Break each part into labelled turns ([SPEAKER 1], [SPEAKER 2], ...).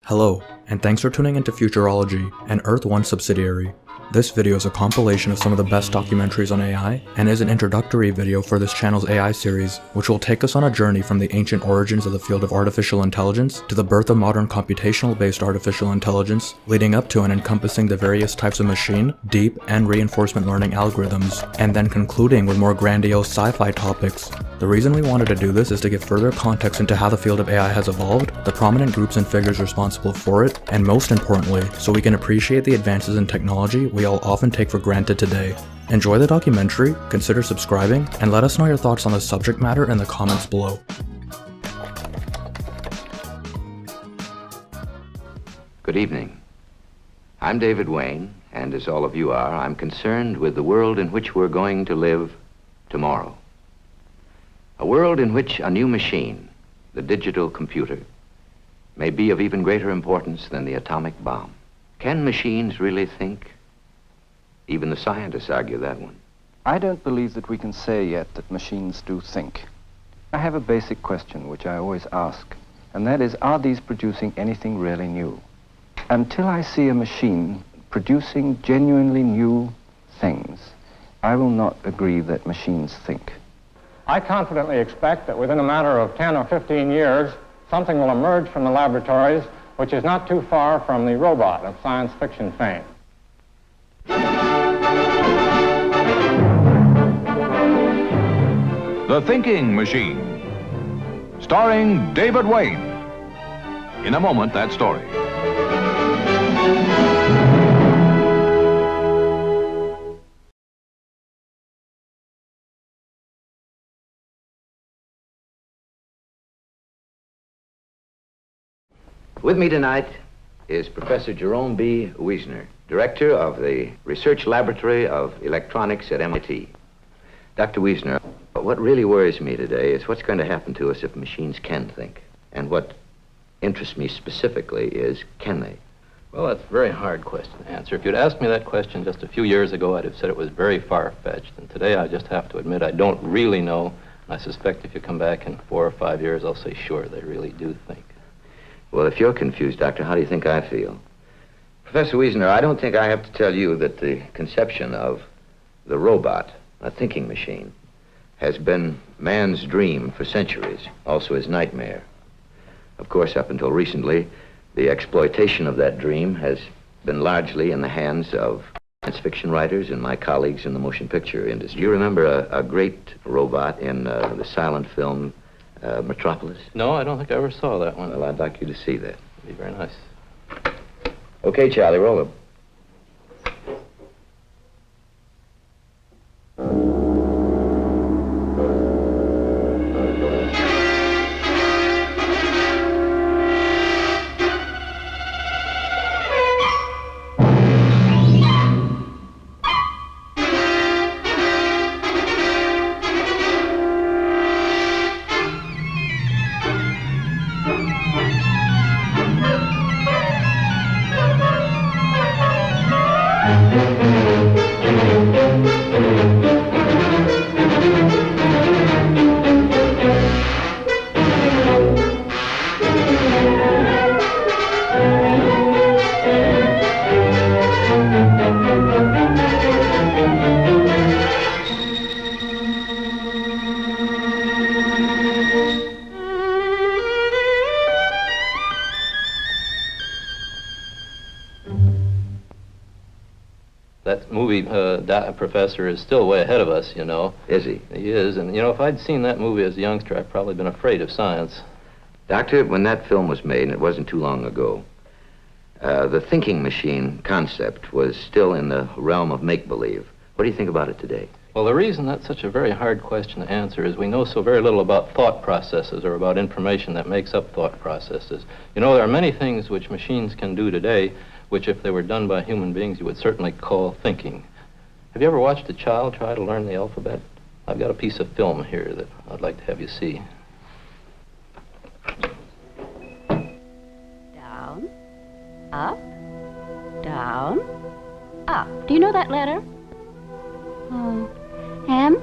[SPEAKER 1] Hello, and thanks for tuning into Futurology, an Earth One subsidiary. This video is a compilation of some of the best documentaries on AI, and is an introductory video for this channel's AI series, which will take us on a journey from the ancient origins of the field of artificial intelligence to the birth of modern computational-based artificial intelligence, leading up to and encompassing the various types of machine, deep, and reinforcement learning algorithms, and then concluding with more grandiose sci-fi topics. The reason we wanted to do this is to give further context into how the field of AI has evolved, the prominent groups and figures responsible for it, and most importantly, so we can appreciate the advances in technology we all often take for granted today. Enjoy the documentary, consider subscribing, and let us know your thoughts on the subject matter in the comments below.
[SPEAKER 2] Good evening. I'm David Wayne, and as all of you are, I'm concerned with the world in which we're going to live tomorrow. A world in which a new machine, the digital computer, may be of even greater importance than the atomic bomb. Can machines really think? Even the scientists argue that one.
[SPEAKER 3] I don't believe that we can say yet that machines do think. I have a basic question which I always ask, and that is, are these producing anything really new? Until I see a machine producing genuinely new things, I will not agree that machines think.
[SPEAKER 4] I confidently expect that within a matter of 10 or 15 years, something will emerge from the laboratories which is not too far from the robot of science fiction fame.
[SPEAKER 5] The Thinking Machine, starring David Wayne. In a moment, that story.
[SPEAKER 2] With me tonight is Professor Jerome B. Wiesner, Director of the Research Laboratory of Electronics at MIT. Dr. Wiesner, what really worries me today is what's going to happen to us if machines can think. And what interests me specifically is, can they?
[SPEAKER 6] Well, that's a very hard question to answer. If you'd asked me that question just a few years ago, I'd have said it was very far-fetched. And today I just have to admit I don't really know. I suspect if you come back in 4 or 5 years, I'll say, sure, they really do think.
[SPEAKER 2] Well, if you're confused, Doctor, how do you think I feel? Professor Wiesner, I don't think I have to tell you that the conception of the robot, a thinking machine, has been man's dream for centuries, also his nightmare. Of course, up until recently, the exploitation of that dream has been largely in the hands of science fiction writers and my colleagues in the motion picture industry. Do you remember a great robot in the silent film Metropolis?
[SPEAKER 6] No, I don't think I ever saw that one.
[SPEAKER 2] Well, I'd like you to see that.
[SPEAKER 6] It'd be very nice.
[SPEAKER 2] Okay, Charlie, roll it.
[SPEAKER 6] That movie professor is still way ahead of us, you know.
[SPEAKER 2] Is he?
[SPEAKER 6] He is, and you know, if I'd seen that movie as a youngster, I'd probably been afraid of science.
[SPEAKER 2] Doctor, when that film was made, and it wasn't too long ago, the thinking machine concept was still in the realm of make-believe. What do you think about it today?
[SPEAKER 6] Well, the reason that's such a very hard question to answer is we know so very little about thought processes or about information that makes up thought processes. You know, there are many things which machines can do today which, if they were done by human beings, you would certainly call thinking. Have you ever watched a child try to learn the alphabet? I've got a piece of film here that I'd like to have you see.
[SPEAKER 7] Down, up, down, up. Do you know that letter? Oh, M?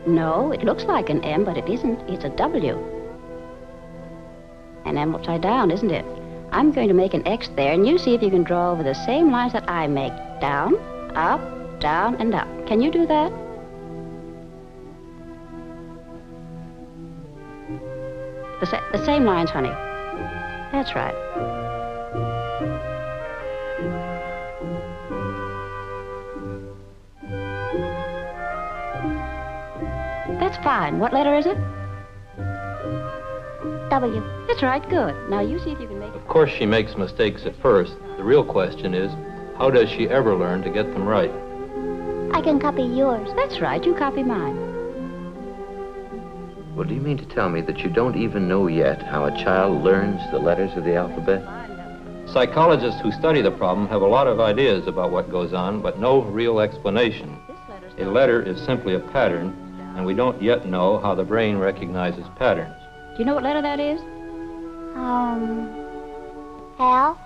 [SPEAKER 7] No, it looks like an M, but it isn't. It's a W. An M upside down, isn't it? I'm going to make an X there, and you see if you can draw over the same lines that I make. Down, up, down, and up. Can you do that? The same lines, honey. That's right. That's fine. What letter is it?
[SPEAKER 8] W.
[SPEAKER 7] That's right, good. Now you see if you can make it.
[SPEAKER 6] Of course she makes mistakes at first. The real question is, how does she ever learn to get them right?
[SPEAKER 8] I can copy yours.
[SPEAKER 7] That's right, you copy mine.
[SPEAKER 2] Well, do you mean to tell me that you don't even know yet how a child learns the letters of the alphabet?
[SPEAKER 6] Psychologists who study the problem have a lot of ideas about what goes on, but no real explanation. A letter is simply a pattern, and we don't yet know how the brain recognizes patterns.
[SPEAKER 7] Do you know what letter that is?
[SPEAKER 8] L?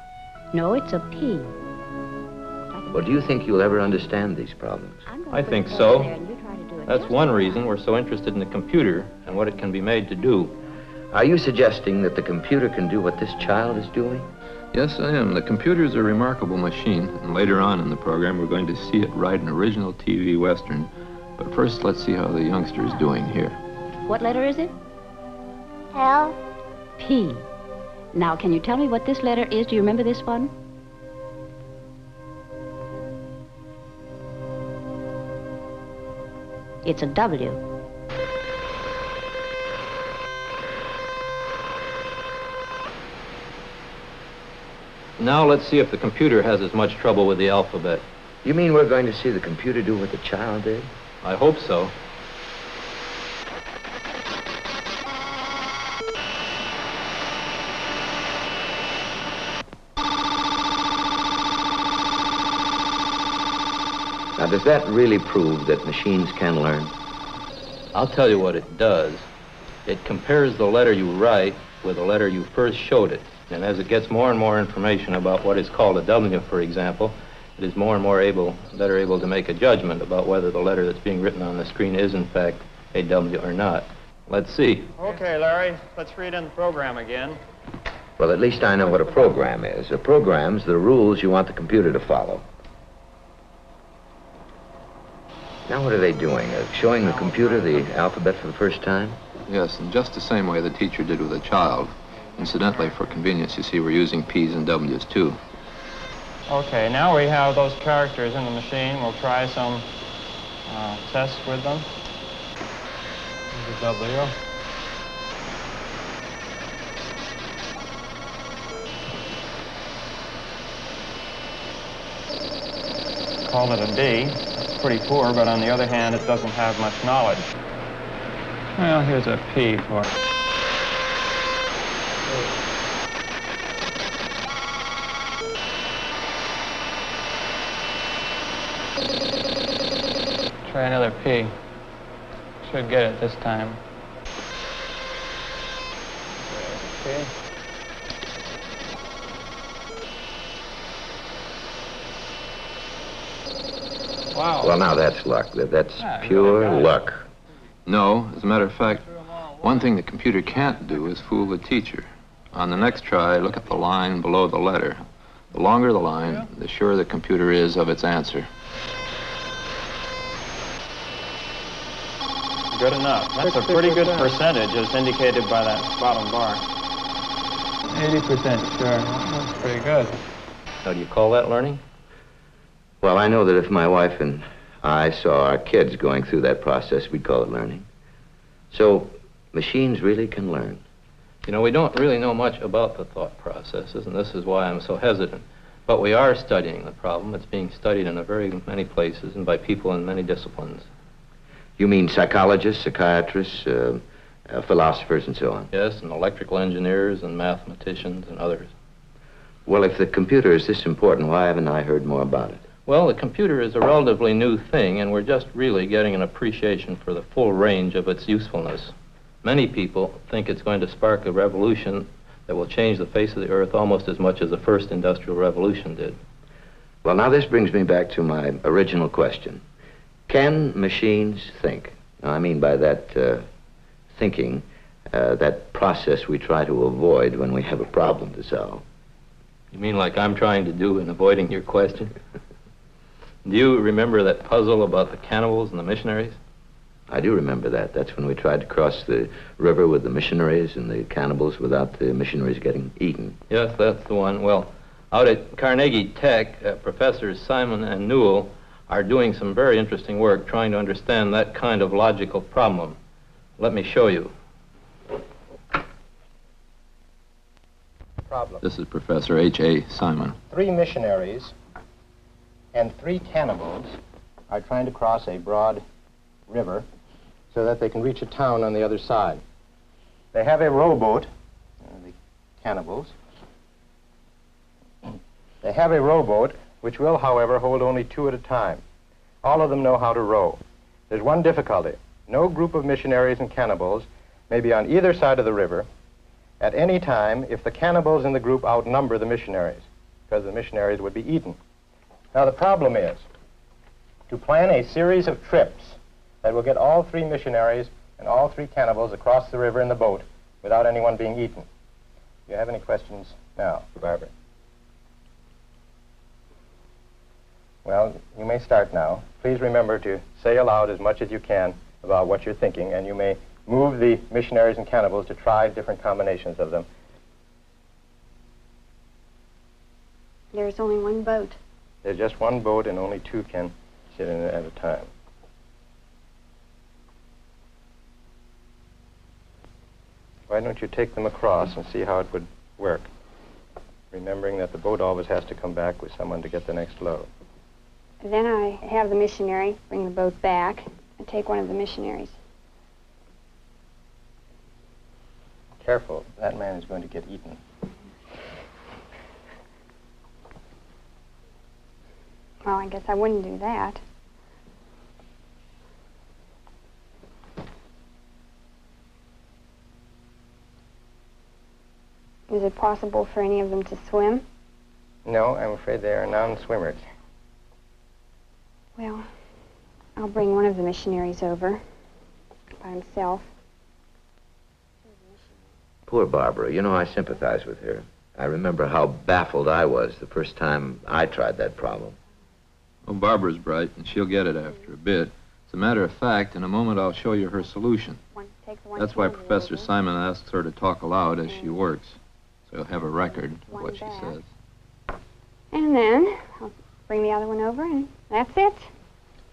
[SPEAKER 7] No, it's a P.
[SPEAKER 2] Well, do you think you'll ever understand these problems?
[SPEAKER 6] I think so. That's one reason we're so interested in the computer and what it can be made to do.
[SPEAKER 2] Are you suggesting that the computer can do what this child is doing?
[SPEAKER 6] Yes, I am. The computer is a remarkable machine, and later on in the program we're going to see it write an original TV Western. But first, let's see how the youngster is doing here.
[SPEAKER 7] What letter is it?
[SPEAKER 8] L?
[SPEAKER 7] P. Now, can you tell me what this letter is? Do you remember this one? It's a W.
[SPEAKER 6] Now let's see if the computer has as much trouble with the alphabet.
[SPEAKER 2] You mean we're going to see the computer do what the child did?
[SPEAKER 6] I hope so.
[SPEAKER 2] Now, does that really prove that machines can learn?
[SPEAKER 6] I'll tell you what it does. It compares the letter you write with the letter you first showed it. And as it gets more and more information about what is called a W, for example, it is more and more better able to make a judgment about whether the letter that's being written on the screen is, in fact, a W or not. Let's see.
[SPEAKER 4] Okay, Larry, let's read in the program again.
[SPEAKER 2] Well, at least I know what a program is. A program's the rules you want the computer to follow. Now what are they doing? Showing the computer the alphabet for the first time?
[SPEAKER 6] Yes, in just the same way the teacher did with a child. Incidentally, for convenience, you see we're using P's and W's too.
[SPEAKER 4] Okay, now we have those characters in the machine. We'll try some tests with them. Here's a W. Call it a D. It's pretty poor, but on the other hand, it doesn't have much knowledge. Well, here's a P for it. Try another P. Should get it this time. Okay. Wow.
[SPEAKER 2] Well, now that's luck. That's pure luck.
[SPEAKER 6] No, as a matter of fact, one thing the computer can't do is fool the teacher. On the next try, look at the line below the letter. The longer the line, the surer the computer is of its answer.
[SPEAKER 4] Good enough. That's a pretty good percentage as indicated by that bottom bar. 80%, sure. That's pretty good.
[SPEAKER 6] Now, do you call that learning?
[SPEAKER 2] Well, I know that if my wife and I saw our kids going through that process, we'd call it learning. So, machines really can learn.
[SPEAKER 6] You know, we don't really know much about the thought processes, and this is why I'm so hesitant. But we are studying the problem. It's being studied in very many places and by people in many disciplines.
[SPEAKER 2] You mean psychologists, psychiatrists, philosophers, and so on?
[SPEAKER 6] Yes, and electrical engineers and mathematicians and others.
[SPEAKER 2] Well, if the computer is this important, why haven't I heard more about it?
[SPEAKER 6] Well, the computer is a relatively new thing, and we're just really getting an appreciation for the full range of its usefulness. Many people think it's going to spark a revolution that will change the face of the earth almost as much as the first industrial revolution did.
[SPEAKER 2] Well, now this brings me back to my original question. Can machines think? Now, I mean by that thinking, that process we try to avoid when we have a problem to solve.
[SPEAKER 6] You mean like I'm trying to do in avoiding your question? Do you remember that puzzle about the cannibals and the missionaries?
[SPEAKER 2] I do remember that. That's when we tried to cross the river with the missionaries and the cannibals without the missionaries getting eaten.
[SPEAKER 6] Yes, that's the one. Well, out at Carnegie Tech, Professors Simon and Newell are doing some very interesting work trying to understand that kind of logical problem. Let me show you.
[SPEAKER 9] Problem.
[SPEAKER 6] This is Professor H.A. Simon.
[SPEAKER 9] 3 missionaries and 3 cannibals are trying to cross a broad river so that they can reach a town on the other side. They have a rowboat, the cannibals. They have a rowboat, which will, however, hold only 2 at a time. All of them know how to row. There's one difficulty. No group of missionaries and cannibals may be on either side of the river at any time if the cannibals in the group outnumber the missionaries, because the missionaries would be eaten. Now, the problem is to plan a series of trips that will get all 3 missionaries and all 3 cannibals across the river in the boat without anyone being eaten. Do you have any questions now, Barbara? Well, you may start now. Please remember to say aloud as much as you can about what you're thinking, and you may move the missionaries and cannibals to try different combinations of them.
[SPEAKER 8] There's only one boat.
[SPEAKER 9] There's just one boat, and only 2 can sit in it at a time. Why don't you take them across and see how it would work, remembering that the boat always has to come back with someone to get the next load.
[SPEAKER 8] Then I have the missionary bring the boat back and take one of the missionaries.
[SPEAKER 9] Careful, that man is going to get eaten.
[SPEAKER 8] Well, I guess I wouldn't do that. Is it possible for any of them to swim?
[SPEAKER 9] No, I'm afraid they are non-swimmers.
[SPEAKER 8] Well, I'll bring one of the missionaries over by himself.
[SPEAKER 2] Poor Barbara. You know, I sympathize with her. I remember how baffled I was the first time I tried that problem.
[SPEAKER 6] Well, Barbara's bright, and she'll get it after a bit. As a matter of fact, in a moment I'll show you her solution. That's why Professor Simon asks her to talk aloud as she works, so you'll have a record of what she says.
[SPEAKER 8] And then I'll bring the other one over, and that's it.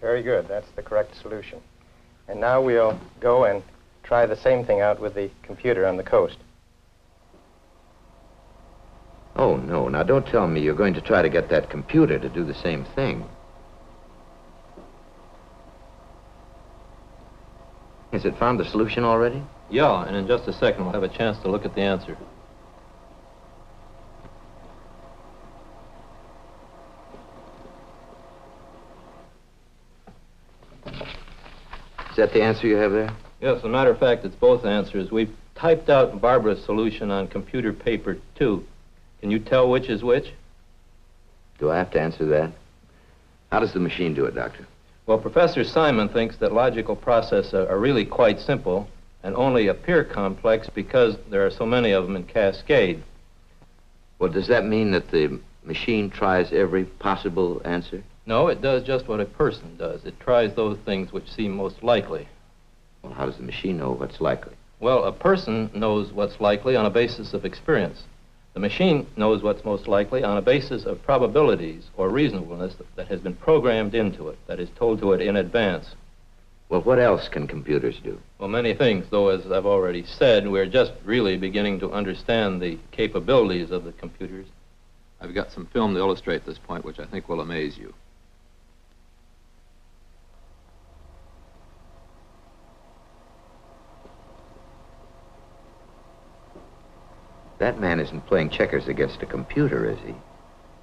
[SPEAKER 9] Very good. That's the correct solution. And now we'll go and try the same thing out with the computer on the coast.
[SPEAKER 2] Oh, no. Now, don't tell me you're going to try to get that computer to do the same thing. Has it found the solution already?
[SPEAKER 6] Yeah, and in just a second we'll have a chance to look at the answer.
[SPEAKER 2] Is that the answer you have there?
[SPEAKER 6] Yes, as a matter of fact, it's both answers. We've typed out Barbara's solution on computer paper, too. Can you tell which is which?
[SPEAKER 2] Do I have to answer that? How does the machine do it, Doctor?
[SPEAKER 6] Well, Professor Simon thinks that logical processes are really quite simple and only appear complex because there are so many of them in cascade.
[SPEAKER 2] Well, does that mean that the machine tries every possible answer?
[SPEAKER 6] No, it does just what a person does. It tries those things which seem most likely.
[SPEAKER 2] Well, how does the machine know what's likely?
[SPEAKER 6] Well, a person knows what's likely on a basis of experience. The machine knows what's most likely on a basis of probabilities or reasonableness that has been programmed into it, that is told to it in advance.
[SPEAKER 2] Well, what else can computers do?
[SPEAKER 6] Well, many things, though, as I've already said, we're just really beginning to understand the capabilities of the computers. I've got some film to illustrate this point, which I think will amaze you.
[SPEAKER 2] That man isn't playing checkers against a computer, is he?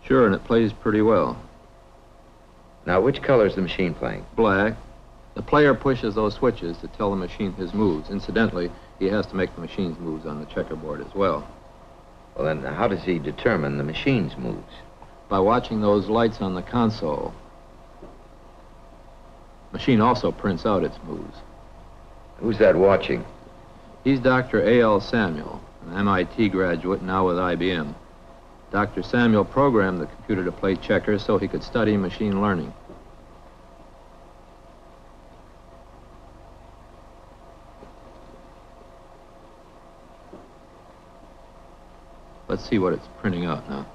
[SPEAKER 6] Sure, and it plays pretty well.
[SPEAKER 2] Now, which color is the machine playing?
[SPEAKER 6] Black. The player pushes those switches to tell the machine his moves. Incidentally, he has to make the machine's moves on the checkerboard as well.
[SPEAKER 2] Well, then, how does he determine the machine's moves?
[SPEAKER 6] By watching those lights on the console. Machine also prints out its moves.
[SPEAKER 2] Who's that watching?
[SPEAKER 6] He's Dr. A.L. Samuel, an MIT graduate, now with IBM. Dr. Samuel programmed the computer to play checkers so he could study machine learning. Let's see what it's printing out now.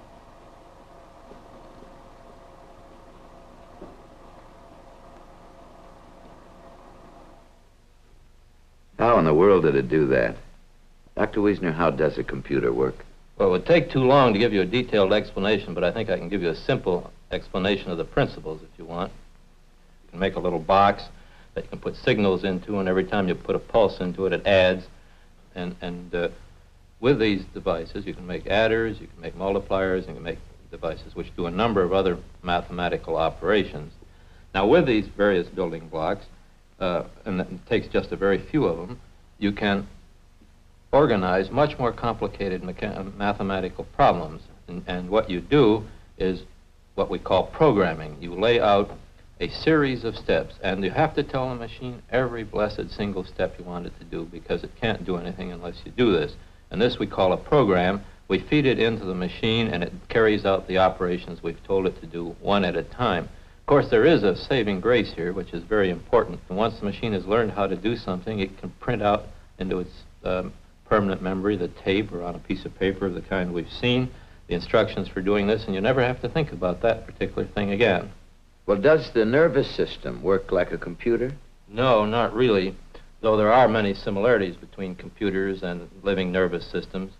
[SPEAKER 2] How in the world did it do that? Dr. Wiesner, how does a computer work?
[SPEAKER 6] Well, it would take too long to give you a detailed explanation, but I think I can give you a simple explanation of the principles if you want. You can make a little box that you can put signals into, and every time you put a pulse into it, it adds. And with these devices, you can make adders, you can make multipliers, and you can make devices which do a number of other mathematical operations. Now, with these various building blocks, and it takes just a very few of them, you can organize much more complicated mathematical problems. And what you do is what we call programming. You lay out a series of steps, and you have to tell the machine every blessed single step you want it to do, because it can't do anything unless you do this. And this we call a program. We feed it into the machine, and it carries out the operations we've told it to do one at a time. Of course, there is a saving grace here, which is very important. And once the machine has learned how to do something, it can print out into its permanent memory, the tape, or on a piece of paper of the kind we've seen, the instructions for doing this, and you never have to think about that particular thing again.
[SPEAKER 2] Well, does the nervous system work like a computer?
[SPEAKER 6] No, not really, though there are many similarities between computers and living nervous systems.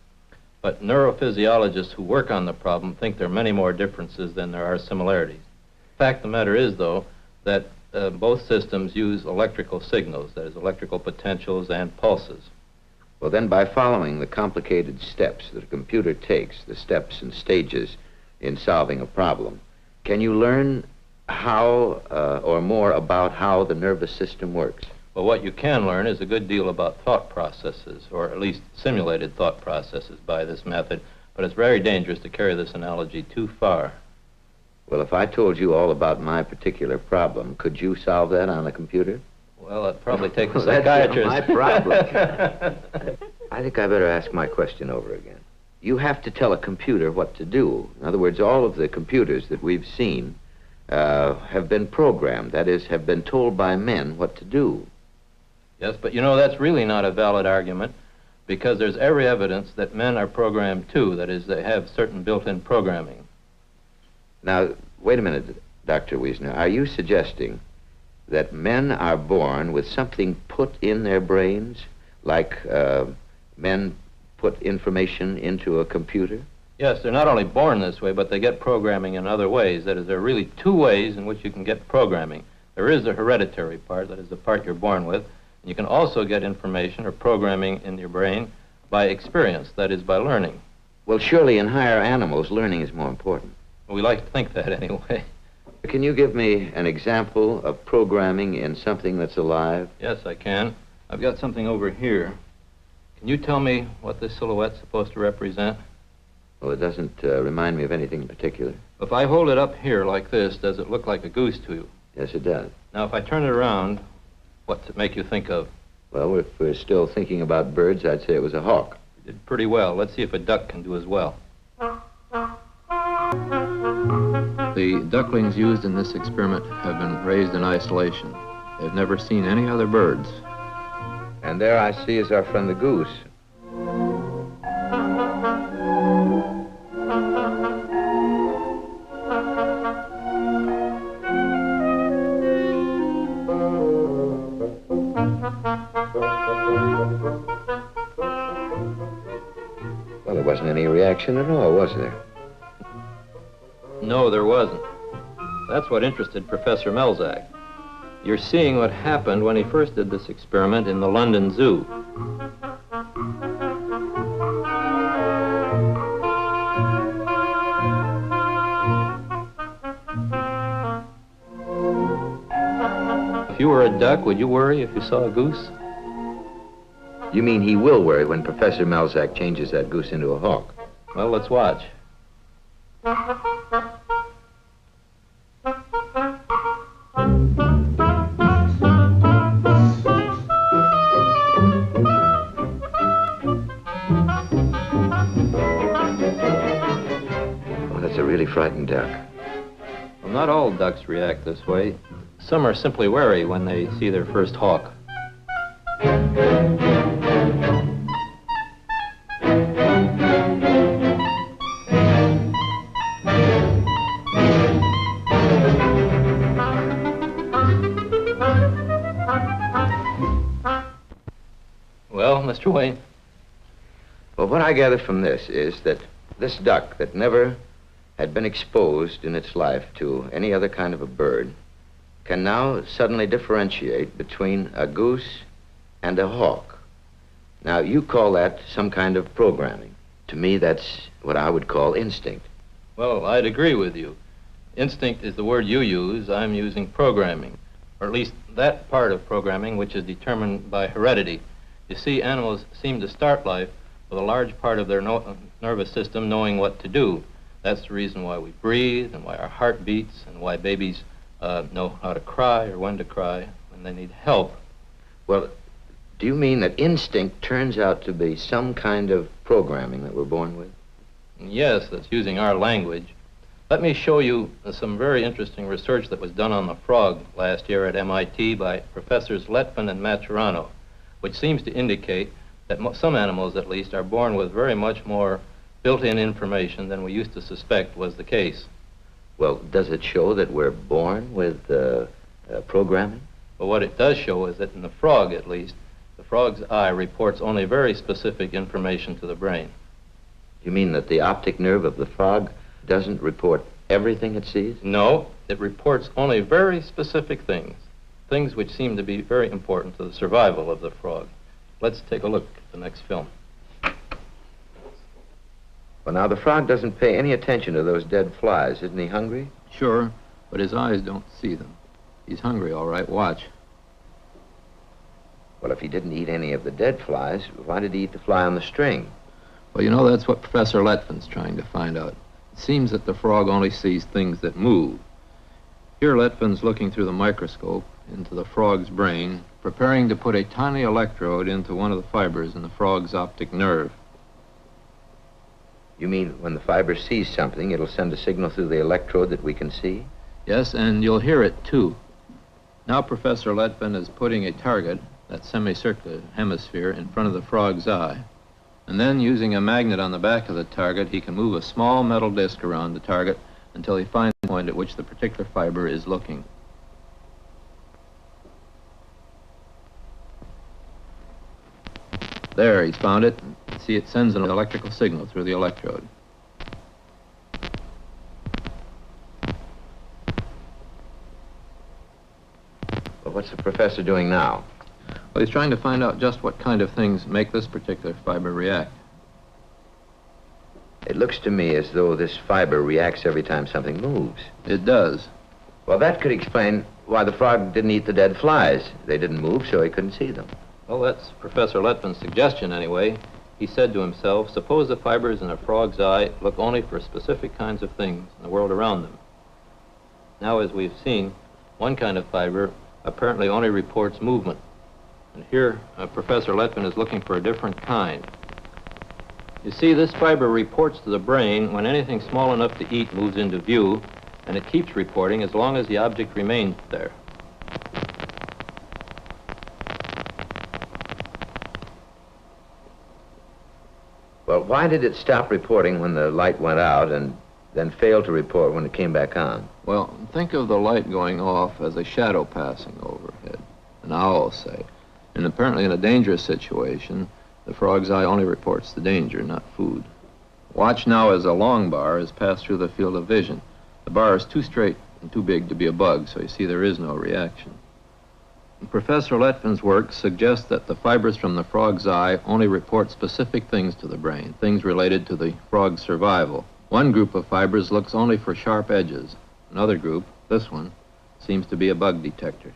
[SPEAKER 6] But neurophysiologists who work on the problem think there are many more differences than there are similarities. The fact of the matter is, though, that both systems use electrical signals, that is, electrical potentials and pulses.
[SPEAKER 2] Well, then, by following the complicated steps that a computer takes, the steps and stages in solving a problem, can you learn how or more about how the nervous system works?
[SPEAKER 6] Well, what you can learn is a good deal about thought processes, or at least simulated thought processes by this method, but it's very dangerous to carry this analogy too far.
[SPEAKER 2] Well, if I told you all about my particular problem, could you solve that on a computer?
[SPEAKER 6] Well, it'd probably take a psychiatrist.
[SPEAKER 2] That's my problem. I think I better ask my question over again. You have to tell a computer what to do. In other words, all of the computers that we've seen have been programmed, that is, have been told by men what to do.
[SPEAKER 6] Yes, but you know, that's really not a valid argument, because there's every evidence that men are programmed too, that is, they have certain built-in programming.
[SPEAKER 2] Now, wait a minute, Dr. Wiesner. Are you suggesting that men are born with something put in their brains, like men put information into a computer?
[SPEAKER 6] Yes, they're not only born this way, but they get programming in other ways. That is, there are really two ways in which you can get programming. There is the hereditary part, that is the part you're born with. And you can also get information or programming in your brain by experience, that is, by learning.
[SPEAKER 2] Well, surely in higher animals, learning is more important.
[SPEAKER 6] We like to think that anyway.
[SPEAKER 2] Can you give me an example of programming in something that's alive?
[SPEAKER 6] Yes, I can. I've got something over here. Can you tell me what this silhouette's supposed to represent?
[SPEAKER 2] Well, it doesn't remind me of anything in particular.
[SPEAKER 6] If I hold it up here like this, does it look like a goose to you?
[SPEAKER 2] Yes, it does.
[SPEAKER 6] Now, if I turn it around, what's it make you think of?
[SPEAKER 2] Well, if we're still thinking about birds, I'd say it was a hawk.
[SPEAKER 6] You did pretty well. Let's see if a duck can do as well. The ducklings used in this experiment have been raised in isolation. They've never seen any other birds.
[SPEAKER 2] And there I see is our friend the goose. Well, there wasn't any reaction at all, was there?
[SPEAKER 6] No, there wasn't. That's what interested Professor Melzack. You're seeing what happened when he first did this experiment in the London Zoo. If you were a duck, would you worry if you saw a goose?
[SPEAKER 2] You mean he will worry when Professor Melzack changes that goose into a hawk?
[SPEAKER 6] Well, let's watch.
[SPEAKER 2] frightened duck.
[SPEAKER 6] Well, not all ducks react this way. Some are simply wary when they see their first hawk. Well, Mr. Wayne?
[SPEAKER 2] Well, what I gather from this is that this duck that never had been exposed in its life to any other kind of a bird can now suddenly differentiate between a goose and a hawk. Now, you call that some kind of programming. To me, that's what I would call instinct.
[SPEAKER 6] Well, I'd agree with you. Instinct is the word you use. I'm using programming, or at least that part of programming which is determined by heredity. You see, animals seem to start life with a large part of their nervous system knowing what to do. That's the reason why we breathe and why our heart beats and why babies know how to cry or when to cry when they need help.
[SPEAKER 2] Well, do you mean that instinct turns out to be some kind of programming that we're born with?
[SPEAKER 6] Yes, that's using our language. Let me show you some very interesting research that was done on the frog last year at MIT by Professors Lettvin and Maturano, which seems to indicate that some animals, at least, are born with very much more built-in information than we used to suspect was the case.
[SPEAKER 2] Well, does it show that we're born with programming?
[SPEAKER 6] Well, what it does show is that in the frog, at least, the frog's eye reports only very specific information to the brain.
[SPEAKER 2] You mean that the optic nerve of the frog doesn't report everything it sees?
[SPEAKER 6] No, it reports only very specific things, things which seem to be very important to the survival of the frog. Let's take a look at the next film.
[SPEAKER 2] Well, now, the frog doesn't pay any attention to those dead flies. Isn't he hungry?
[SPEAKER 6] Sure, but his eyes don't see them. He's hungry, all right. Watch.
[SPEAKER 2] Well, if he didn't eat any of the dead flies, why did he eat the fly on the string?
[SPEAKER 6] Well, you know, that's what Professor Letvin's trying to find out. It seems that the frog only sees things that move. Here, Letvin's looking through the microscope into the frog's brain, preparing to put a tiny electrode into one of the fibers in the frog's optic nerve.
[SPEAKER 2] You mean when the fiber sees something, it'll send a signal through the electrode that we can see?
[SPEAKER 6] Yes, and you'll hear it, too. Now Professor Lettvin is putting a target, that semicircular hemisphere, in front of the frog's eye. And then, using a magnet on the back of the target, he can move a small metal disc around the target until he finds the point at which the particular fiber is looking. There, he's found it. See, it sends an electrical signal through the electrode.
[SPEAKER 2] Well, what's the professor doing now?
[SPEAKER 6] Well, he's trying to find out just what kind of things make this particular fiber react.
[SPEAKER 2] It looks to me as though this fiber reacts every time something moves.
[SPEAKER 6] It does.
[SPEAKER 2] Well, that could explain why the frog didn't eat the dead flies. They didn't move, so he couldn't see them.
[SPEAKER 6] Well, that's Professor Letvin's suggestion, anyway. He said to himself, suppose the fibers in a frog's eye look only for specific kinds of things in the world around them. Now, as we've seen, one kind of fiber apparently only reports movement. And here, Professor Lettvin is looking for a different kind. You see, this fiber reports to the brain when anything small enough to eat moves into view, and it keeps reporting as long as the object remains there.
[SPEAKER 2] Well, why did it stop reporting when the light went out and then fail to report when it came back on?
[SPEAKER 6] Well, think of the light going off as a shadow passing overhead, an owl, say. And apparently in a dangerous situation, the frog's eye only reports the danger, not food. Watch now as a long bar has passed through the field of vision. The bar is too straight and too big to be a bug, so you see there is no reaction. Professor Letvin's work suggests that the fibers from the frog's eye only report specific things to the brain, things related to the frog's survival. One group of fibers looks only for sharp edges. Another group, this one, seems to be a bug detector.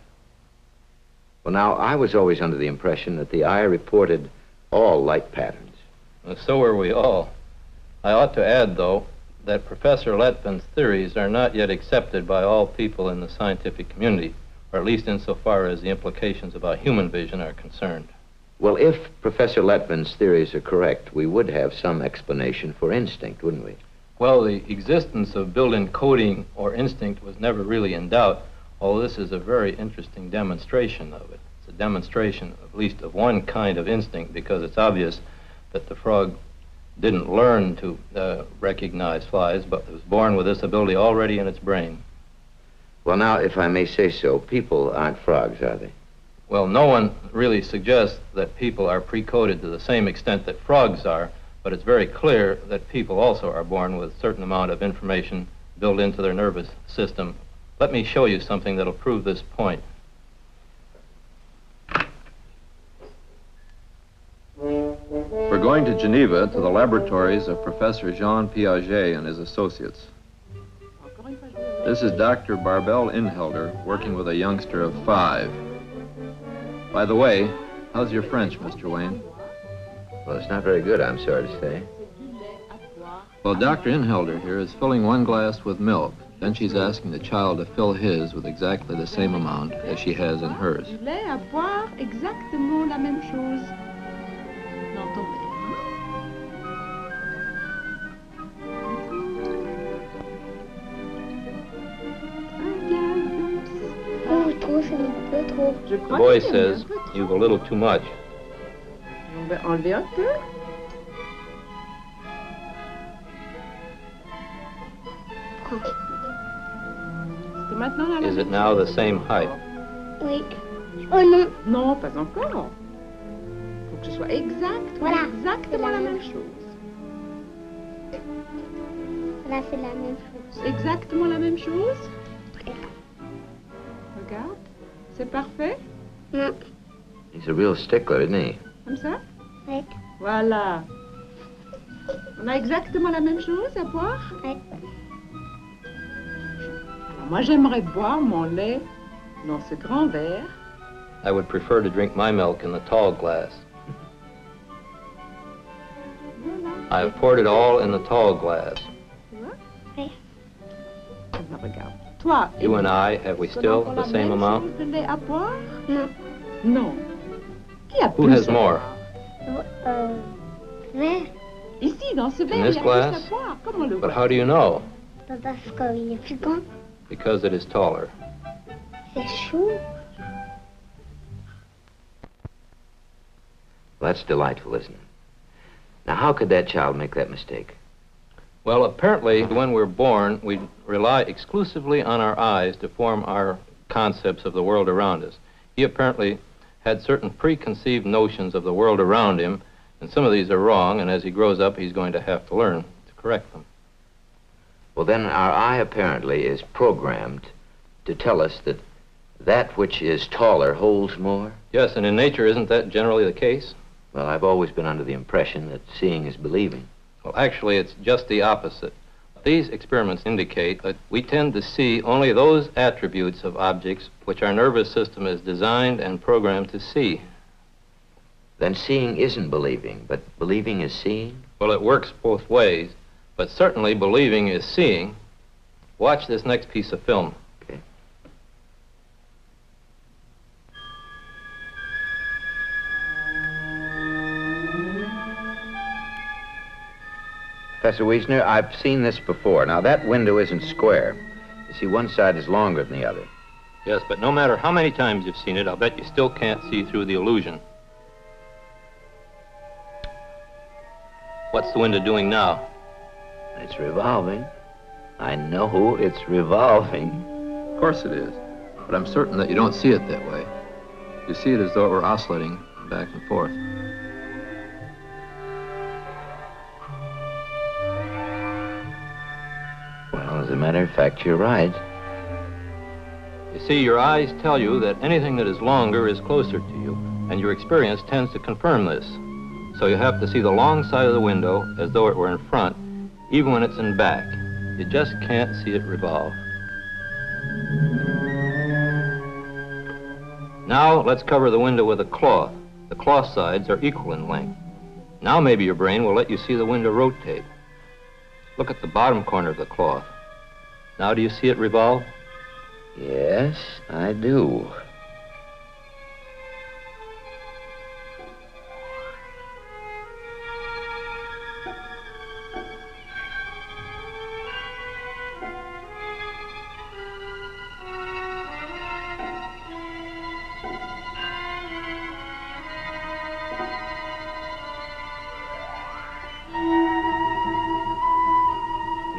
[SPEAKER 2] Well, now, I was always under the impression that the eye reported all light patterns.
[SPEAKER 6] Well, so are we all. I ought to add, though, that Professor Letvin's theories are not yet accepted by all people in the scientific community, or at least insofar as the implications about human vision are concerned.
[SPEAKER 2] Well, if Professor Letvin's theories are correct, we would have some explanation for instinct, wouldn't we?
[SPEAKER 6] Well, the existence of built-in coding or instinct was never really in doubt, although this is a very interesting demonstration of it. It's a demonstration, at least, of one kind of instinct, because it's obvious that the frog didn't learn to recognize flies, but was born with this ability already in its brain.
[SPEAKER 2] Well, now, if I may say so, people aren't frogs, are they?
[SPEAKER 6] Well, no one really suggests that people are pre-coded to the same extent that frogs are, but it's very clear that people also are born with a certain amount of information built into their nervous system. Let me show you something that'll prove this point. We're going to Geneva to the laboratories of Professor Jean Piaget and his associates. This is Dr. Barbel Inhelder working with a youngster of 5. By the way, how's your French, Mr. Wayne?
[SPEAKER 2] Well, it's not very good, I'm sorry to say.
[SPEAKER 6] Well, Dr. Inhelder here is filling one glass with milk. Then she's asking the child to fill his with exactly the same amount as she has in hers.
[SPEAKER 10] Du lait à boire exactement la même chose dans ton verre.
[SPEAKER 8] Oh, trop, c'est un peu trop.
[SPEAKER 6] The boy says you've a little too much.
[SPEAKER 10] On va enlever un peu. C'est maintenant la
[SPEAKER 6] Is
[SPEAKER 10] même
[SPEAKER 6] it now the same height?
[SPEAKER 8] Oui. Oh non.
[SPEAKER 10] Non, pas encore. Faut que ce soit exact.
[SPEAKER 8] Voilà.
[SPEAKER 10] Exactement la même chose.
[SPEAKER 8] Là, c'est la même chose.
[SPEAKER 10] Exactement la même chose. Regarde. C'est parfait.
[SPEAKER 8] Non.
[SPEAKER 2] He's a real stickler, isn't he?
[SPEAKER 10] Comme ça.
[SPEAKER 8] Oui.
[SPEAKER 10] Voilà. On a exactement la même chose à boire.
[SPEAKER 8] Oui.
[SPEAKER 10] Moi, j'aimerais boire mon lait dans ce grand verre.
[SPEAKER 6] I would prefer to drink my milk in the tall glass. I have poured it all in the tall glass.
[SPEAKER 10] Tu vois?
[SPEAKER 8] Oui.
[SPEAKER 10] Regarde. Toi,
[SPEAKER 6] You and I, have we still the same amount?
[SPEAKER 10] de lait à boire?
[SPEAKER 8] Non.
[SPEAKER 10] Non. Qui a
[SPEAKER 6] Who
[SPEAKER 10] plus
[SPEAKER 6] has
[SPEAKER 10] à
[SPEAKER 6] more?
[SPEAKER 10] boire?
[SPEAKER 8] Verre.
[SPEAKER 10] Ici, dans ce verre,
[SPEAKER 6] this
[SPEAKER 10] il y a
[SPEAKER 6] glass?
[SPEAKER 10] plus à boire. Comment le
[SPEAKER 6] But
[SPEAKER 10] voir?
[SPEAKER 6] how do you know?
[SPEAKER 8] Parce qu'il est plus grand.
[SPEAKER 6] Because it is taller.
[SPEAKER 8] C'est chaud.
[SPEAKER 2] Well, that's delightful, isn't it? Now, how could that child make that mistake?
[SPEAKER 6] Well, apparently, when we're born, we rely exclusively on our eyes to form our concepts of the world around us. He apparently had certain preconceived notions of the world around him, and some of these are wrong, and as he grows up, he's going to have to learn to correct them.
[SPEAKER 2] Well, then our eye apparently is programmed to tell us that that which is taller holds more.
[SPEAKER 6] Yes, and in nature, isn't that generally the case?
[SPEAKER 2] Well, I've always been under the impression that seeing is believing.
[SPEAKER 6] Well, actually, it's just the opposite. These experiments indicate that we tend to see only those attributes of objects which our nervous system is designed and programmed to see.
[SPEAKER 2] Then seeing isn't believing, but believing is seeing?
[SPEAKER 6] Well, it works both ways, but certainly believing is seeing. Watch this next piece of film.
[SPEAKER 2] Okay. Professor Wiesner, I've seen this before. Now, that window isn't square. You see, one side is longer than the other.
[SPEAKER 6] Yes, but no matter how many times you've seen it, I'll bet you still can't see through the illusion. What's the window doing now?
[SPEAKER 2] It's revolving. I know it's revolving.
[SPEAKER 6] Of course it is, but I'm certain that you don't see it that way. You see it as though it were oscillating back and forth.
[SPEAKER 2] Well, as a matter of fact, you're right.
[SPEAKER 6] You see, your eyes tell you that anything that is longer is closer to you, and your experience tends to confirm this. So you have to see the long side of the window as though it were in front, even when it's in back. You just can't see it revolve. Now, let's cover the window with a cloth. The cloth sides are equal in length. Now maybe your brain will let you see the window rotate. Look at the bottom corner of the cloth. Now do you see it revolve?
[SPEAKER 2] Yes, I do.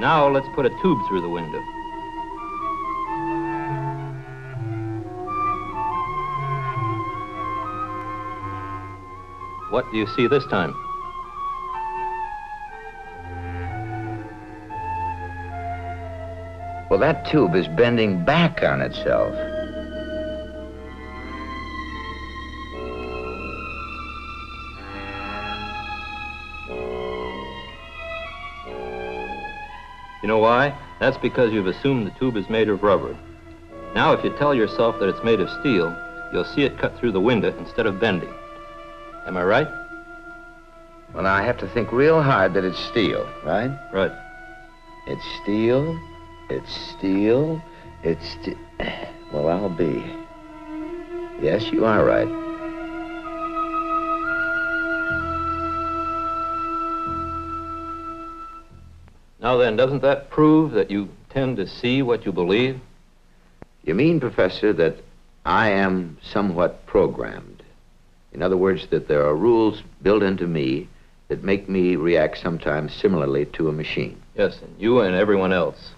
[SPEAKER 6] Now let's put a tube through the window. What do you see this time?
[SPEAKER 2] Well, that tube is bending back on itself.
[SPEAKER 6] You know why? That's because you've assumed the tube is made of rubber. Now, if you tell yourself that it's made of steel, you'll see it cut through the window instead of bending. Am I right?
[SPEAKER 2] Well, now I have to think real hard that it's steel, right?
[SPEAKER 6] Right.
[SPEAKER 2] It's steel, it's steel, well, I'll be. Yes, you are right.
[SPEAKER 6] Now then, doesn't that prove that you tend to see what you believe?
[SPEAKER 2] You mean, Professor, that I am somewhat programmed? In other words, that there are rules built into me that make me react sometimes similarly to a machine?
[SPEAKER 6] Yes, and you and everyone else.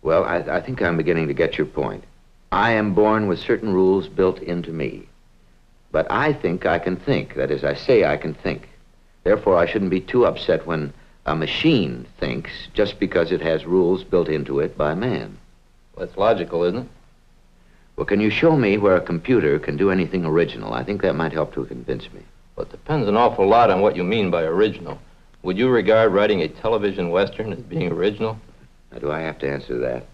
[SPEAKER 2] Well, I think I'm beginning to get your point. I am born with certain rules built into me. But I think I can think. That is, I say I can think. Therefore, I shouldn't be too upset when a machine thinks just because it has rules built into it by man.
[SPEAKER 6] Well, that's logical, isn't it?
[SPEAKER 2] Well, can you show me where a computer can do anything original? I think that might help to convince me.
[SPEAKER 6] Well, it depends an awful lot on what you mean by original. Would you regard writing a television western as being original?
[SPEAKER 2] Now, do I have to answer that?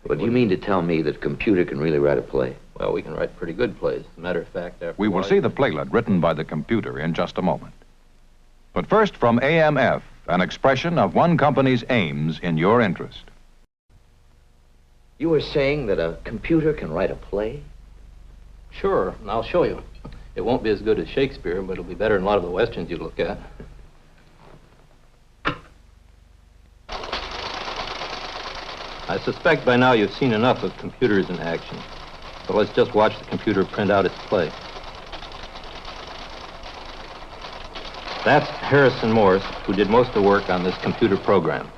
[SPEAKER 2] What do you mean to tell me that a computer can really write a play?
[SPEAKER 6] Well, we can write pretty good plays. As a matter of fact,
[SPEAKER 5] We will see the playlet written by the computer in just a moment. But first, from AMF, an expression of one company's aims in your interest.
[SPEAKER 2] You were saying that a computer can write a play?
[SPEAKER 6] Sure, and I'll show you. It won't be as good as Shakespeare, but it'll be better than a lot of the westerns you look at. I suspect by now you've seen enough of computers in action. So let's just watch the computer print out its play. That's Harrison Morse, who did most of the work on this computer program.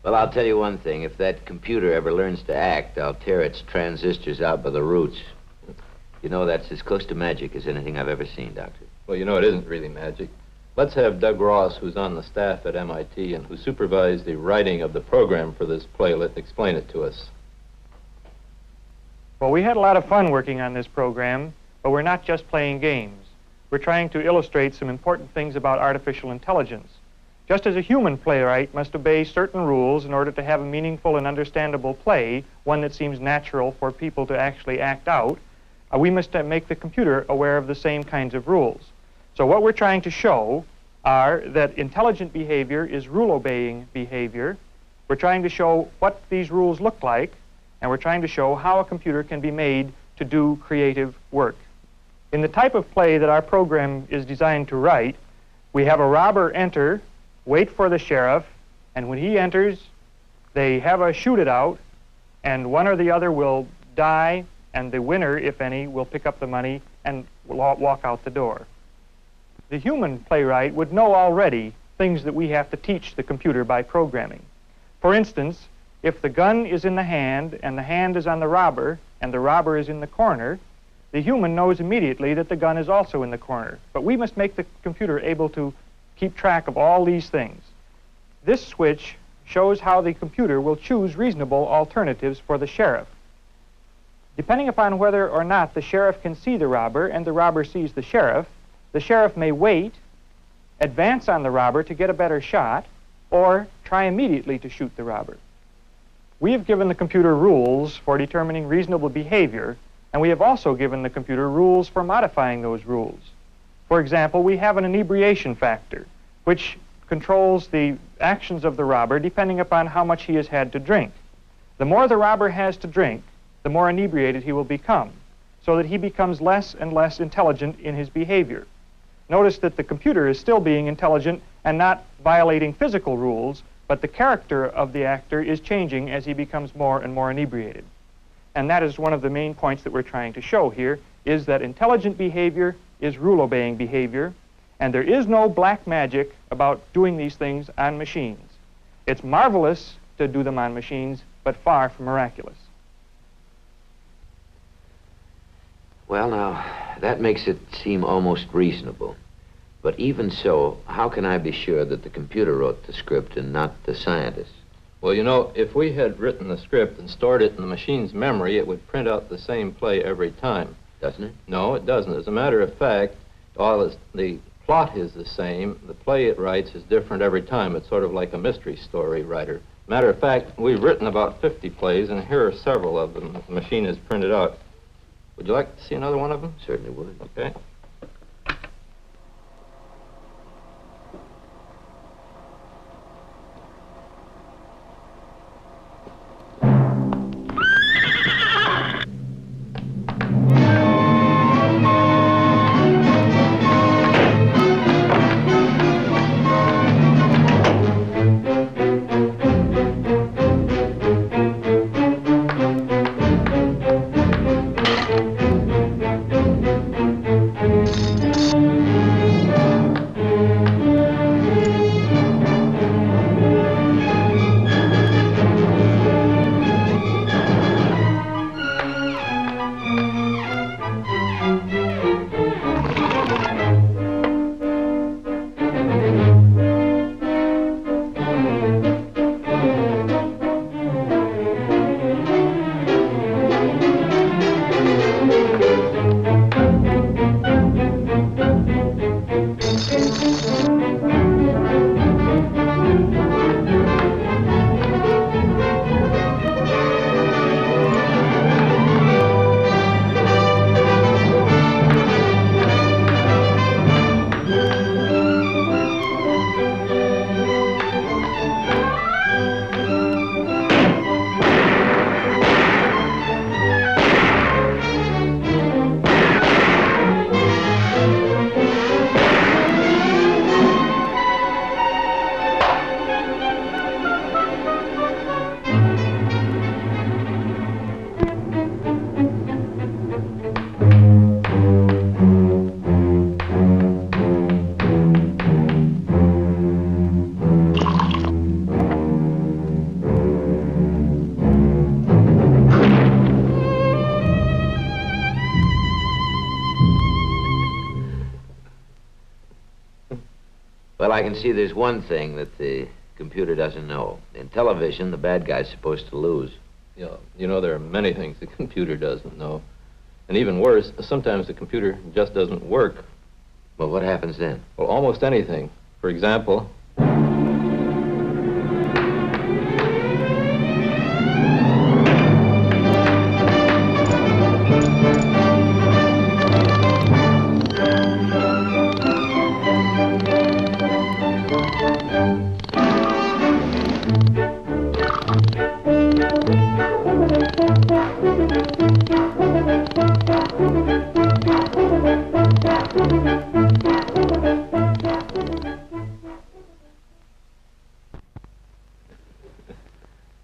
[SPEAKER 2] Well, I'll tell you one thing. If that computer ever learns to act, I'll tear its transistors out by the roots. You know, that's as close to magic as anything I've ever seen, Doctor.
[SPEAKER 6] Well, you know, it isn't really magic. Let's have Doug Ross, who's on the staff at MIT and who supervised the writing of the program for this playlet, explain it to us.
[SPEAKER 11] Well, we had a lot of fun working on this program. But we're not just playing games. We're trying to illustrate some important things about artificial intelligence. Just as a human playwright must obey certain rules in order to have a meaningful and understandable play, one that seems natural for people to actually act out, we must make the computer aware of the same kinds of rules. So what we're trying to show are that intelligent behavior is rule-obeying behavior. We're trying to show what these rules look like, and we're trying to show how a computer can be made to do creative work. In the type of play that our program is designed to write, we have a robber enter, wait for the sheriff, and when he enters, they have a shoot it out, and one or the other will die, and the winner, if any, will pick up the money and walk out the door. The human playwright would know already things that we have to teach the computer by programming. For instance, if the gun is in the hand and the hand is on the robber and the robber is in the corner, the human knows immediately that the gun is also in the corner. But we must make the computer able to keep track of all these things. This switch shows how the computer will choose reasonable alternatives for the sheriff. Depending upon whether or not the sheriff can see the robber and the robber sees the sheriff may wait, advance on the robber to get a better shot, or try immediately to shoot the robber. We have given the computer rules for determining reasonable behavior, and we have also given the computer rules for modifying those rules. For example, we have an inebriation factor, which controls the actions of the robber depending upon how much he has had to drink. The more the robber has to drink, the more inebriated he will become, so that he becomes less and less intelligent in his behavior. Notice that the computer is still being intelligent and not violating physical rules, but the character of the actor is changing as he becomes more and more inebriated. And that is one of the main points that we're trying to show here, is that intelligent behavior is rule-obeying behavior, and there is no black magic about doing these things on machines. It's marvelous to do them on machines, but far from miraculous.
[SPEAKER 2] Well, now, that makes it seem almost reasonable. But even so, how can I be sure that the computer wrote the script and not the scientist?
[SPEAKER 6] Well, you know, if we had written the script and stored it in the machine's memory, it would print out the same play every time.
[SPEAKER 2] Doesn't it?
[SPEAKER 6] No, it doesn't. As a matter of fact, the plot is the same. The play it writes is different every time. It's sort of like a mystery story writer. Matter of fact, we've written about 50 plays, and here are several of them the machine has printed out. Would you like to see another one of them?
[SPEAKER 2] Certainly would.
[SPEAKER 6] Okay.
[SPEAKER 2] Well, I can see there's one thing that the computer doesn't know. In television, the bad guy's supposed to lose.
[SPEAKER 6] Yeah, you know, there are many things the computer doesn't know. And even worse, sometimes the computer just doesn't work.
[SPEAKER 2] Well, what happens then?
[SPEAKER 6] Well, almost anything. For example,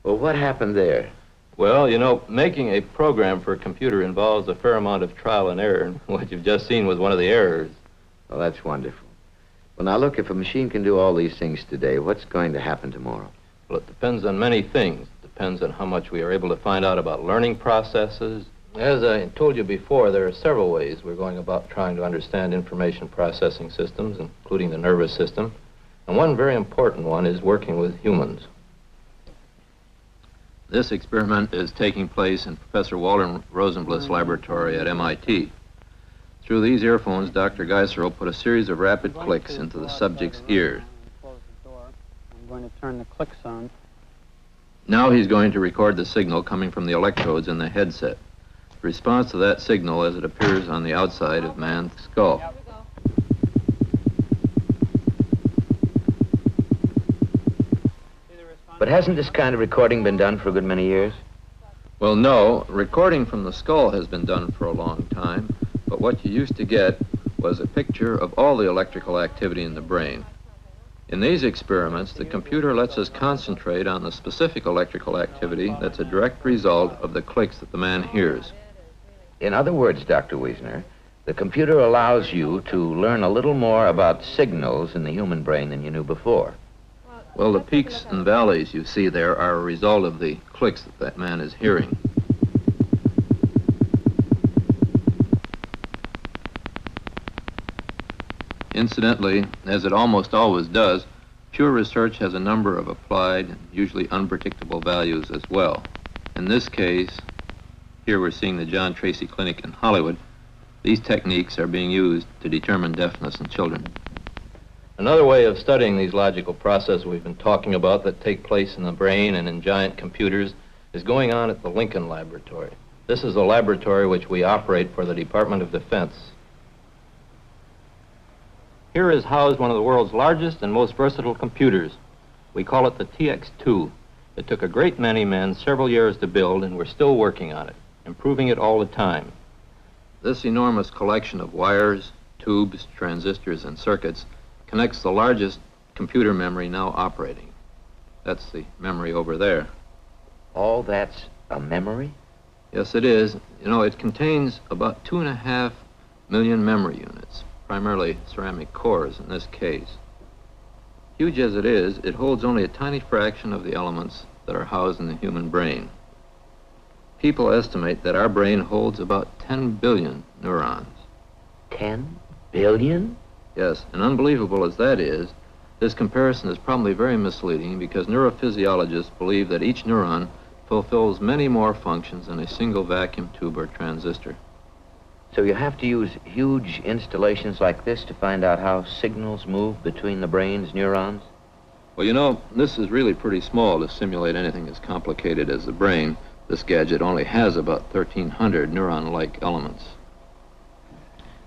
[SPEAKER 2] Well, what happened there?
[SPEAKER 6] well, you know, making a program for a computer involves a fair amount of trial and error, and what you've just seen was one of the errors.
[SPEAKER 2] Well, that's wonderful. Well, now look, if a machine can do all these things today, what's going to happen tomorrow?
[SPEAKER 6] Well, it depends on many things. It depends on how much we are able to find out about learning processes. As I told you before, there are several ways we're going about trying to understand information processing systems, including the nervous system. And one very important one is working with humans. This experiment is taking place in Professor Walter Rosenblatt's laboratory at MIT. Through these earphones, Dr. Geiser will put a series of rapid clicks into the subject's ear.
[SPEAKER 12] I'm going to turn the clicks on.
[SPEAKER 6] Now he's going to record the signal coming from the electrodes in the headset. The response to that signal as it appears on the outside of man's skull.
[SPEAKER 2] But hasn't this kind of recording been done for a good many years?
[SPEAKER 6] Well, no. Recording from the skull has been done for a long time, but what you used to get was a picture of all the electrical activity in the brain. In these experiments, the computer lets us concentrate on the specific electrical activity that's a direct result of the clicks that the man hears.
[SPEAKER 2] In other words, Dr. Wiesner, the computer allows you to learn a little more about signals in the human brain than you knew before.
[SPEAKER 6] Well, the peaks and valleys you see there are a result of the clicks that that man is hearing. Incidentally, as it almost always does, pure research has a number of applied, usually unpredictable values as well. In this case, here we're seeing the John Tracy Clinic in Hollywood. These techniques are being used to determine deafness in children. Another way of studying these logical processes we've been talking about that take place in the brain and in giant computers is going on at the Lincoln Laboratory. This is a laboratory which we operate for the Department of Defense. Here is housed one of the world's largest and most versatile computers. We call it the TX2. It took a great many men several years to build, and we're still working on it, improving it all the time. This enormous collection of wires, tubes, transistors, and circuits connects the largest computer memory now operating. That's the memory over there.
[SPEAKER 2] All that's a memory?
[SPEAKER 6] Yes, it is. You know, it contains about 2.5 million memory units, primarily ceramic cores in this case. Huge as it is, it holds only a tiny fraction of the elements that are housed in the human brain. People estimate that our brain holds about 10 billion neurons.
[SPEAKER 2] 10 billion?
[SPEAKER 6] Yes, and unbelievable as that is, this comparison is probably very misleading because neurophysiologists believe that each neuron fulfills many more functions than a single vacuum tube or transistor.
[SPEAKER 2] So you have to use huge installations like this to find out how signals move between the brain's neurons?
[SPEAKER 6] Well, you know, this is really pretty small to simulate anything as complicated as the brain. This gadget only has about 1,300 neuron-like elements.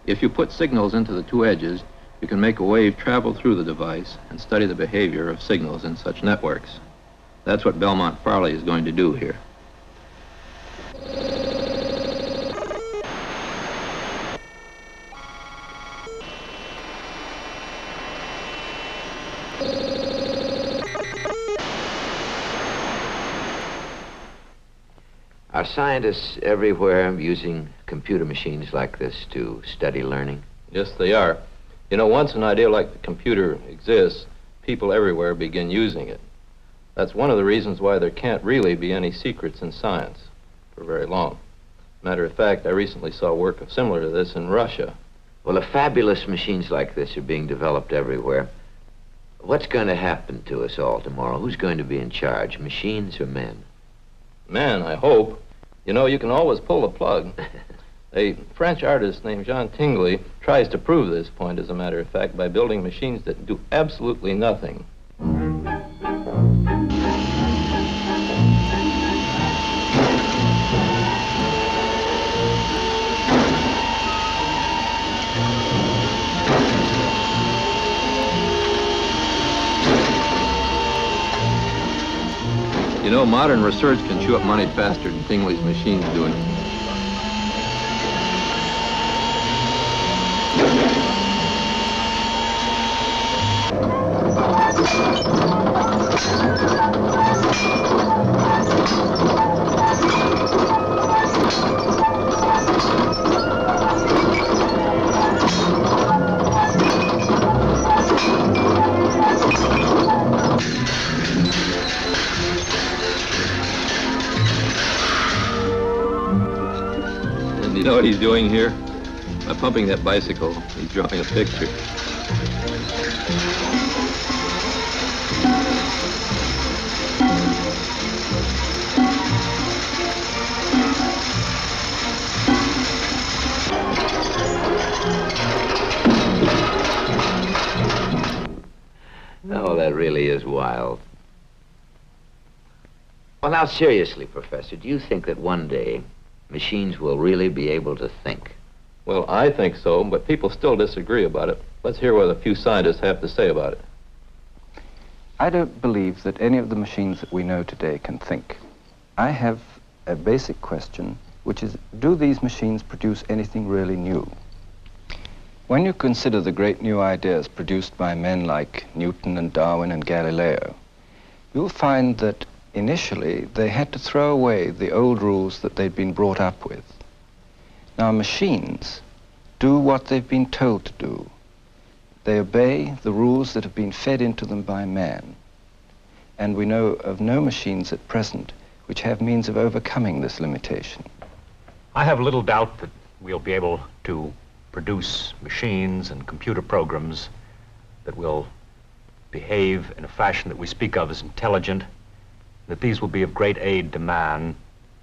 [SPEAKER 6] If you put signals into the two edges, you can make a wave travel through the device and study the behavior of signals in such networks. That's what Belmont Farley is going to do here.
[SPEAKER 2] Are scientists everywhere using computer machines like this to study learning?
[SPEAKER 6] Yes, they are. You know, once an idea like the computer exists, people everywhere begin using it. That's one of the reasons why there can't really be any secrets in science for very long. Matter of fact, I recently saw work similar to this in Russia.
[SPEAKER 2] Well, if fabulous machines like this are being developed everywhere, what's going to happen to us all tomorrow? Who's going to be in charge, machines or men?
[SPEAKER 6] Men, I hope. You know, you can always pull the plug. A French artist named Jean Tinguely tries to prove this point, as a matter of fact, by building machines that do absolutely nothing. You know, modern research can chew up money faster than Tinguely's machines do it. You know what he's doing here? By pumping that bicycle, he's drawing a picture.
[SPEAKER 2] Oh, that really is wild. Well, now, seriously, Professor, do you think that one day machines will really be able to think?
[SPEAKER 6] Well, I think so, but people still disagree about it. Let's hear what a few scientists have to say about it.
[SPEAKER 3] I don't believe that any of the machines that we know today can think. I have a basic question, which is, do these machines produce anything really new? When you consider the great new ideas produced by men like Newton and Darwin and Galileo, you'll find that initially they had to throw away the old rules that they'd been brought up with. Now, machines do what they've been told to do. They obey the rules that have been fed into them by man. And we know of no machines at present which have means of overcoming this limitation.
[SPEAKER 13] I have little doubt that we'll be able to produce machines and computer programs that will behave in a fashion that we speak of as intelligent, that these will be of great aid to man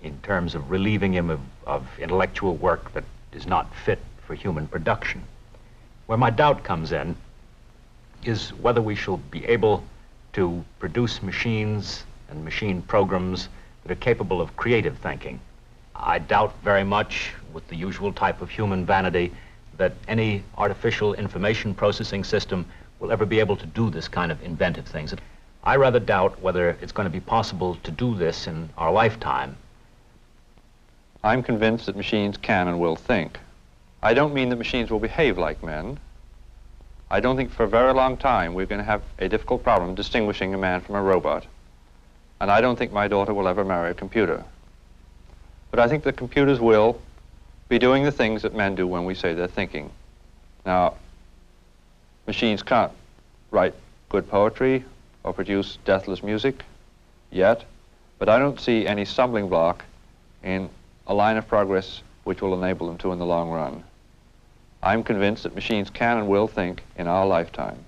[SPEAKER 13] in terms of relieving him of intellectual work that is not fit for human production. Where my doubt comes in is whether we shall be able to produce machines and machine programs that are capable of creative thinking. I doubt very much, with the usual type of human vanity, that any artificial information processing system will ever be able to do this kind of inventive things. I rather doubt whether it's going to be possible to do this in our lifetime.
[SPEAKER 14] I'm convinced that machines can and will think. I don't mean that machines will behave like men. I don't think for a very long time we're going to have a difficult problem distinguishing a man from a robot. And I don't think my daughter will ever marry a computer. But I think that computers will be doing the things that men do when we say they're thinking. Now, machines can't write good poetry or produce deathless music yet, but I don't see any stumbling block in a line of progress which will enable them to in the long run. I'm convinced that machines can and will think in our lifetime.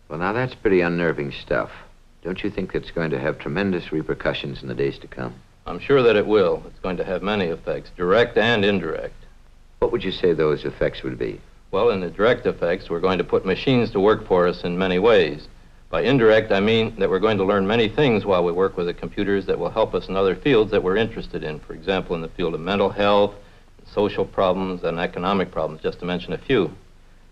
[SPEAKER 2] Well, now that's pretty unnerving stuff. Don't you think it's going to have tremendous repercussions in the days to come?
[SPEAKER 6] I'm sure that it will. It's going to have many effects, direct and indirect.
[SPEAKER 2] What would you say those effects would be?
[SPEAKER 6] Well, in the direct effects, we're going to put machines to work for us in many ways. By indirect, I mean that we're going to learn many things while we work with the computers that will help us in other fields that we're interested in. For example, in the field of mental health, social problems, and economic problems, just to mention a few.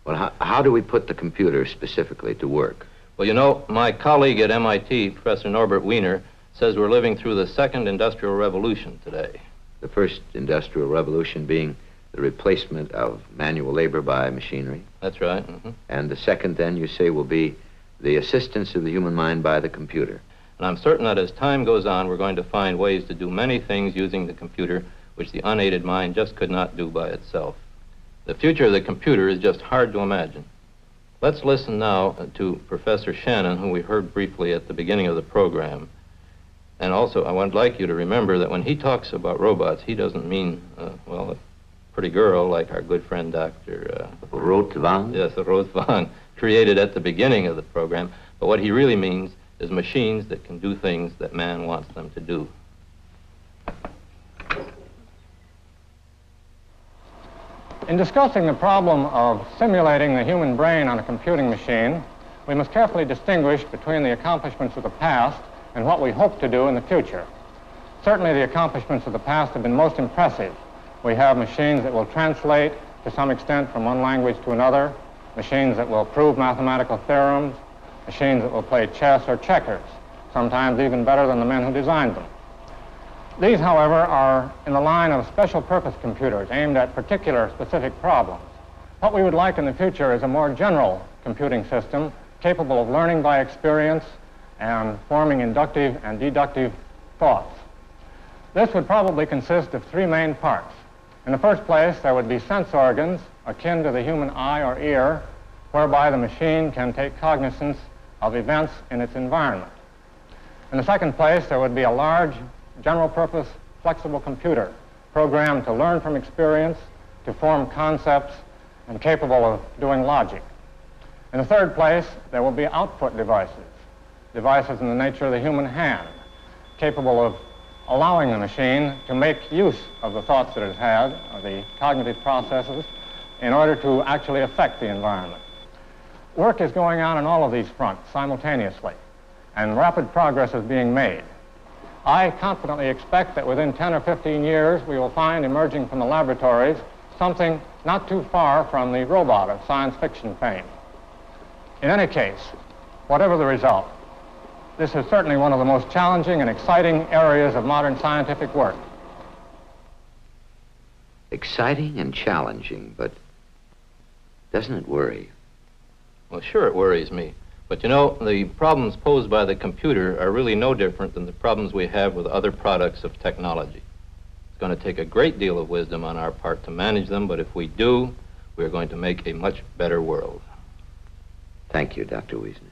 [SPEAKER 2] Well, how do we put the computer specifically to work?
[SPEAKER 6] Well, you know, my colleague at MIT, Professor Norbert Wiener, says we're living through the second industrial revolution today.
[SPEAKER 2] The first industrial revolution being the replacement of manual labor by machinery?
[SPEAKER 6] That's right. Mm-hmm.
[SPEAKER 2] And the second, then, you say, will be the assistance of the human mind by the computer.
[SPEAKER 6] And I'm certain that as time goes on, we're going to find ways to do many things using the computer which the unaided mind just could not do by itself. The future of the computer is just hard to imagine. Let's listen now to Professor Shannon, who we heard briefly at the beginning of the program. And also, I would like you to remember that when he talks about robots, he doesn't mean, well, a pretty girl like our good friend Dr.
[SPEAKER 2] Roth Wang?
[SPEAKER 6] Yes, Roth Wang, created at the beginning of the program. But what he really means is machines that can do things that man wants them to do.
[SPEAKER 4] In discussing the problem of simulating the human brain on a computing machine, we must carefully distinguish between the accomplishments of the past and what we hope to do in the future. Certainly the accomplishments of the past have been most impressive. We have machines that will translate to some extent from one language to another, machines that will prove mathematical theorems, machines that will play chess or checkers, sometimes even better than the men who designed them. These, however, are in the line of special purpose computers aimed at particular specific problems. What we would like in the future is a more general computing system capable of learning by experience and forming inductive and deductive thoughts. This would probably consist of three main parts. In the first place, there would be sense organs akin to the human eye or ear, whereby the machine can take cognizance of events in its environment. In the second place, there would be a large general-purpose flexible computer programmed to learn from experience, to form concepts, and capable of doing logic. In the third place, there will be output devices, devices in the nature of the human hand, capable of allowing the machine to make use of the thoughts that it has, or the cognitive processes, in order to actually affect the environment. Work is going on all of these fronts simultaneously, and rapid progress is being made. I confidently expect that within 10 or 15 years, we will find emerging from the laboratories something not too far from the robot of science fiction fame. In any case, whatever the result, this is certainly one of the most challenging and exciting areas of modern scientific work.
[SPEAKER 2] Exciting and challenging, but doesn't it worry?
[SPEAKER 6] Well, sure, it worries me. But you know, the problems posed by the computer are really no different than the problems we have with other products of technology. It's going to take a great deal of wisdom on our part to manage them, but if we do, we're going to make a much better world.
[SPEAKER 2] Thank you, Dr. Wiesner.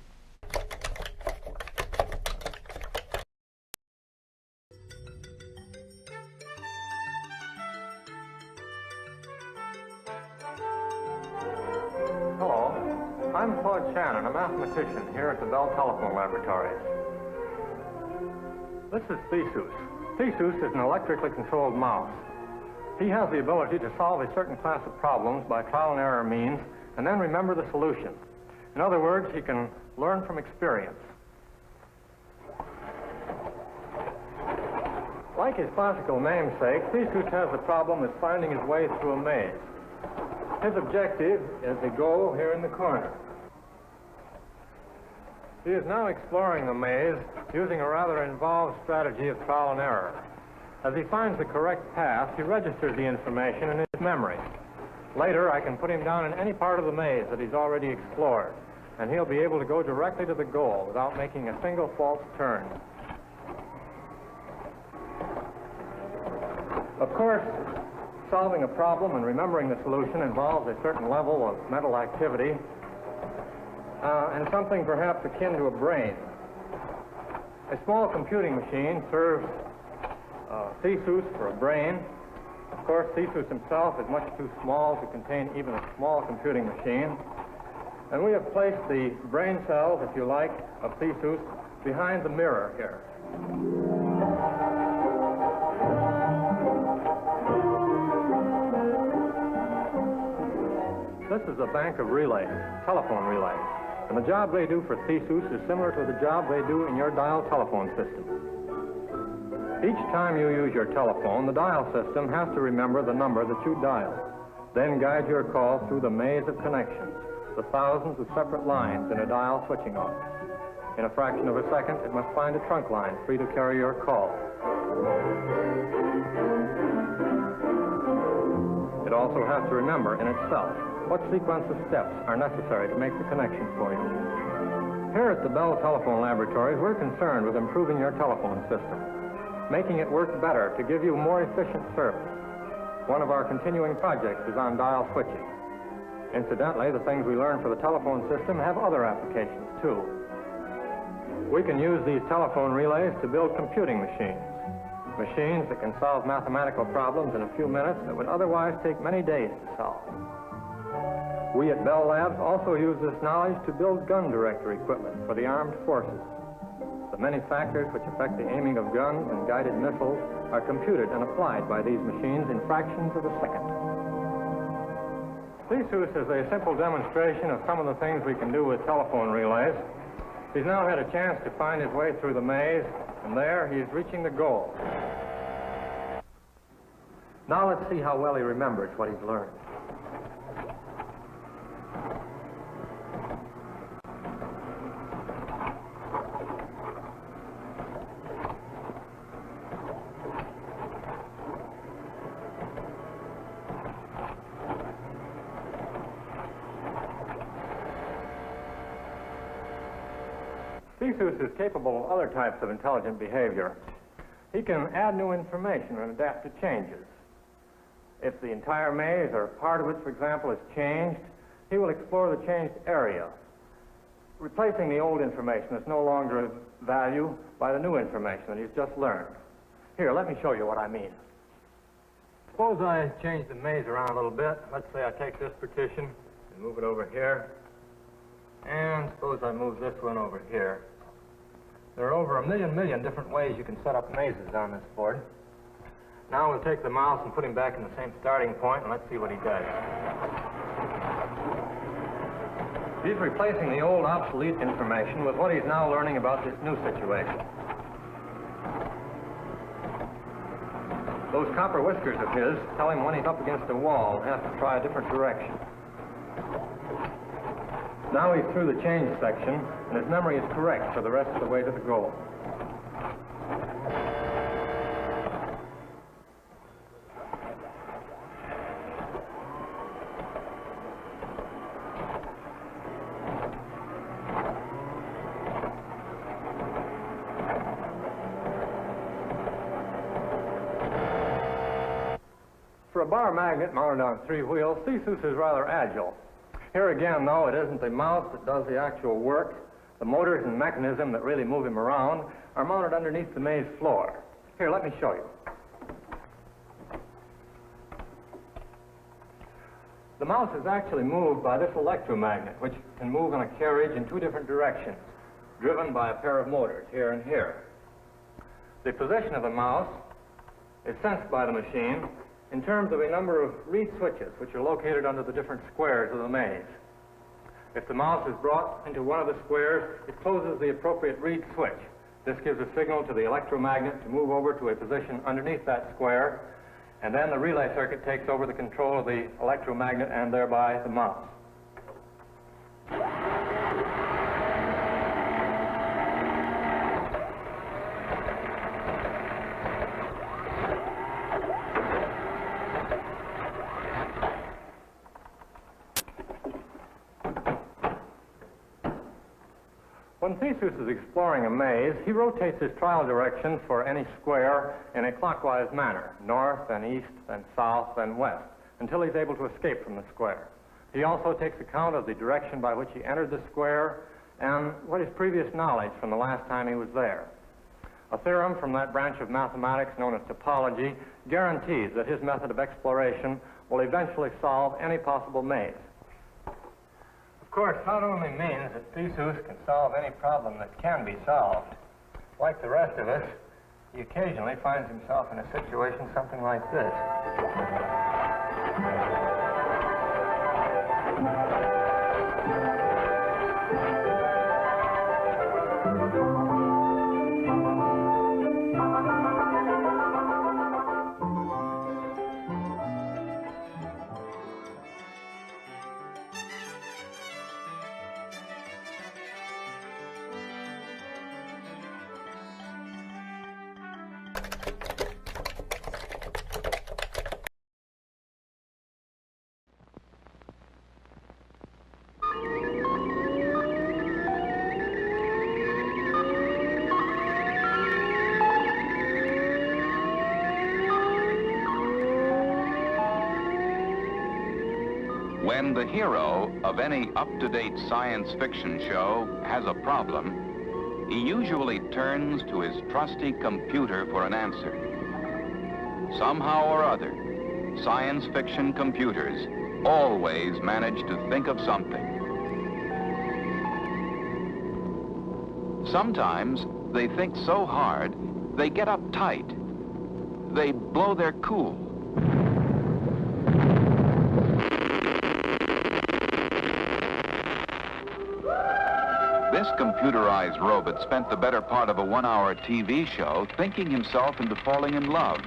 [SPEAKER 4] I'm Claude Shannon, a mathematician here at the Bell Telephone Laboratories. This is Theseus. Theseus is an electrically controlled mouse. He has the ability to solve a certain class of problems by trial and error means and then remember the solution. In other words, he can learn from experience. Like his classical namesake, Theseus has the problem of finding his way through a maze. His objective is the goal here in the corner. He is now exploring the maze using a rather involved strategy of trial and error. As he finds the correct path, he registers the information in his memory. Later, I can put him down in any part of the maze that he's already explored, and he'll be able to go directly to the goal without making a single false turn. Of course, solving a problem and remembering the solution involves a certain level of mental activity and something perhaps akin to a brain. A small computing machine serves Theseus for a brain. Of course, Theseus himself is much too small to contain even a small computing machine. And we have placed the brain cells, if you like, of Theseus behind the mirror here. This is a bank of relays, telephone relays. And the job they do for Theseus is similar to the job they do in your dial telephone system. Each time you use your telephone, the dial system has to remember the number that you dialed, then guide your call through the maze of connections, the thousands of separate lines in a dial switching office. In a fraction of a second, it must find a trunk line free to carry your call. It also has to remember in itself what sequence of steps are necessary to make the connection for you. Here at the Bell Telephone Laboratories, we're concerned with improving your telephone system, making it work better to give you more efficient service. One of our continuing projects is on dial switching. Incidentally, the things we learn for the telephone system have other applications, too. We can use these telephone relays to build computing machines, machines that can solve mathematical problems in a few minutes that would otherwise take many days to solve. We at Bell Labs also use this knowledge to build gun director equipment for the armed forces. The many factors which affect the aiming of guns and guided missiles are computed and applied by these machines in fractions of a second. Theseus is a simple demonstration of some of the things we can do with telephone relays. He's now had a chance to find his way through the maze, and there he's reaching the goal. Now let's see how well he remembers what he's learned. Theseus is capable of other types of intelligent behavior. He can add new information and adapt to changes. If the entire maze or part of it, for example, is changed, he will explore the changed area, replacing the old information that's no longer of value by the new information that he's just learned. Here, let me show you what I mean. Suppose I change the maze around a little bit. Let's say I take this partition and move it over here. And suppose I move this one over here. There are over a million different ways you can set up mazes on this board. Now we'll take the mouse and put him back in the same starting point, and let's see what he does. He's replacing the old obsolete information with what he's now learning about this new situation. Those copper whiskers of his tell him when he's up against a wall and has to try a different direction. Now he's through the change section, and his memory is correct for the rest of the way to the goal. For a bar magnet mounted on 3 wheels, Theseus is rather agile. Here again, though, it isn't the mouse that does the actual work. The motors and mechanism that really move him around are mounted underneath the maze floor. Here, let me show you. The mouse is actually moved by this electromagnet, which can move on a carriage in 2 different directions, driven by a pair of motors, here and here. The position of the mouse is sensed by the machine in terms of a number of reed switches, which are located under the different squares of the maze. If the mouse is brought into one of the squares, it closes the appropriate reed switch. This gives a signal to the electromagnet to move over to a position underneath that square, and then the relay circuit takes over the control of the electromagnet and thereby the mouse. When Theseus is exploring a maze, he rotates his trial direction for any square in a clockwise manner, north and east and south and west, until he's able to escape from the square. He also takes account of the direction by which he entered the square and what his previous knowledge from the last time he was there. A theorem from that branch of mathematics known as topology guarantees that his method of exploration will eventually solve any possible maze. Of course, that only means that Theseus can solve any problem that can be solved. Like the rest of us, he occasionally finds himself in a situation something like this.
[SPEAKER 15] When the hero of any up-to-date science fiction show has a problem, he usually turns to his trusty computer for an answer. Somehow or other, science fiction computers always manage to think of something. Sometimes they think so hard, they get uptight. They blow their cool. This computerized robot spent the better part of a 1-hour TV show thinking himself into falling in love.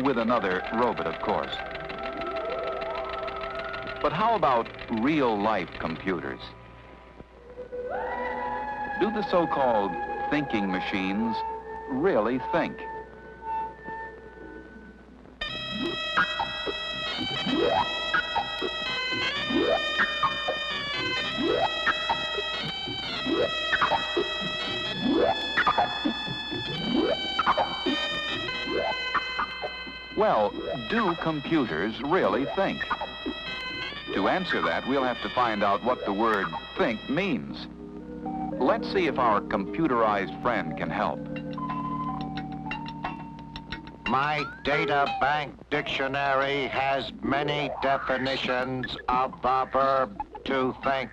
[SPEAKER 15] With another robot, of course. But how about real-life computers? Do the so-called thinking machines really think? Well, do computers really think? To answer that, we'll have to find out what the word think means. Let's see if our computerized friend can help.
[SPEAKER 16] My data bank dictionary has many definitions of the verb to think.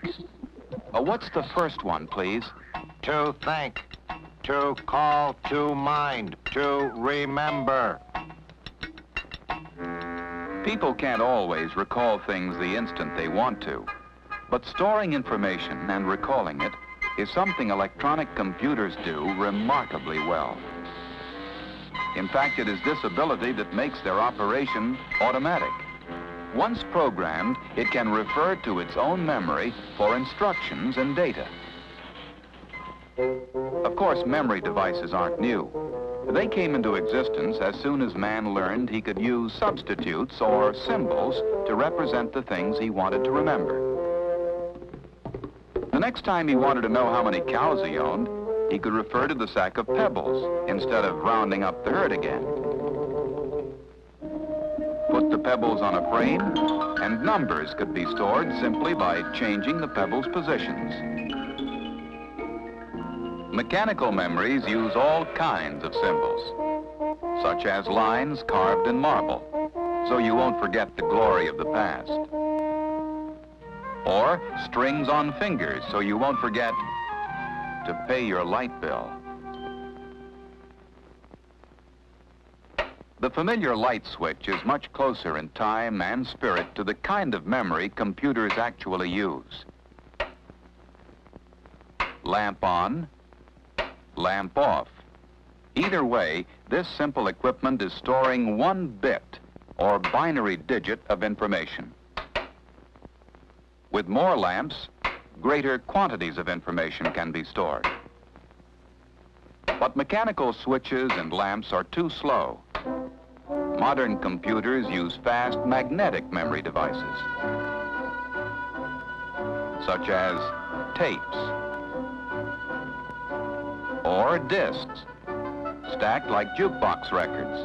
[SPEAKER 15] What's the first one, please?
[SPEAKER 16] To think, to call to mind, to remember.
[SPEAKER 15] People can't always recall things the instant they want to, but storing information and recalling it is something electronic computers do remarkably well. In fact, it is this ability that makes their operation automatic. Once programmed, it can refer to its own memory for instructions and data. Of course, memory devices aren't new. They came into existence as soon as man learned he could use substitutes or symbols to represent the things he wanted to remember. The next time he wanted to know how many cows he owned, he could refer to the sack of pebbles instead of rounding up the herd again. Put the pebbles on a frame, and numbers could be stored simply by changing the pebbles' positions. Mechanical memories use all kinds of symbols, such as lines carved in marble, so you won't forget the glory of the past. Or strings on fingers, so you won't forget to pay your light bill. The familiar light switch is much closer in time and spirit to the kind of memory computers actually use. Lamp on, lamp off. Either way, this simple equipment is storing one bit or binary digit of information. With more lamps, greater quantities of information can be stored. But mechanical switches and lamps are too slow. Modern computers use fast magnetic memory devices, such as tapes or discs, stacked like jukebox records,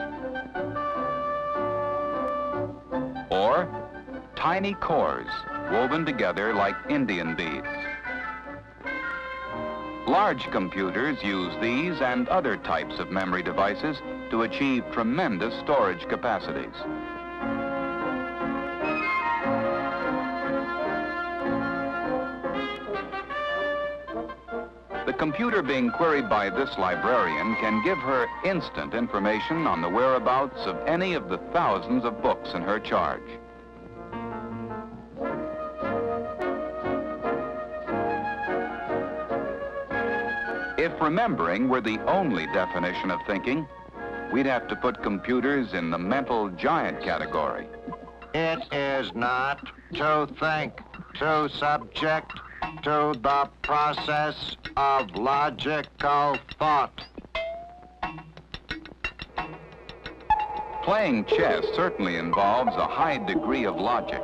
[SPEAKER 15] or tiny cores woven together like Indian beads. Large computers use these and other types of memory devices to achieve tremendous storage capacities. The computer being queried by this librarian can give her instant information on the whereabouts of any of the thousands of books in her charge. If remembering were the only definition of thinking, we'd have to put computers in the mental giant category.
[SPEAKER 16] It is not to think, to subject to the process of logical thought.
[SPEAKER 15] Playing chess certainly involves a high degree of logic.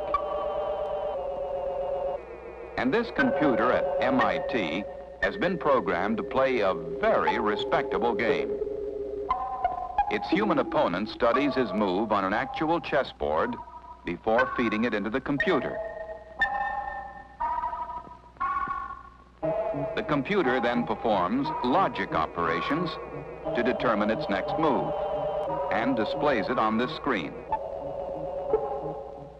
[SPEAKER 15] And this computer at MIT has been programmed to play a very respectable game. Its human opponent studies his move on an actual chessboard before feeding it into the computer. The computer then performs logic operations to determine its next move and displays it on this screen.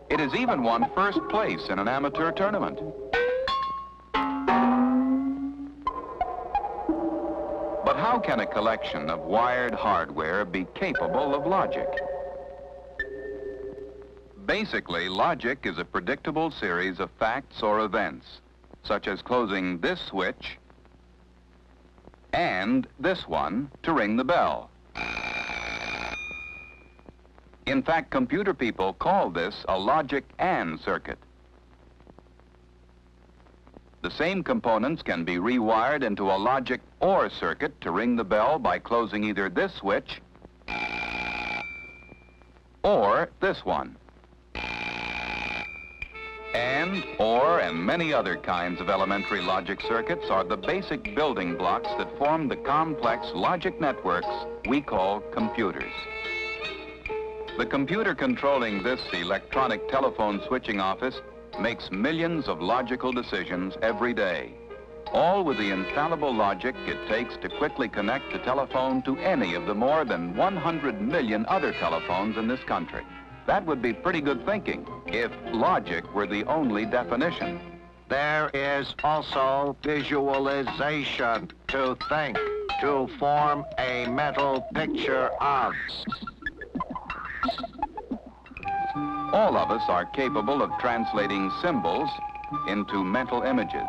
[SPEAKER 15] It has even won first place in an amateur tournament. But how can a collection of wired hardware be capable of logic? Basically, logic is a predictable series of facts or events, such as closing this switch and this one to ring the bell. In fact, computer people call this a logic AND circuit. The same components can be rewired into a logic OR circuit to ring the bell by closing either this switch or this one. AND, OR, and many other kinds of elementary logic circuits are the basic building blocks that form the complex logic networks we call computers. The computer controlling this electronic telephone switching office makes millions of logical decisions every day, all with the infallible logic it takes to quickly connect the telephone to any of the more than 100 million other telephones in this country. That would be pretty good thinking if logic were the only definition.
[SPEAKER 16] There is also visualization, to think, to form a mental picture of.
[SPEAKER 15] All of us are capable of translating symbols into mental images.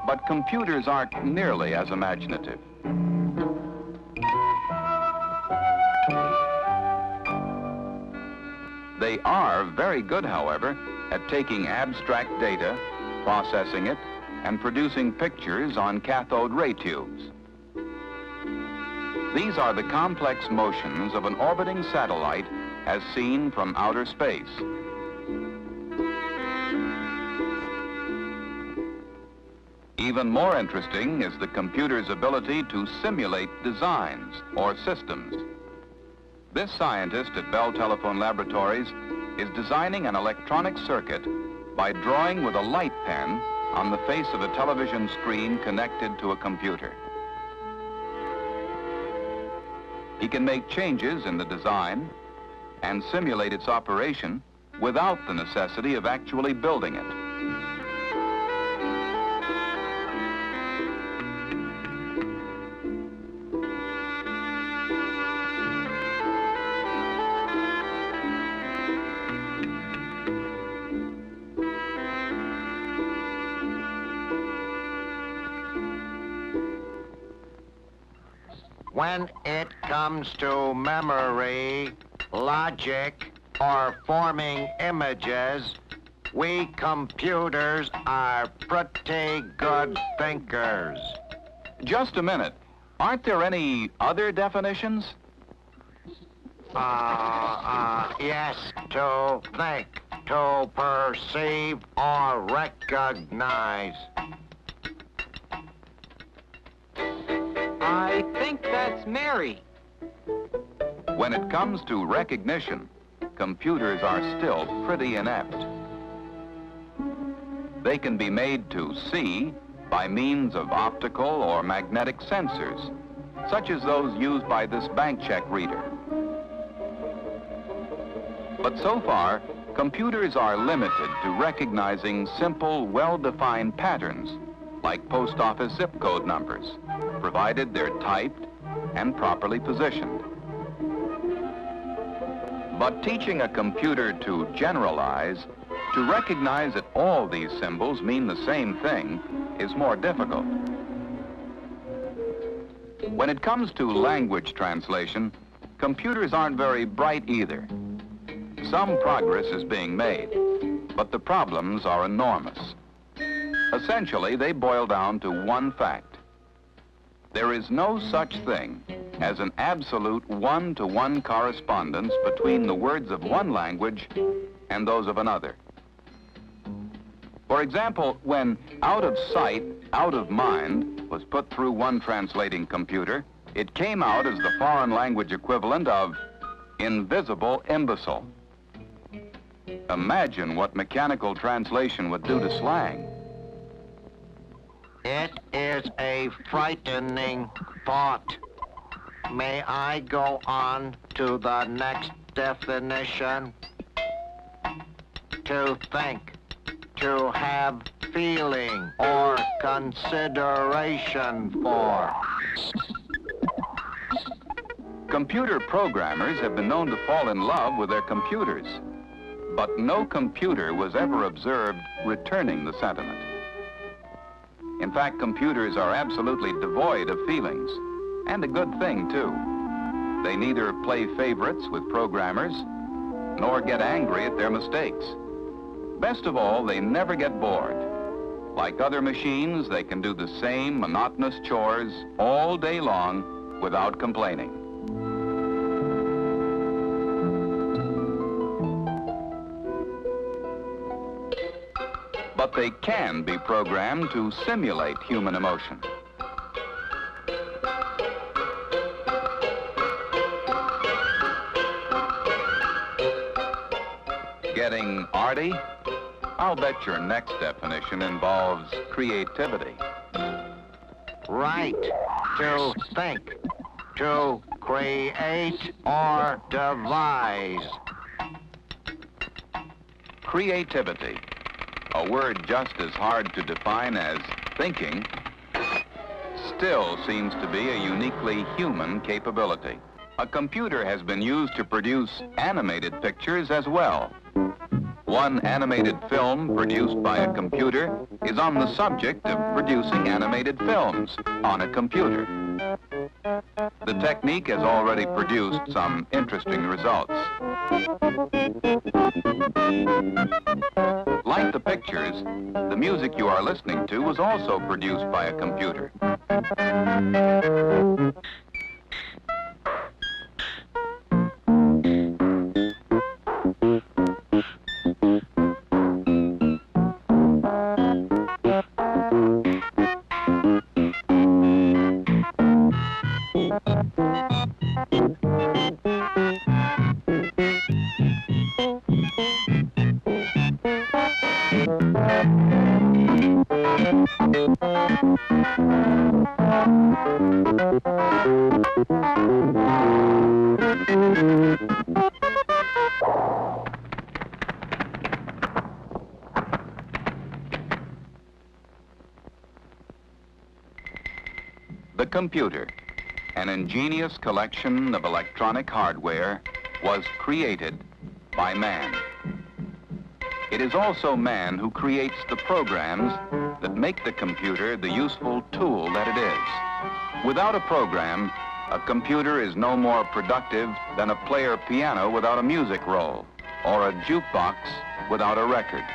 [SPEAKER 15] But computers aren't nearly as imaginative. They are very good, however, at taking abstract data, processing it, and producing pictures on cathode ray tubes. These are the complex motions of an orbiting satellite as seen from outer space. Even more interesting is the computer's ability to simulate designs or systems. This scientist at Bell Telephone Laboratories is designing an electronic circuit by drawing with a light pen on the face of a television screen connected to a computer. He can make changes in the design and simulate its operation without the necessity of actually building it.
[SPEAKER 16] When it comes to memory, logic, or forming images, we computers are pretty good thinkers.
[SPEAKER 15] Just a minute. Aren't there any other definitions?
[SPEAKER 16] Yes, to think, to perceive or recognize.
[SPEAKER 17] I think that's Mary.
[SPEAKER 15] When it comes to recognition, computers are still pretty inept. They can be made to see by means of optical or magnetic sensors, such as those used by this bank check reader. But so far, computers are limited to recognizing simple, well-defined patterns, like post office zip code numbers, provided they're typed and properly positioned. But teaching a computer to generalize, to recognize that all these symbols mean the same thing, is more difficult. When it comes to language translation, computers aren't very bright either. Some progress is being made, but the problems are enormous. Essentially, they boil down to one fact. There is no such thing as an absolute one-to-one correspondence between the words of one language and those of another. For example, when out of sight, out of mind was put through one translating computer, it came out as the foreign language equivalent of invisible imbecile. Imagine what mechanical translation would do to slang.
[SPEAKER 16] It is a frightening thought. May I go on to the next definition? To think, to have feeling or consideration for.
[SPEAKER 15] Computer programmers have been known to fall in love with their computers, but no computer was ever observed returning the sentiment. In fact, computers are absolutely devoid of feelings, and a good thing, too. They neither play favorites with programmers, nor get angry at their mistakes. Best of all, they never get bored. Like other machines, they can do the same monotonous chores all day long without complaining. But they can be programmed to simulate human emotion. Getting arty? I'll bet your next definition involves creativity.
[SPEAKER 16] Right. To think. To create or devise.
[SPEAKER 15] Creativity, a word just as hard to define as thinking, still seems to be a uniquely human capability. A computer has been used to produce animated pictures as well. One animated film produced by a computer is on the subject of producing animated films on a computer. The technique has already produced some interesting results. Like the pictures, the music you are listening to was also produced by a computer. The computer, an ingenious collection of electronic hardware, was created by man. It is also man who creates the programs that make the computer the useful tool that it is. Without a program, a computer is no more productive than a player piano without a music roll, or a jukebox without a record.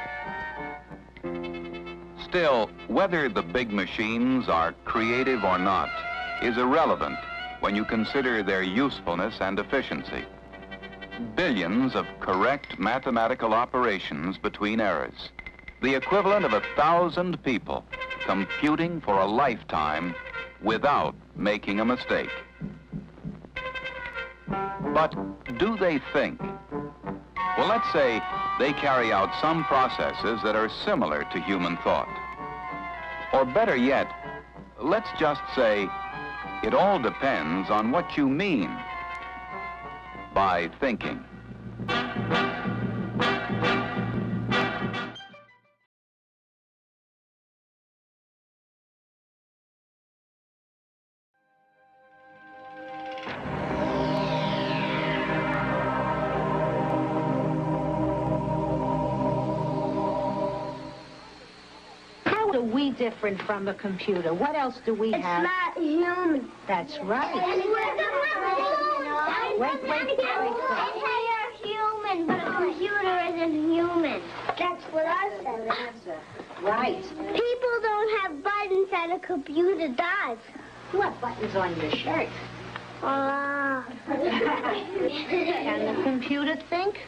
[SPEAKER 15] Still, whether the big machines are creative or not is irrelevant when you consider their usefulness and efficiency. Billions of correct mathematical operations between errors, the equivalent of 1,000 people computing for a lifetime without making a mistake. But do they think? Well, let's say they carry out some processes that are similar to human thought. Or better yet, let's just say it all depends on what you mean by thinking.
[SPEAKER 18] We different from a computer. What else do we have?
[SPEAKER 19] It's not human.
[SPEAKER 18] That's right. Wait.
[SPEAKER 19] You're human, but a computer isn't human. That's what I said.
[SPEAKER 18] Right.
[SPEAKER 19] People don't have buttons that a computer does.
[SPEAKER 18] What buttons on your shirt? Can the computer think?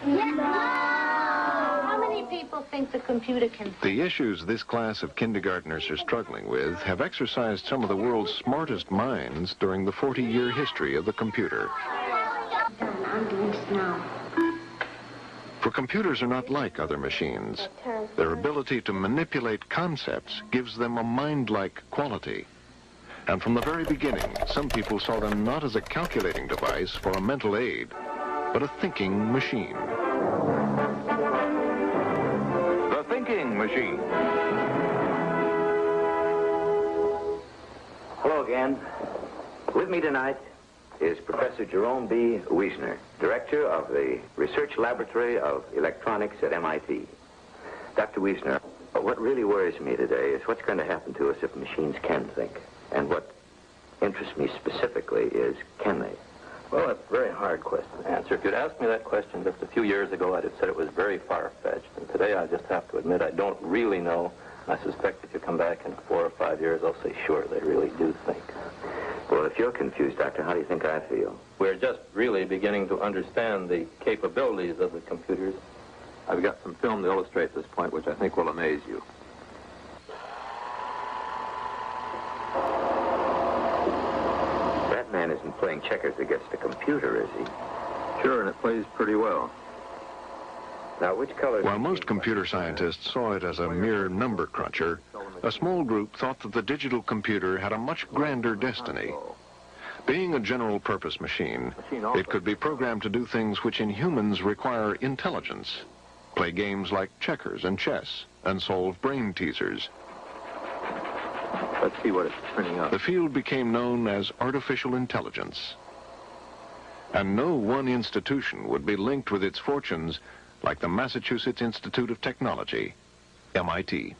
[SPEAKER 19] Yes.
[SPEAKER 18] No. How many people think the computer can think?
[SPEAKER 20] The issues this class of kindergartners are struggling with have exercised some of the world's smartest minds during the 40-year history of the computer.
[SPEAKER 19] I'm doing this now.
[SPEAKER 20] For computers are not like other machines. Their ability to manipulate concepts gives them a mind-like quality. And from the very beginning, some people saw them not as a calculating device for a mental aid, but a thinking machine.
[SPEAKER 15] The thinking machine.
[SPEAKER 2] Hello again. With me tonight is Professor Jerome B. Wiesner, Director of the Research Laboratory of Electronics at MIT. Dr. Wiesner, But what really worries me today is what's going to happen to us if machines can think. And what interests me specifically is, can they?
[SPEAKER 6] Well, that's a very hard question to answer. If you'd asked me that question just a few years ago, I'd have said it was very far-fetched. And today I just have to admit I don't really know. I suspect if you come back in 4 or 5 years, I'll say, sure, they really do think.
[SPEAKER 2] Well, if you're confused, Doctor, how do you think I feel?
[SPEAKER 6] We're just really beginning to understand the capabilities of the computers. I've got some film to illustrate this point, which I think will amaze you.
[SPEAKER 2] That man isn't playing checkers against a computer, is he?
[SPEAKER 6] Sure, and it plays pretty well.
[SPEAKER 2] Now, which color...
[SPEAKER 20] While most computer scientists saw it as a mere number cruncher, a small group thought that the digital computer had a much grander destiny. Being a general-purpose machine, it could be programmed to do things which in humans require intelligence. Play games like checkers and chess, and solve brain teasers.
[SPEAKER 6] Let's see what it's turning up.
[SPEAKER 20] The field became known as artificial intelligence. And no one institution would be linked with its fortunes like the Massachusetts Institute of Technology, MIT.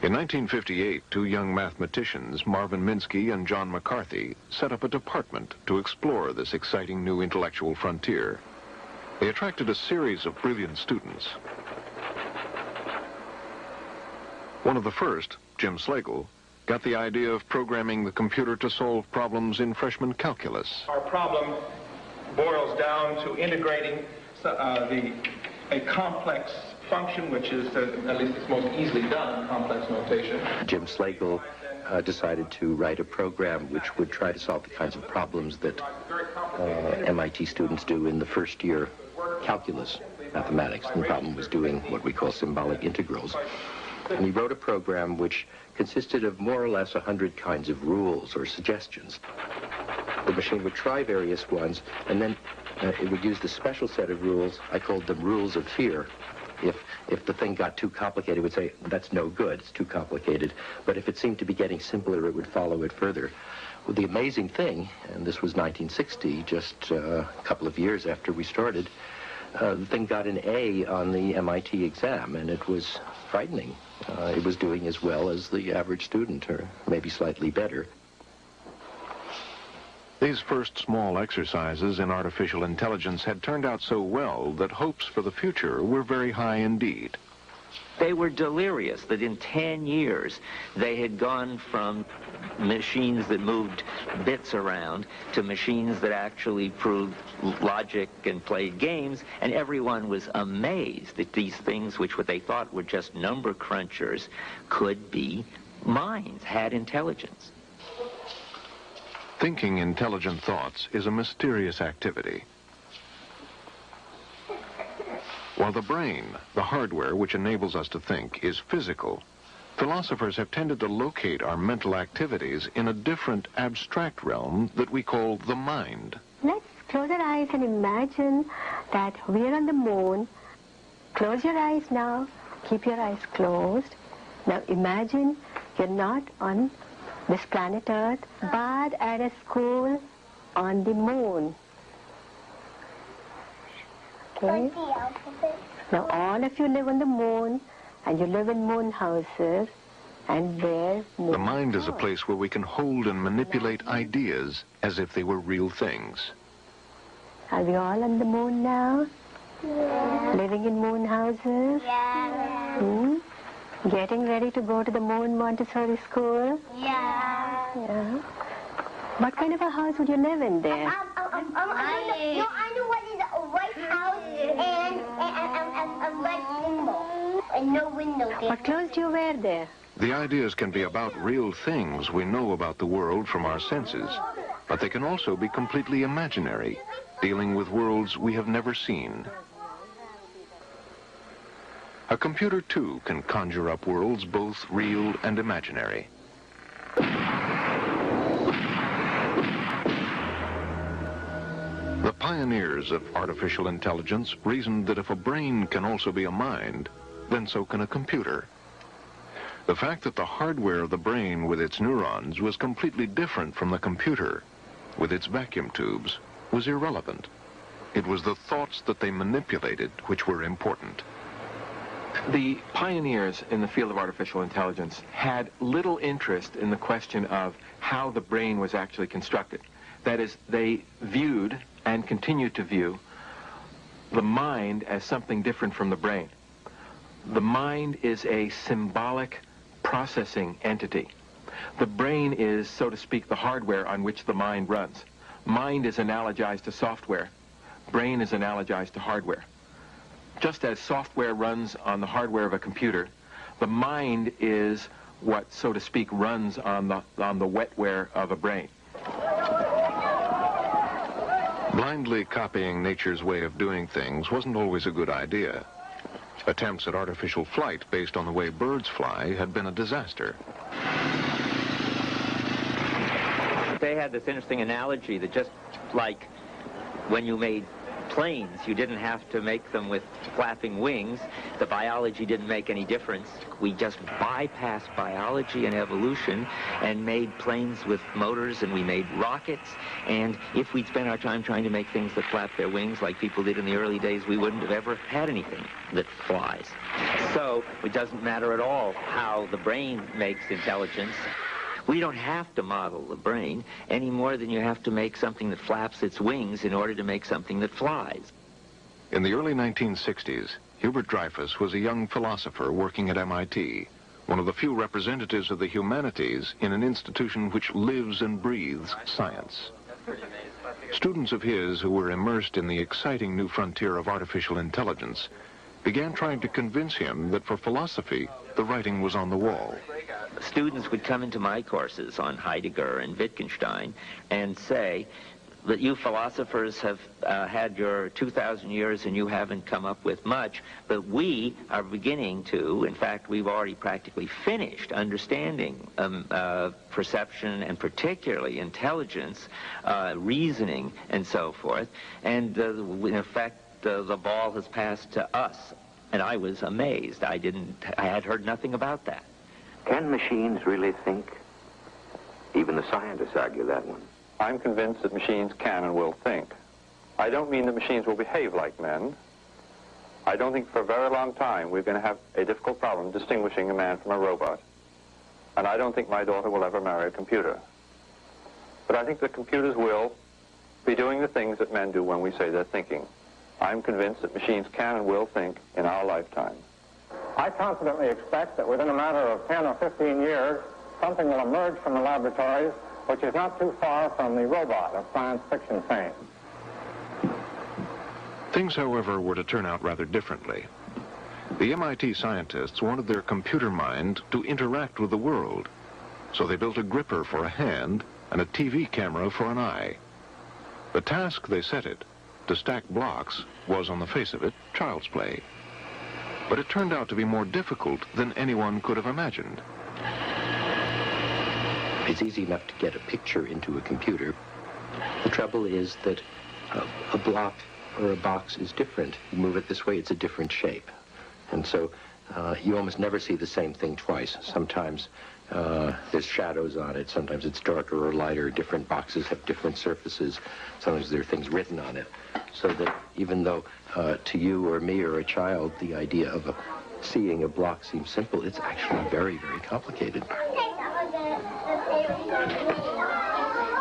[SPEAKER 20] In 1958, two young mathematicians, Marvin Minsky and John McCarthy, set up a department to explore this exciting new intellectual frontier. They attracted a series of brilliant students. One of the first, Jim Slagle, got the idea of programming the computer to solve problems in freshman calculus.
[SPEAKER 21] Our problem boils down to integrating a complex function, which is, at least it's most easily done in complex notation.
[SPEAKER 22] Jim Slagle decided to write a program which would try to solve the kinds of problems that MIT students do in the first year calculus mathematics. And the problem was doing what we call symbolic integrals. And he wrote a program which consisted of more or less 100 kinds of rules or suggestions. The machine would try various ones, and then it would use the special set of rules. I called them rules of fear. If the thing got too complicated, it would say, that's no good, it's too complicated. But if it seemed to be getting simpler, it would follow it further. Well, the amazing thing, and this was 1960, just a couple of years after we started, the thing got an A on the MIT exam, and it was frightening. It was doing as well as the average student, or maybe slightly better.
[SPEAKER 20] These first small exercises in artificial intelligence had turned out so well that hopes for the future were very high indeed.
[SPEAKER 23] They were delirious that in 10 years they had gone from machines that moved bits around to machines that actually proved logic and played games, and everyone was amazed that these things, which what they thought were just number crunchers, could be minds, had intelligence.
[SPEAKER 20] Thinking intelligent thoughts is a mysterious activity. While the brain, the hardware which enables us to think, is physical, philosophers have tended to locate our mental activities in a different abstract realm that we call the mind.
[SPEAKER 24] Let's close our eyes and imagine that we're on the moon. Close your eyes now. Keep your eyes closed. Now imagine you're not on this planet Earth, but at a school on the moon. Okay? Now all of you live on the moon, and you live in moon houses, and there...
[SPEAKER 20] The mind is a place where we can hold and manipulate ideas as if they were real things.
[SPEAKER 24] Are we all on the moon now? Yeah. Living in moon houses? Yeah. Getting ready to go to the Moon Montessori school? Yeah. What kind of a house would you live in there?
[SPEAKER 19] I know what is a white house and a red window. And no window there.
[SPEAKER 24] What clothes do you wear there?
[SPEAKER 20] The ideas can be about real things we know about the world from our senses, but they can also be completely imaginary, dealing with worlds we have never seen. A computer, too, can conjure up worlds both real and imaginary. The pioneers of artificial intelligence reasoned that if a brain can also be a mind, then so can a computer. The fact that the hardware of the brain with its neurons was completely different from the computer, with its vacuum tubes, was irrelevant. It was the thoughts that they manipulated which were important.
[SPEAKER 1] The pioneers in the field of artificial intelligence had little interest in the question of how the brain was actually constructed. That is, they viewed and continue to view the mind as something different from the brain. The mind is a symbolic processing entity. The brain is, so to speak, the hardware on which the mind runs. Mind is analogized to software. Brain is analogized to hardware. Just as software runs on the hardware of a computer, the mind is what, so to speak, runs on the wetware of a brain.
[SPEAKER 20] Blindly copying nature's way of doing things wasn't always a good idea. Attempts at artificial flight based on the way birds fly had been a disaster.
[SPEAKER 23] They had this interesting analogy that just like when you made planes, you didn't have to make them with flapping wings. The biology didn't make any difference. We just bypassed biology and evolution and made planes with motors, and we made rockets. And if we'd spent our time trying to make things that flap their wings like people did in the early days, we wouldn't have ever had anything that flies. So it doesn't matter at all how the brain makes intelligence. We don't have to model the brain any more than you have to make something that flaps its wings in order to make something that flies.
[SPEAKER 20] In the early 1960s, Hubert Dreyfus was a young philosopher working at MIT, one of the few representatives of the humanities in an institution which lives and breathes science. Students of his who were immersed in the exciting new frontier of artificial intelligence began trying to convince him that for philosophy, the writing was on the wall.
[SPEAKER 23] Students would come into my courses on Heidegger and Wittgenstein and say that you philosophers have had your 2,000 years and you haven't come up with much, but we are beginning to, in fact, we've already practically finished understanding perception and particularly intelligence, reasoning, and so forth. And in effect, the ball has passed to us. And I was amazed. I had heard nothing about that.
[SPEAKER 2] Can machines really think? Even the scientists argue that one.
[SPEAKER 14] I'm convinced that machines can and will think. I don't mean that machines will behave like men. I don't think for a very long time we're going to have a difficult problem distinguishing a man from a robot. And I don't think my daughter will ever marry a computer. But I think that computers will be doing the things that men do when we say they're thinking. I'm convinced that machines can and will think in our lifetime.
[SPEAKER 4] I confidently expect that within a matter of 10 or 15 years, something will emerge from the laboratories which is not too far from the robot of science fiction fame.
[SPEAKER 20] Things, however, were to turn out rather differently. The MIT scientists wanted their computer mind to interact with the world, so they built a gripper for a hand and a TV camera for an eye. The task they set it, to stack blocks, was, on the face of it, child's play. But it turned out to be more difficult than anyone could have imagined.
[SPEAKER 22] It's easy enough to get a picture into a computer. The trouble is that a block or a box is different. You move it this way, it's a different shape. And so you almost never see the same thing twice. Sometimes there's shadows on it, sometimes it's darker or lighter. Different boxes have different surfaces. Sometimes there are things written on it. So that even though to you or me or a child the idea of seeing a block seems simple, it's actually very, very complicated.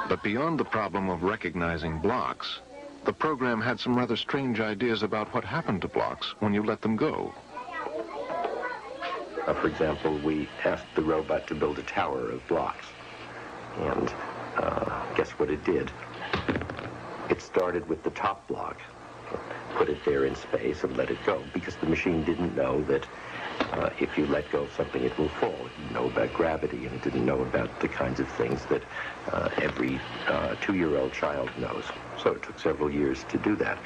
[SPEAKER 20] But beyond the problem of recognizing blocks, the program had some rather strange ideas about what happened to blocks when you let them go.
[SPEAKER 22] For example, we asked the robot to build a tower of blocks. And guess what it did? It started with the top block, put it there in space, and let it go, because the machine didn't know that if you let go of something, it will fall. It didn't know about gravity, and it didn't know about the kinds of things that every 2-year-old child knows. So it took several years to do that.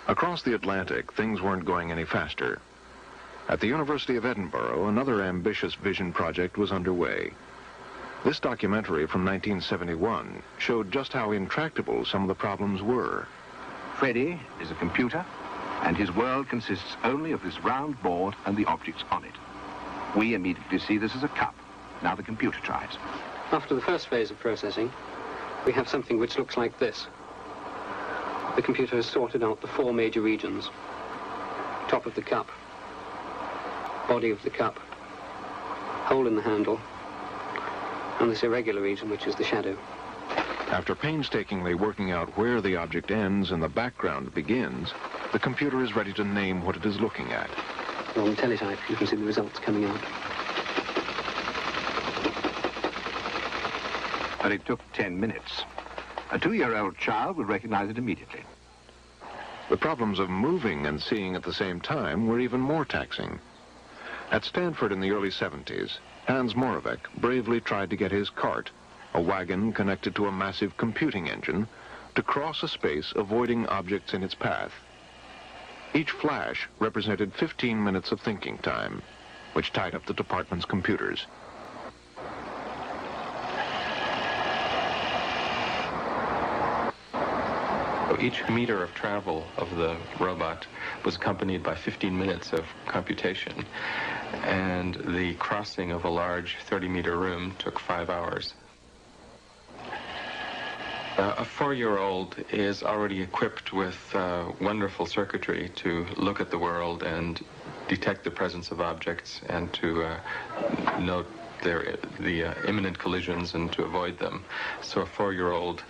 [SPEAKER 20] Across the Atlantic, things weren't going any faster. At the University of Edinburgh, another ambitious vision project was underway. This documentary from 1971 showed just how intractable some of the problems were.
[SPEAKER 7] Freddy is a computer, and his world consists only of this round board and the objects on it. We immediately see this as a cup. Now the computer tries.
[SPEAKER 12] After the first phase of processing, we have something which looks like this. The computer has sorted out the 4 major regions. top of the cup, body of the cup, hole in the handle, and this irregular region, which is the shadow.
[SPEAKER 20] After painstakingly working out where the object ends and the background begins, the computer is ready to name what it is looking at.
[SPEAKER 12] On the teletype, you can see the results coming out.
[SPEAKER 7] But it took 10 minutes. A 2-year-old child would recognize it immediately.
[SPEAKER 20] The problems of moving and seeing at the same time were even more taxing. At Stanford in the early 70s, Hans Moravec bravely tried to get his cart, a wagon connected to a massive computing engine, to cross a space avoiding objects in its path. Each flash represented 15 minutes of thinking time, which tied up the department's computers.
[SPEAKER 1] Each meter of travel of the robot was accompanied by 15 minutes of computation, and the crossing of a large 30-meter room took 5 hours. A 4-year-old is already equipped with wonderful circuitry to look at the world and detect the presence of objects and to note the imminent collisions and to avoid them. So a 4-year-old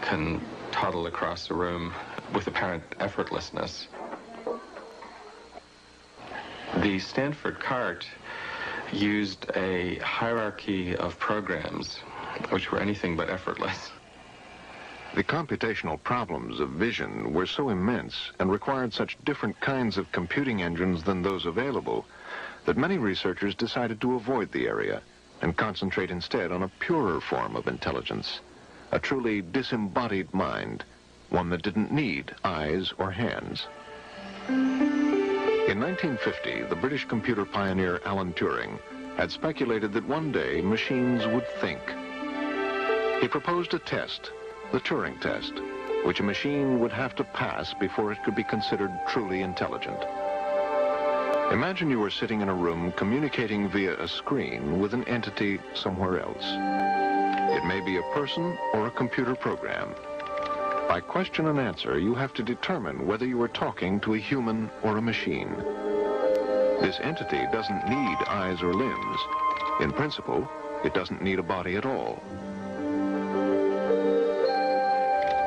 [SPEAKER 1] can toddle across the room with apparent effortlessness. The Stanford cart used a hierarchy of programs which were anything but effortless.
[SPEAKER 20] The computational problems of vision were so immense and required such different kinds of computing engines than those available that many researchers decided to avoid the area and concentrate instead on a purer form of intelligence, a truly disembodied mind, one that didn't need eyes or hands. In 1950, the British computer pioneer Alan Turing had speculated that one day machines would think. He proposed a test, the Turing test, which a machine would have to pass before it could be considered truly intelligent. Imagine you were sitting in a room communicating via a screen with an entity somewhere else. It may be a person or a computer program. By question and answer, you have to determine whether you are talking to a human or a machine. This entity doesn't need eyes or limbs. In principle, it doesn't need a body at all.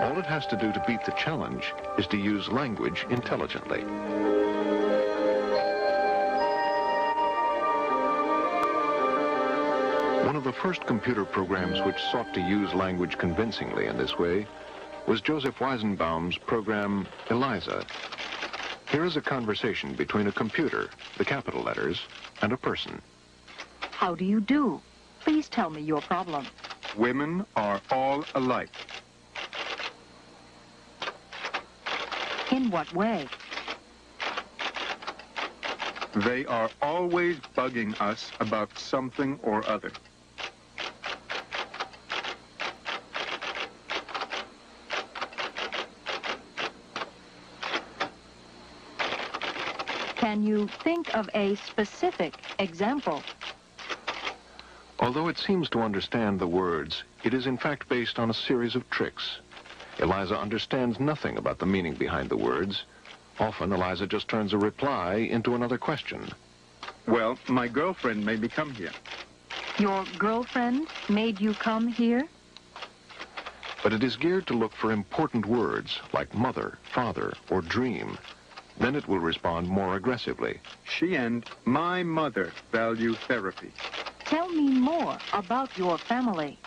[SPEAKER 20] All it has to do to beat the challenge is to use language intelligently. One of the first computer programs which sought to use language convincingly in this way was Joseph Weizenbaum's program ELIZA. Here is a conversation between a computer, the capital letters, and a person.
[SPEAKER 5] How do you do? Please tell me your problem.
[SPEAKER 8] Women are all alike.
[SPEAKER 5] In what way?
[SPEAKER 8] They are always bugging us about something or other.
[SPEAKER 5] Can you think of a specific example?
[SPEAKER 20] Although it seems to understand the words, it is in fact based on a series of tricks. Eliza understands nothing about the meaning behind the words. Often, Eliza just turns a reply into another question.
[SPEAKER 8] Well, my girlfriend made me come here.
[SPEAKER 5] Your girlfriend made you come here?
[SPEAKER 20] But it is geared to look for important words like mother, father, or dream. Then it will respond more aggressively.
[SPEAKER 8] She and my mother value therapy.
[SPEAKER 5] Tell me more about your family.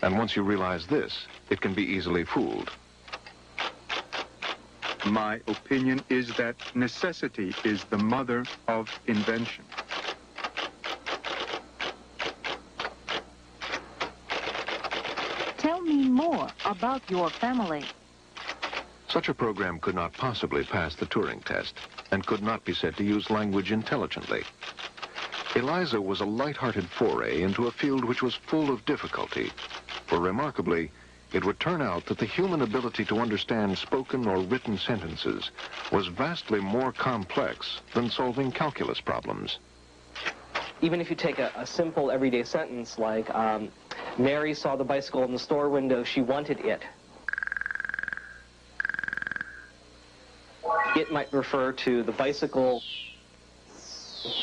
[SPEAKER 20] And once you realize this, it can be easily fooled.
[SPEAKER 8] My opinion is that necessity is the mother of invention.
[SPEAKER 5] Tell me more about your family.
[SPEAKER 20] Such a program could not possibly pass the Turing test and could not be said to use language intelligently. ELIZA was a light-hearted foray into a field which was full of difficulty, for remarkably, it would turn out that the human ability to understand spoken or written sentences was vastly more complex than solving calculus problems.
[SPEAKER 9] Even if you take a simple everyday sentence like, Mary saw the bicycle in the store window, she wanted it. It might refer to the bicycle,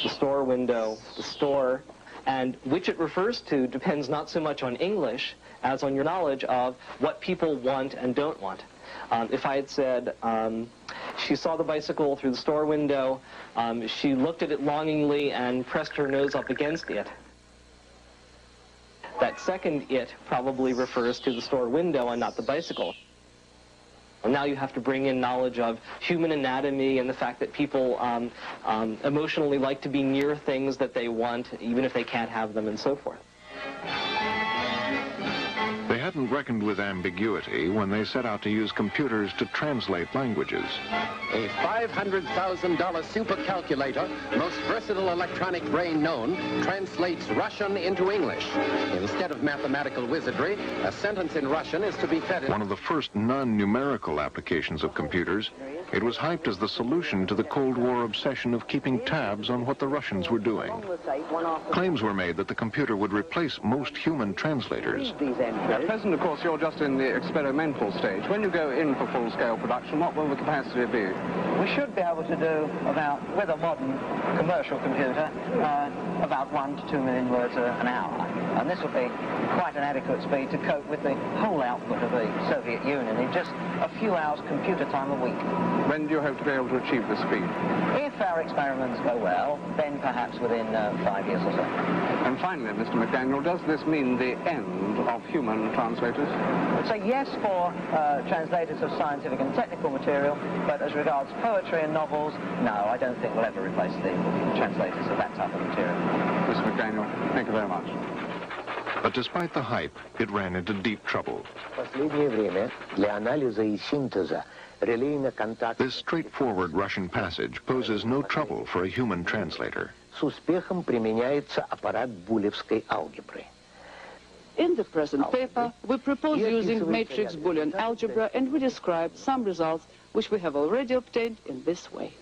[SPEAKER 9] the store window, the store, and which it refers to depends not so much on English as on your knowledge of what people want and don't want. If I had said, she saw the bicycle through the store window, she looked at it longingly and pressed her nose up against it, that second it probably refers to the store window and not the bicycle. And now you have to bring in knowledge of human anatomy and the fact that people emotionally like to be near things that they want, even if they can't have them, and so forth.
[SPEAKER 20] They hadn't reckoned with ambiguity when they set out to use computers to translate languages.
[SPEAKER 3] A $500,000 supercalculator, most versatile electronic brain known, translates Russian into English. Instead of mathematical wizardry, a sentence in Russian is to be fed in...
[SPEAKER 20] One of the first non-numerical applications of computers, it was hyped as the solution to the Cold War obsession of keeping tabs on what the Russians were doing. Claims were made that the computer would replace most human translators.
[SPEAKER 10] At present, of course, you're just in the experimental stage. When you go in for full-scale production, what will the capacity be?
[SPEAKER 11] We should be able to do about, with a modern commercial computer, about 1 to 2 million words an hour. And this will be quite an adequate speed to cope with the whole output of the Soviet Union in just a few hours computer time a week.
[SPEAKER 10] When do you hope to be able to achieve this speed?
[SPEAKER 11] If our experiments go well, then perhaps within 5 years or so.
[SPEAKER 10] And finally, Mr. McDaniel, does this mean the end of human translators?
[SPEAKER 11] I'd say yes for translators of scientific and technical material, but as regards poetry and novels, no, I don't think we'll ever replace the translators of that type of material.
[SPEAKER 10] Mr. McDaniel, thank you very much.
[SPEAKER 20] But despite the hype, it ran into deep trouble. This straightforward Russian passage poses no trouble for a human translator.
[SPEAKER 13] In the present paper, we propose using matrix Boolean algebra, and we describe some results which we have already obtained in this way.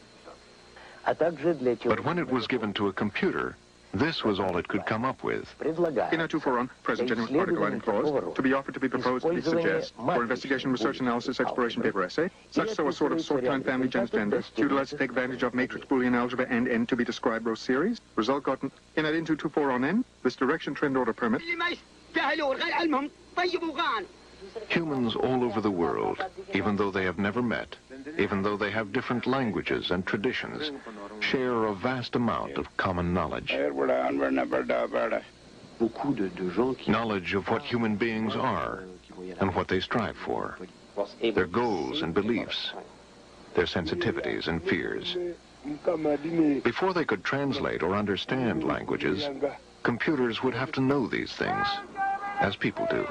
[SPEAKER 20] But when it was given to a computer, this was all it could come up with.
[SPEAKER 8] In a 2-4 present genuine article and clause, to be offered, to be proposed, please suggest, for investigation, research, analysis, exploration, paper, essay, such so a sort of sort time family gens gender, utilized to take advantage of matrix Boolean algebra and n to be described row series, result gotten in at into 2-4 on n, this direction trend order permit.
[SPEAKER 20] Humans all over the world, even though they have never met, even though they have different languages and traditions, share a vast amount of common knowledge. Knowledge of what human beings are and what they strive for, their goals and beliefs, their sensitivities and fears. Before they could translate or understand languages, computers would have to know these things, as people do.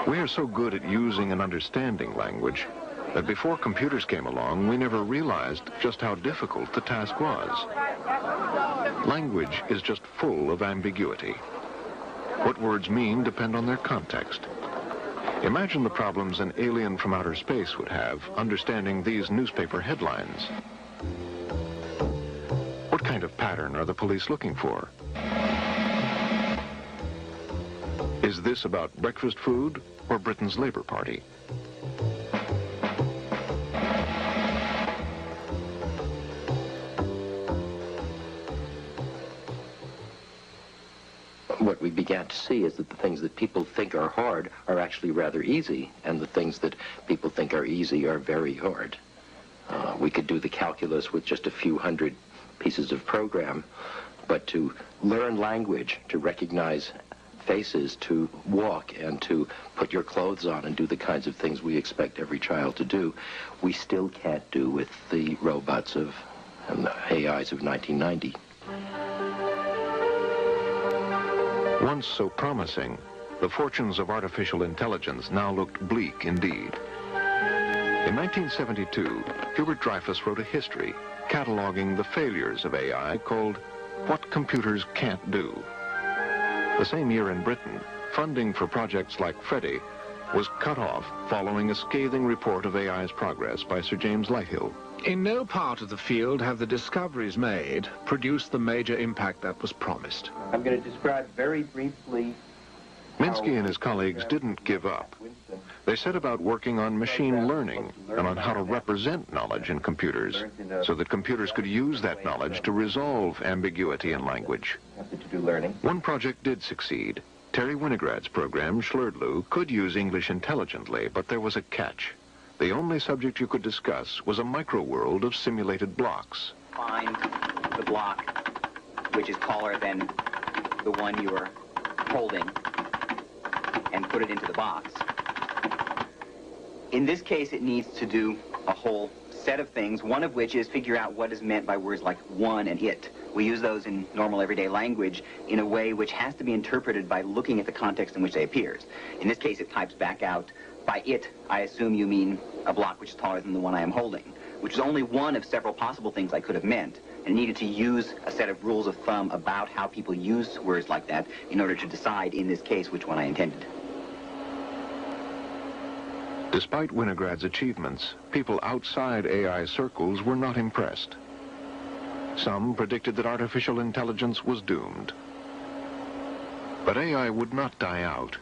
[SPEAKER 20] We are so good at using and understanding language that before computers came along, we never realized just how difficult the task was. Language is just full of ambiguity. What words mean depend on their context. Imagine the problems an alien from outer space would have understanding these newspaper headlines. What kind of pattern are the police looking for? Is this about breakfast food or Britain's Labour Party?
[SPEAKER 22] What we began to see is that the things that people think are hard are actually rather easy, and the things that people think are easy are very hard. We could do the calculus with just a few hundred pieces of program, but to learn language, to recognize faces, to walk and to put your clothes on and do the kinds of things we expect every child to do, we still can't do with the robots of and the AIs of 1990.
[SPEAKER 20] Once so promising, the fortunes of artificial intelligence now looked bleak indeed. In 1972, Hubert Dreyfus wrote a history cataloging the failures of AI called What Computers Can't Do. The same year in Britain, funding for projects like Freddie was cut off following a scathing report of AI's progress by Sir James Lighthill.
[SPEAKER 25] In no part of the field have the discoveries made produced the major impact that was promised.
[SPEAKER 26] I'm going to describe very briefly
[SPEAKER 20] Minsky and his colleagues didn't give up. They set about working on machine learning and on how to represent knowledge in computers so that computers could use that knowledge to resolve ambiguity in language. One project did succeed. Terry Winograd's program, Schlurdlu, could use English intelligently, but there was a catch. The only subject you could discuss was a micro-world of simulated blocks.
[SPEAKER 6] Find the block which is taller than the one you are holding and put it into the box. In this case, it needs to do a whole set of things, one of which is figure out what is meant by words like one and it. We use those in normal everyday language in a way which has to be interpreted by looking at the context in which they appear. In this case, it types back out, by it, I assume you mean a block which is taller than the one I am holding, which is only one of several possible things I could have meant, and needed to use a set of rules of thumb about how people use words like that in order to decide, in this case, which one I intended.
[SPEAKER 20] Despite Winograd's achievements, people outside AI circles were not impressed. Some predicted that artificial intelligence was doomed. But AI would not die out.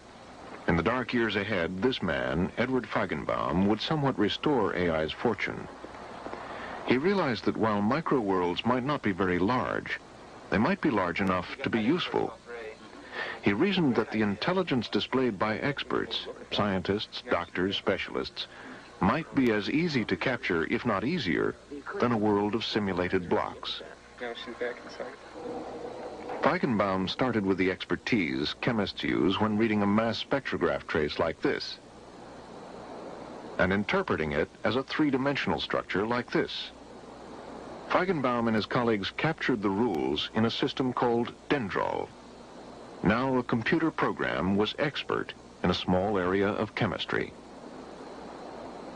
[SPEAKER 20] In the dark years ahead, this man, Edward Feigenbaum, would somewhat restore AI's fortune. He realized that while micro-worlds might not be very large, they might be large enough to be useful. He reasoned that the intelligence displayed by experts, scientists, doctors, specialists, might be as easy to capture, if not easier, than a world of simulated blocks. Feigenbaum started with the expertise chemists use when reading a mass spectrograph trace like this, and interpreting it as a three-dimensional structure like this. Feigenbaum and his colleagues captured the rules in a system called Dendrol. Now a computer program was expert in a small area of chemistry.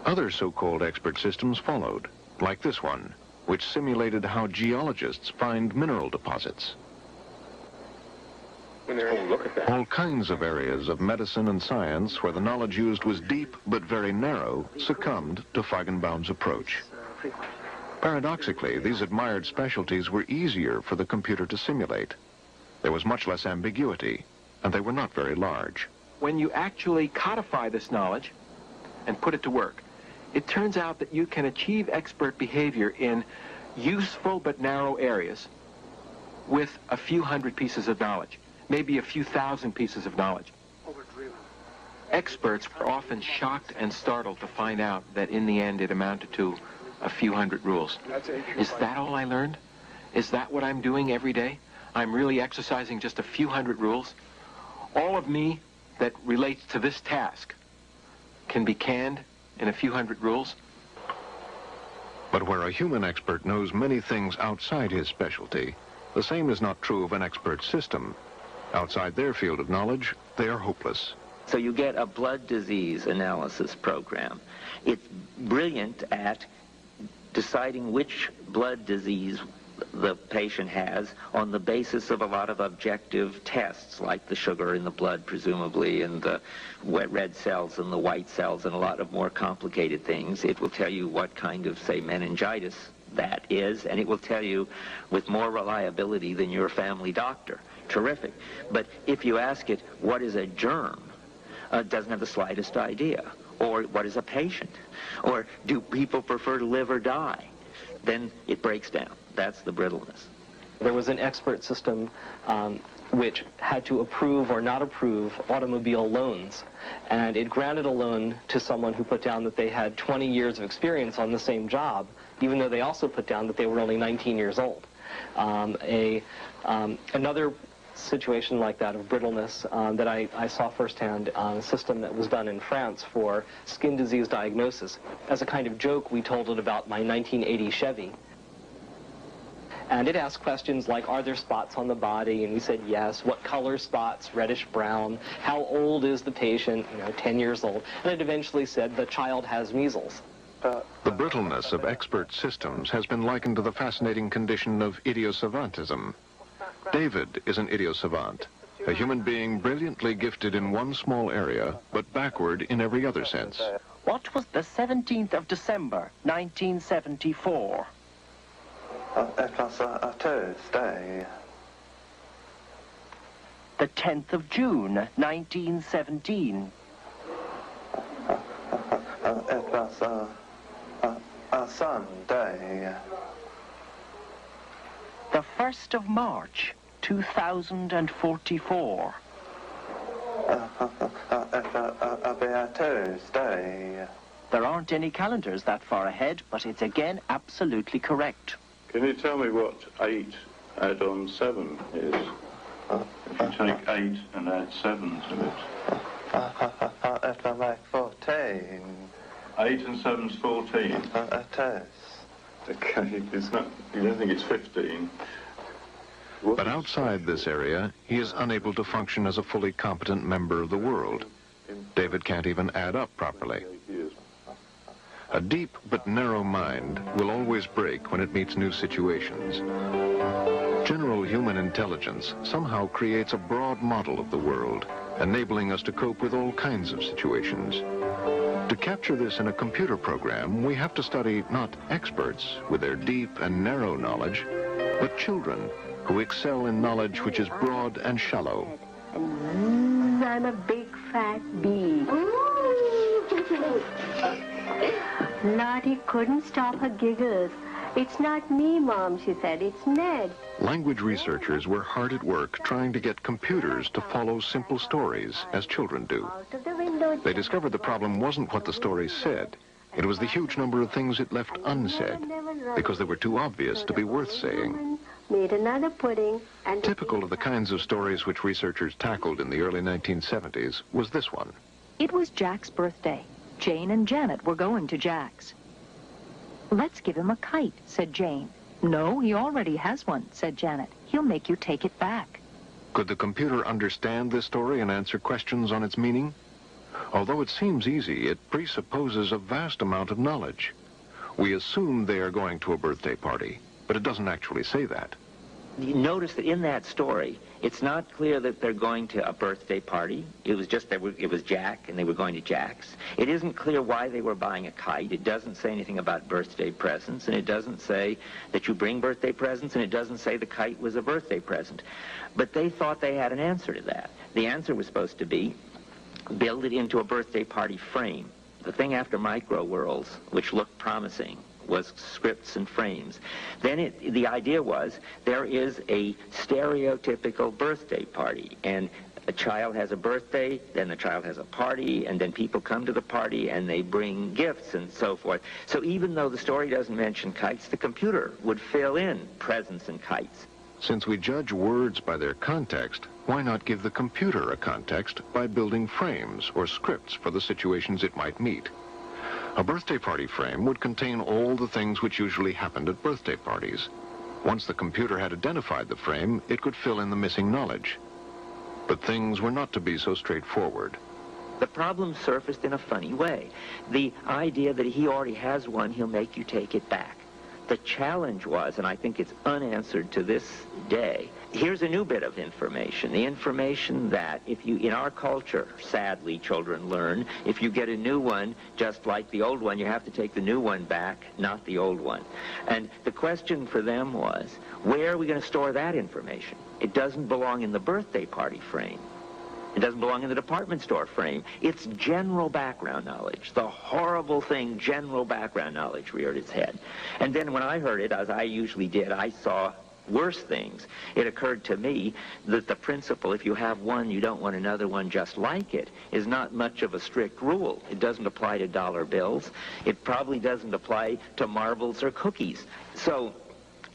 [SPEAKER 20] Other so-called expert systems followed, like this one, which simulated how geologists find mineral deposits. All kinds of areas of medicine and science where the knowledge used was deep but very narrow succumbed to Feigenbaum's approach. Paradoxically, these admired specialties were easier for the computer to simulate. There was much less ambiguity, and they were not very large.
[SPEAKER 1] When you actually codify this knowledge and put it to work, it turns out that you can achieve expert behavior in useful but narrow areas with a few hundred pieces of knowledge, maybe a few thousand pieces of knowledge. Experts were often shocked and startled to find out that in the end it amounted to a few hundred rules. Is that all I learned? Is that what I'm doing every day? I'm really exercising just a few hundred rules? All of me that relates to this task can be canned in a few hundred rules?
[SPEAKER 20] But where a human expert knows many things outside his specialty, the same is not true of an expert system. Outside their field of knowledge, they are hopeless.
[SPEAKER 23] So you get a blood disease analysis program. It's brilliant at deciding which blood disease the patient has on the basis of a lot of objective tests, like the sugar in the blood, presumably, and the red cells and the white cells and a lot of more complicated things. It will tell you what kind of, say, meningitis that is, and it will tell you with more reliability than your family doctor. Terrific. But if you ask it, what is a germ? It doesn't have the slightest idea. Or what is a patient? Or do people prefer to live or die? Then it breaks down. That's the brittleness.
[SPEAKER 9] There was an expert system which had to approve or not approve automobile loans. And it granted a loan to someone who put down that they had 20 years of experience on the same job, even though they also put down that they were only 19 years old. Another situation like that of brittleness that I saw firsthand on a system that was done in France for skin disease diagnosis. As a kind of joke, we told it about my 1980 Chevy. And it asked questions like, are there spots on the body? And we said yes. What color spots? Reddish brown. How old is the patient? 10 years old. And it eventually said the child has measles.
[SPEAKER 20] The brittleness of expert systems has been likened to the fascinating condition of idiosavantism. David is an idiosavant, a human being brilliantly gifted in one small area, but backward in every other sense.
[SPEAKER 15] What was the 17th of December, 1974?
[SPEAKER 16] It was a Tuesday.
[SPEAKER 15] The 10th of June, 1917.
[SPEAKER 16] It was a Sunday.
[SPEAKER 15] The 1st of March, 2044.
[SPEAKER 16] A Tuesday.
[SPEAKER 15] There aren't any calendars that far ahead, but it's again absolutely correct.
[SPEAKER 17] Can you tell me what 8 add on 7 is? If you take 8 and add 7 to it.
[SPEAKER 16] It will make 14.
[SPEAKER 17] 8 and 7's 14?
[SPEAKER 16] It is.
[SPEAKER 17] Okay, it's not, you don't think it's 15?
[SPEAKER 20] But outside this area, he is unable to function as a fully competent member of the world. David can't even add up properly. A deep but narrow mind will always break when it meets new situations. General human intelligence somehow creates a broad model of the world, enabling us to cope with all kinds of situations. To capture this in a computer program, we have to study not experts with their deep and narrow knowledge, but children who excel in knowledge which is broad and shallow.
[SPEAKER 24] I'm a big fat bee. Lottie couldn't stop her giggles. It's not me, Mom, she said. It's Ned.
[SPEAKER 20] Language researchers were hard at work trying to get computers to follow simple stories, as children do. They discovered the problem wasn't what the story said. It was the huge number of things it left unsaid, because they were too obvious to be worth saying.
[SPEAKER 24] Made another pudding and...
[SPEAKER 20] Typical of the kinds of stories which researchers tackled in the early 1970s was this one.
[SPEAKER 5] It was Jack's birthday. Jane and Janet were going to Jack's. Let's give him a kite, said Jane. No, he already has one, said Janet. He'll make you take it back.
[SPEAKER 20] Could the computer understand this story and answer questions on its meaning? Although it seems easy, it presupposes a vast amount of knowledge. We assume they are going to a birthday party, but it doesn't actually say that.
[SPEAKER 23] You notice that in that story, it's not clear that they're going to a birthday party. It was just that it was Jack, and they were going to Jack's. It isn't clear why they were buying a kite. It doesn't say anything about birthday presents, and it doesn't say that you bring birthday presents, and it doesn't say the kite was a birthday present. But they thought they had an answer to that. The answer was supposed to be, build it into a birthday party frame. The thing after Micro Worlds, which looked promising, was scripts and frames. Then the idea was there is a stereotypical birthday party, and a child has a birthday, then the child has a party, and then people come to the party and they bring gifts and so forth. So even though the story doesn't mention kites, the computer would fill in presents and kites.
[SPEAKER 20] Since we judge words by their context, why not give the computer a context by building frames or scripts for the situations it might meet? A birthday party frame would contain all the things which usually happened at birthday parties. Once the computer had identified the frame, it could fill in the missing knowledge. But things were not to be so straightforward.
[SPEAKER 23] The problem surfaced in a funny way. The idea that he already has one, he'll make you take it back. The challenge was, and I think it's unanswered to this day, here's a new bit of information. The information that if you, in our culture, sadly, children learn, if you get a new one, just like the old one, you have to take the new one back, not the old one. And the question for them was, where are we going to store that information? It doesn't belong in the birthday party frame. It doesn't belong in the department store frame. It's general background knowledge. The horrible thing, general background knowledge, reared its head. And then when I heard it, as I usually did, I saw worse things. It occurred to me that the principle, if you have one, you don't want another one just like it, is not much of a strict rule. It doesn't apply to dollar bills. It probably doesn't apply to marbles or cookies. So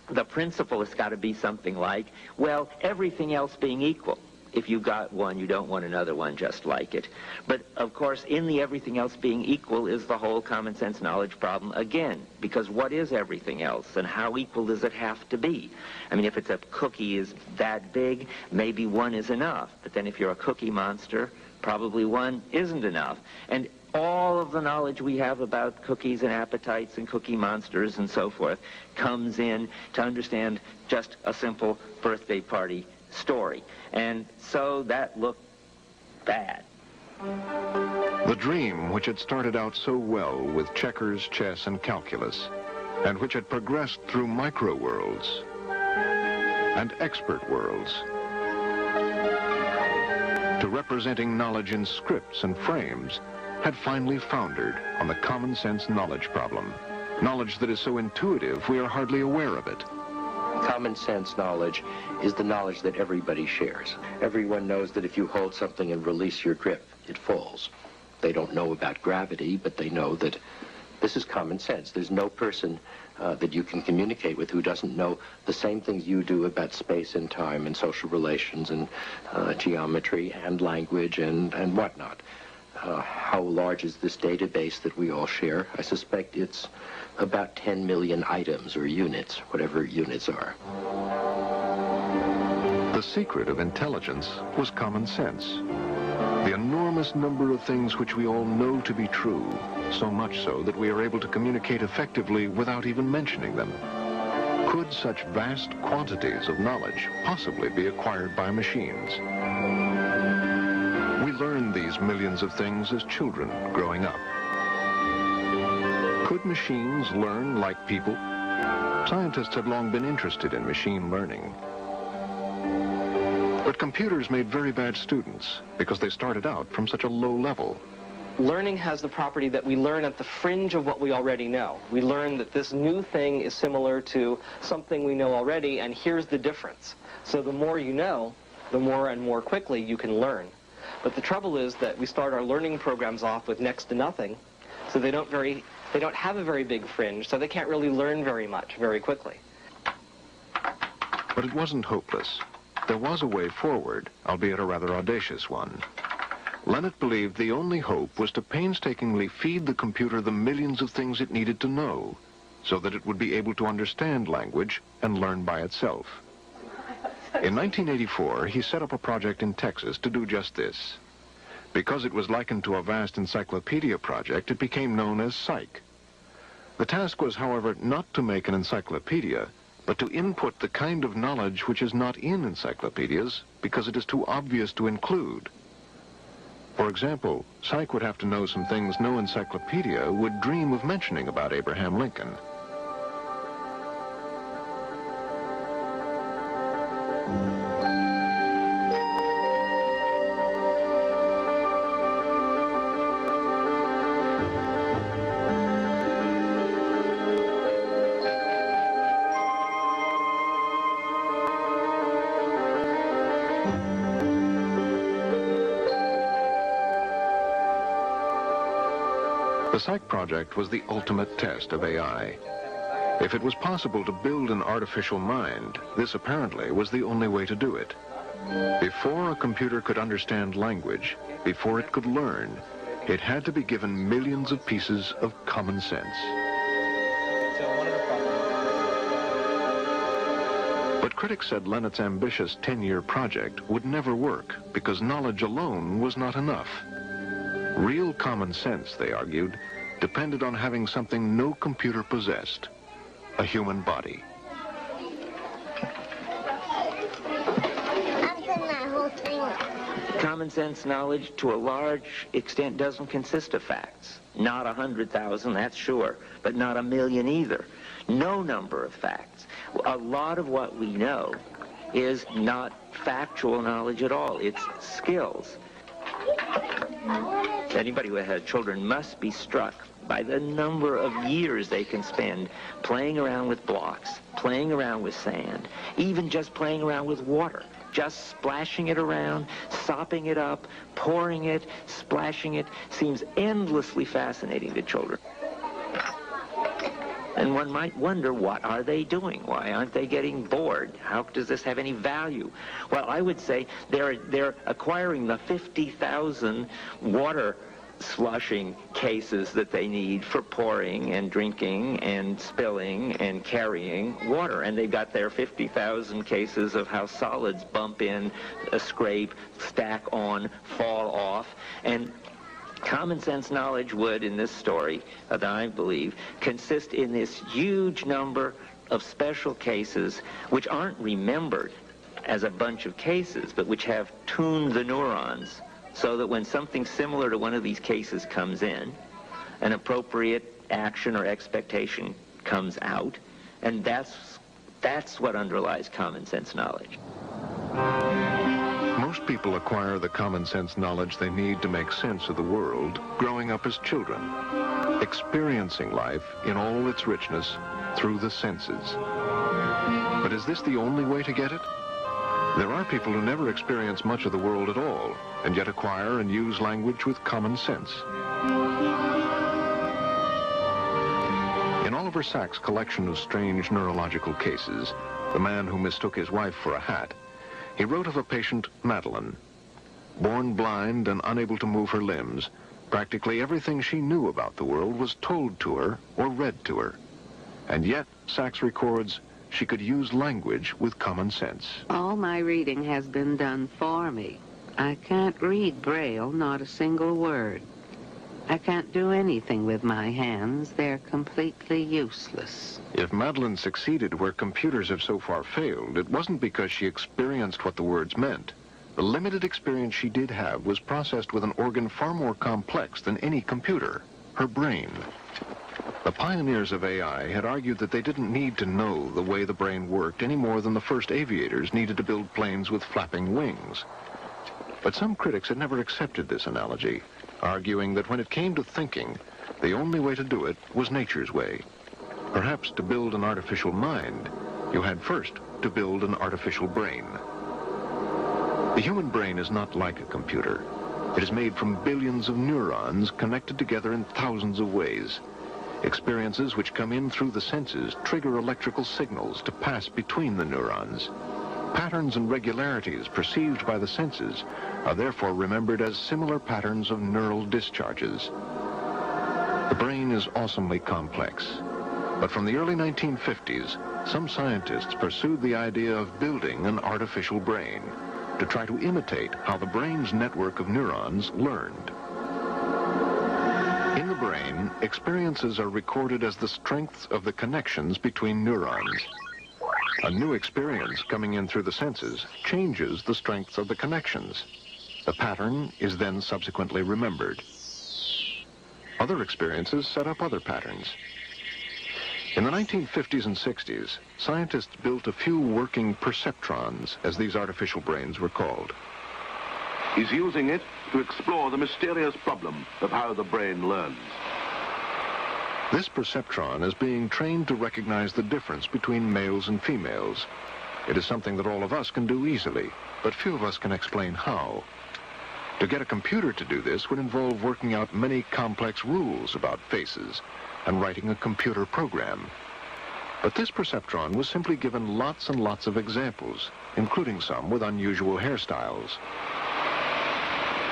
[SPEAKER 23] the principle has got to be something like, well, everything else being equal, if you got one, you don't want another one just like it. But, of course, in the everything else being equal is the whole common sense knowledge problem again. Because what is everything else, and how equal does it have to be? I mean, if it's a cookie is that big, maybe one is enough. But then if you're a cookie monster, probably one isn't enough. And all of the knowledge we have about cookies and appetites and cookie monsters and so forth comes in to understand just a simple birthday party story. And so that looked bad.
[SPEAKER 20] The dream, which had started out so well with checkers, chess, and calculus, and which had progressed through micro worlds and expert worlds, to representing knowledge in scripts and frames, had finally foundered on the common sense knowledge problem. Knowledge that is so intuitive we are hardly aware of it.
[SPEAKER 22] Common sense knowledge is the knowledge that everybody shares. Everyone knows that if you hold something and release your grip, it falls. They don't know about gravity, but they know that this is common sense. There's no person that you can communicate with who doesn't know the same things you do about space and time and social relations and geometry and language and whatnot. How large is this database that we all share? I suspect it's about 10 million items or units, whatever units are.
[SPEAKER 20] The secret of intelligence was common sense. The enormous number of things which we all know to be true, so much so that we are able to communicate effectively without even mentioning them. Could such vast quantities of knowledge possibly be acquired by machines? We learn these millions of things as children growing up. Could machines learn like people? Scientists have long been interested in machine learning. But computers made very bad students because they started out from such a low level.
[SPEAKER 9] Learning has the property that we learn at the fringe of what we already know. We learn that this new thing is similar to something we know already, and here's the difference. So the more you know, the more and more quickly you can learn. But the trouble is that we start our learning programs off with next to nothing, so they don't have a very big fringe, so they can't really learn very much very quickly.
[SPEAKER 20] But it wasn't hopeless. There was a way forward, albeit a rather audacious one. Lennet believed the only hope was to painstakingly feed the computer the millions of things it needed to know, so that it would be able to understand language and learn by itself. In 1984, he set up a project in Texas to do just this. Because it was likened to a vast encyclopedia project, it became known as Psych. The task was, however, not to make an encyclopedia, but to input the kind of knowledge which is not in encyclopedias because it is too obvious to include. For example, Psych would have to know some things no encyclopedia would dream of mentioning about Abraham Lincoln. The Psych project was the ultimate test of AI. If it was possible to build an artificial mind, this apparently was the only way to do it. Before a computer could understand language, before it could learn, it had to be given millions of pieces of common sense. But critics said Lennet's ambitious 10-year project would never work because knowledge alone was not enough. Real common sense, they argued, depended on having something no computer possessed, a human body.
[SPEAKER 23] Common sense knowledge, to a large extent, doesn't consist of facts. Not 100,000, that's sure, but not 1,000,000 either. No number of facts. A lot of what we know is not factual knowledge at all. It's skills. Anybody who had children must be struck by the number of years they can spend playing around with blocks, playing around with sand, even just playing around with water, just splashing it around, sopping it up, pouring it, splashing it, seems endlessly fascinating to children. And one might wonder, what are they doing? Why aren't they getting bored? How does this have any value? Well, I would say they're acquiring the 50,000 water slushing cases that they need for pouring and drinking and spilling and carrying water. And they've got their 50,000 cases of how solids bump in, scrape, stack on, fall off. And common sense knowledge would, in this story, that I believe, consist in this huge number of special cases which aren't remembered as a bunch of cases, but which have tuned the neurons so that when something similar to one of these cases comes in, an appropriate action or expectation comes out, and that's what underlies common sense knowledge.
[SPEAKER 20] Most people acquire the common sense knowledge they need to make sense of the world growing up as children, experiencing life in all its richness through the senses. But is this the only way to get it? There are people who never experience much of the world at all, and yet acquire and use language with common sense. In Oliver Sacks' collection of strange neurological cases, The Man Who Mistook His Wife for a Hat, he wrote of a patient, Madeline. Born blind and unable to move her limbs, practically everything she knew about the world was told to her or read to her. And yet, Sacks records, she could use language with common sense.
[SPEAKER 2] All my reading has been done for me. I can't read Braille, not a single word. I can't do anything with my hands. They're completely useless.
[SPEAKER 20] If Madeline succeeded where computers have so far failed, it wasn't because she experienced what the words meant. The limited experience she did have was processed with an organ far more complex than any computer, her brain. The pioneers of AI had argued that they didn't need to know the way the brain worked any more than the first aviators needed to build planes with flapping wings. But some critics had never accepted this analogy, arguing that when it came to thinking, the only way to do it was nature's way. Perhaps to build an artificial mind, you had first to build an artificial brain. The human brain is not like a computer. It is made from billions of neurons connected together in thousands of ways. Experiences which come in through the senses trigger electrical signals to pass between the neurons. Patterns and regularities perceived by the senses are therefore remembered as similar patterns of neural discharges. The brain is awesomely complex, but from the early 1950s, some scientists pursued the idea of building an artificial brain to try to imitate how the brain's network of neurons learned. In the brain, experiences are recorded as the strengths of the connections between neurons. A new experience coming in through the senses changes the strength of the connections. The pattern is then subsequently remembered. Other experiences set up other patterns. In the 1950s and 60s, scientists built a few working perceptrons, as these artificial brains were called.
[SPEAKER 7] He's using it to explore the mysterious problem of how the brain learns.
[SPEAKER 20] This perceptron is being trained to recognize the difference between males and females. It is something that all of us can do easily, but few of us can explain how. To get a computer to do this would involve working out many complex rules about faces and writing a computer program. But this perceptron was simply given lots and lots of examples, including some with unusual hairstyles.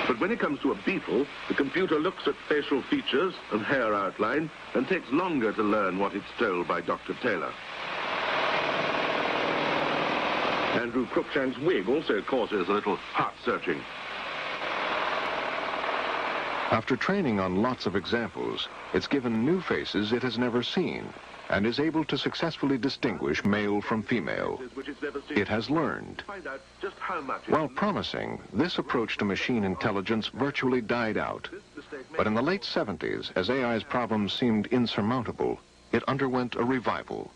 [SPEAKER 7] But when it comes to a beetle, the computer looks at facial features and hair outline and takes longer to learn what it's told by Dr. Taylor. Andrew Cruikshank's wig also causes a little heart-searching.
[SPEAKER 20] After training on lots of examples, it's given new faces it has never seen and is able to successfully distinguish male from female. It has learned. While promising, this approach to machine intelligence virtually died out. But in the late 70s, as AI's problems seemed insurmountable, it underwent a revival.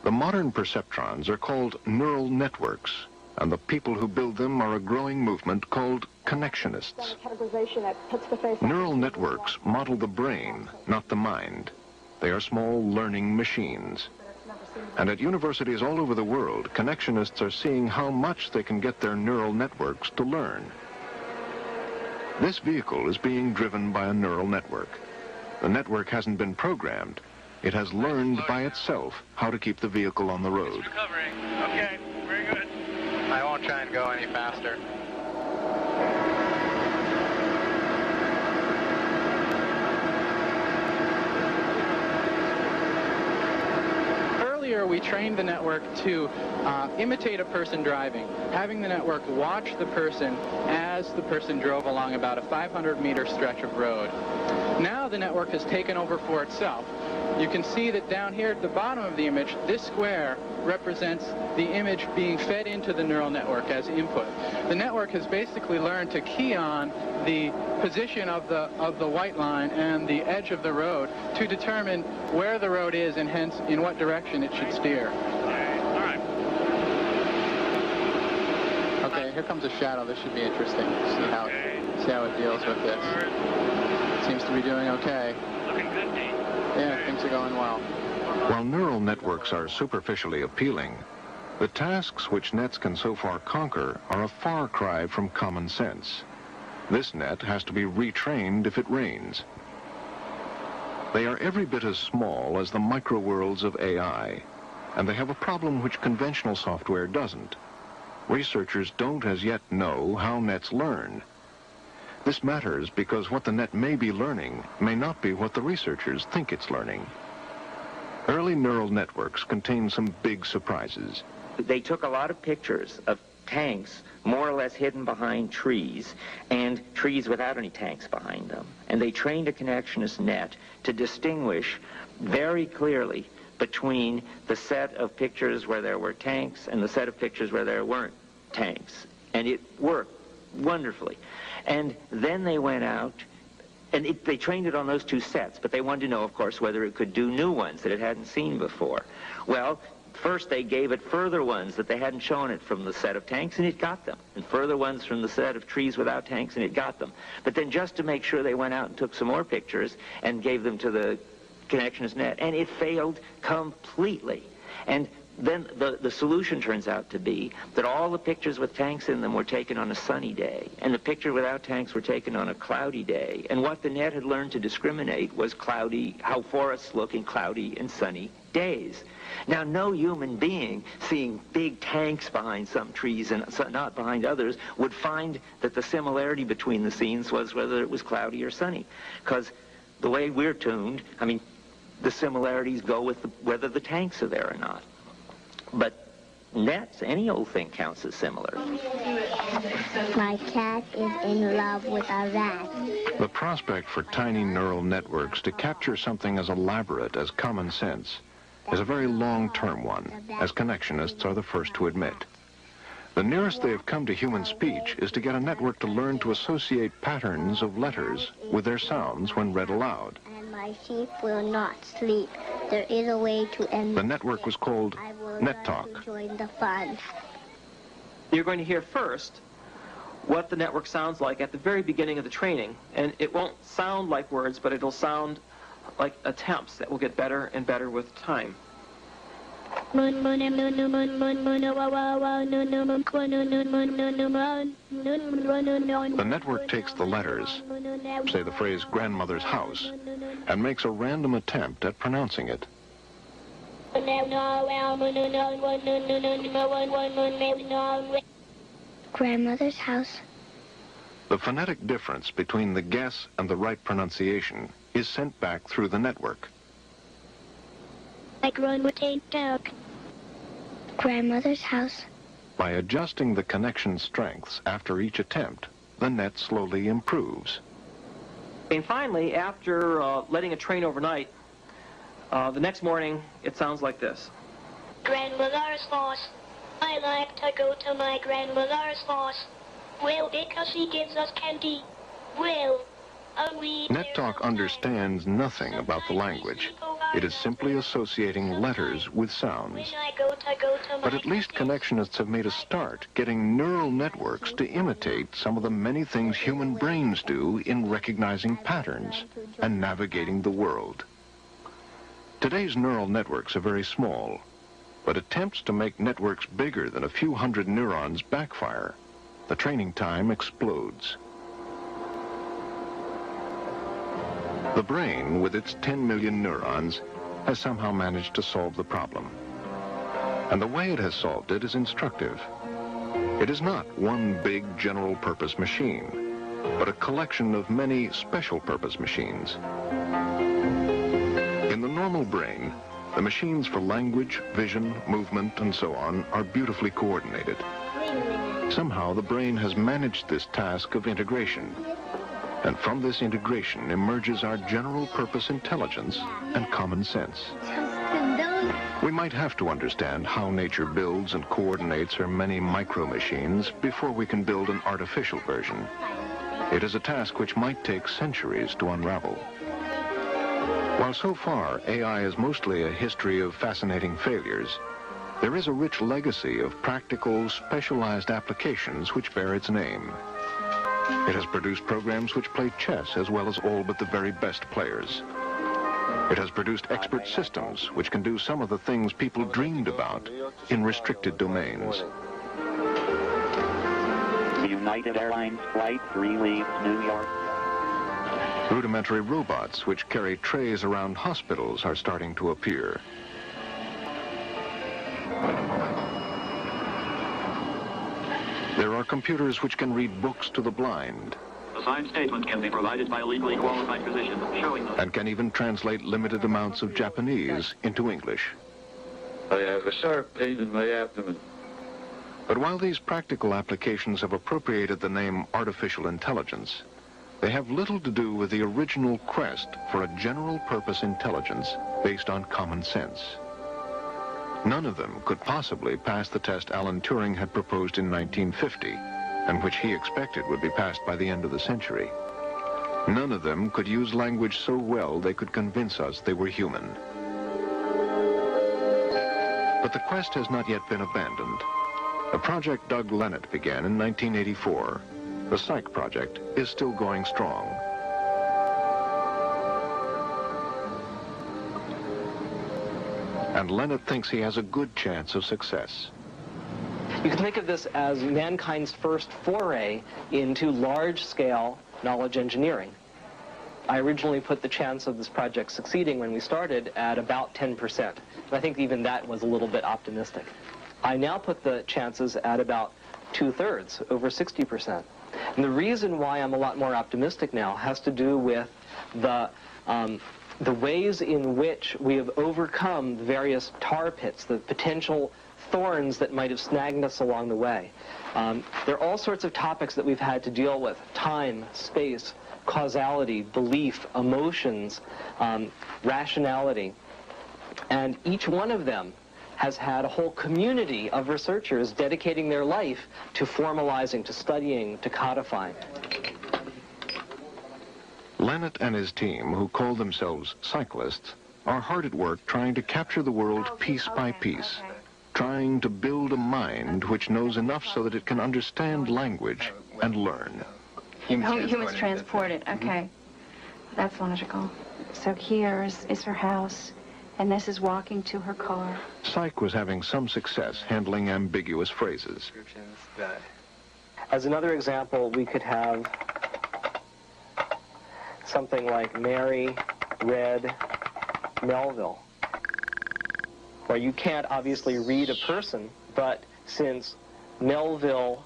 [SPEAKER 20] The modern perceptrons are called neural networks, and the people who build them are a growing movement called connectionists. Neural networks model the brain, not the mind. They are small learning machines. And at universities all over the world, connectionists are seeing how much they can get their neural networks to learn. This vehicle is being driven by a neural network. The network hasn't been programmed. It has learned by itself how to keep the vehicle on the road.
[SPEAKER 14] Recovering. Okay, very good. I won't try and go any faster. Earlier, we trained the network to imitate a person driving, having the network watch the person as the person drove along about a 500-meter stretch of road. Now the network has taken over for itself. You can see that down here at the bottom of the image, this square represents the image being fed into the neural network as input. The network has basically learned to key on the position of the white line and the edge of the road to determine where the road is and hence in what direction it should steer. here comes a shadow. This should be interesting. See how it deals with this. Seems to be doing okay.
[SPEAKER 4] Looking good, Dean.
[SPEAKER 14] Yeah, things are going well.
[SPEAKER 20] While neural networks are superficially appealing, the tasks which nets can so far conquer are a far cry from common sense. This net has to be retrained if it rains. They are every bit as small as the microworlds of AI, and they have a problem which conventional software doesn't. Researchers don't as yet know how nets learn. This matters because what the net may be learning may not be what the researchers think it's learning. Early neural networks contain some big surprises.
[SPEAKER 23] They took a lot of pictures of tanks more or less hidden behind trees and trees without any tanks behind them. And they trained a connectionist net to distinguish very clearly between the set of pictures where there were tanks and the set of pictures where there weren't tanks. And it worked wonderfully. And then they went out, and they trained it on those two sets, but they wanted to know, of course, whether it could do new ones that it hadn't seen before. Well, first they gave it further ones that they hadn't shown it from the set of tanks, and it got them. And further ones from the set of trees without tanks, and it got them. But then just to make sure, they went out and took some more pictures and gave them to the connectionist net, and it failed completely. And then the solution turns out to be that all the pictures with tanks in them were taken on a sunny day, and the picture without tanks were taken on a cloudy day. And what the net had learned to discriminate was cloudy, how forests look in cloudy and sunny days. Now, no human being seeing big tanks behind some trees and not behind others would find that the similarity between the scenes was whether it was cloudy or sunny. Because the way we're tuned, I mean, the similarities go with whether the tanks are there or not. But nets, any old thing counts as similar.
[SPEAKER 12] My cat is in love with a rat.
[SPEAKER 20] The prospect for tiny neural networks to capture something as elaborate as common sense is a very long-term one, as connectionists are the first to admit. The nearest they have come to human speech is to get a network to learn to associate patterns of letters with their sounds when read aloud.
[SPEAKER 12] And my sheep will not sleep. There is a way to end
[SPEAKER 20] the network was called NetTalk.
[SPEAKER 12] Join the fun.
[SPEAKER 9] You're going to hear first what the network sounds like at the very beginning of the training. And it won't sound like words, but it'll sound like attempts that will get better and better with time.
[SPEAKER 20] The network takes the letters, say the phrase grandmother's house, and makes a random attempt at pronouncing it.
[SPEAKER 12] Grandmother's house.
[SPEAKER 20] The phonetic difference between the guess and the right pronunciation is sent back through the network.
[SPEAKER 12] Like run with a dog. Grandmother's house.
[SPEAKER 20] By adjusting the connection strengths after each attempt, the net slowly improves.
[SPEAKER 9] And finally, after letting it train overnight, the next morning it sounds like this.
[SPEAKER 12] Grandmother's house. I like to go to my grandmother's house. Well, because she gives us candy. Well,
[SPEAKER 20] NetTalk understands nothing about the language. It is simply associating letters with sounds. But at least connectionists have made a start getting neural networks to imitate some of the many things human brains do in recognizing patterns and navigating the world. Today's neural networks are very small, but attempts to make networks bigger than a few hundred neurons backfire. The training time explodes. The brain, with its 10 million neurons, has somehow managed to solve the problem. And the way it has solved it is instructive. It is not one big general-purpose machine, but a collection of many special-purpose machines. In the normal brain, the machines for language, vision, movement, and so on are beautifully coordinated. Somehow the brain has managed this task of integration. And from this integration emerges our general-purpose intelligence and common sense. We might have to understand how nature builds and coordinates her many micro-machines before we can build an artificial version. It is a task which might take centuries to unravel. While so far AI is mostly a history of fascinating failures, There is a rich legacy of practical, specialized applications which bear its name. It has produced programs which play chess as well as all but the very best players. It has produced expert systems which can do some of the things people dreamed about in restricted domains.
[SPEAKER 3] United Airlines Flight 3 leaves New York.
[SPEAKER 20] Rudimentary robots which carry trays around hospitals are starting to appear. There are computers which can read books to the blind.
[SPEAKER 3] A signed statement can be provided by a legally qualified physician showing them.
[SPEAKER 20] And can even translate limited amounts of Japanese into English.
[SPEAKER 17] I have a sharp pain in my abdomen.
[SPEAKER 20] But while these practical applications have appropriated the name artificial intelligence, they have little to do with the original quest for a general-purpose intelligence based on common sense. None of them could possibly pass the test Alan Turing had proposed in 1950, and which he expected would be passed by the end of the century. None of them could use language so well they could convince us they were human. But the quest has not yet been abandoned. A project Doug Lenat began in 1984. The Psych project is still going strong. And Lenat thinks he has a good chance of success.
[SPEAKER 9] You can think of this as mankind's first foray into large-scale knowledge engineering. I originally put the chance of this project succeeding when we started at about 10%. And I think even that was a little bit optimistic. I now put the chances at about 2/3, over 60%. And the reason why I'm a lot more optimistic now has to do with the ways in which we have overcome the various tar pits, the potential thorns that might have snagged us along the way. There are all sorts of topics that we've had to deal with: time, space, causality, belief, emotions, rationality. And each one of them has had a whole community of researchers dedicating their life to formalizing, to studying, to codifying.
[SPEAKER 20] Lenat and his team, who call themselves cyclists, are hard at work trying to capture the world piece by piece, trying to build a mind which knows enough so that it can understand language and learn.
[SPEAKER 4] Humans transported, okay. That's logical. So here is her house, and this is walking to her car.
[SPEAKER 20] Psych was having some success handling ambiguous phrases.
[SPEAKER 9] As another example, we could have something like Mary read Melville, where you can't obviously read a person, but since Melville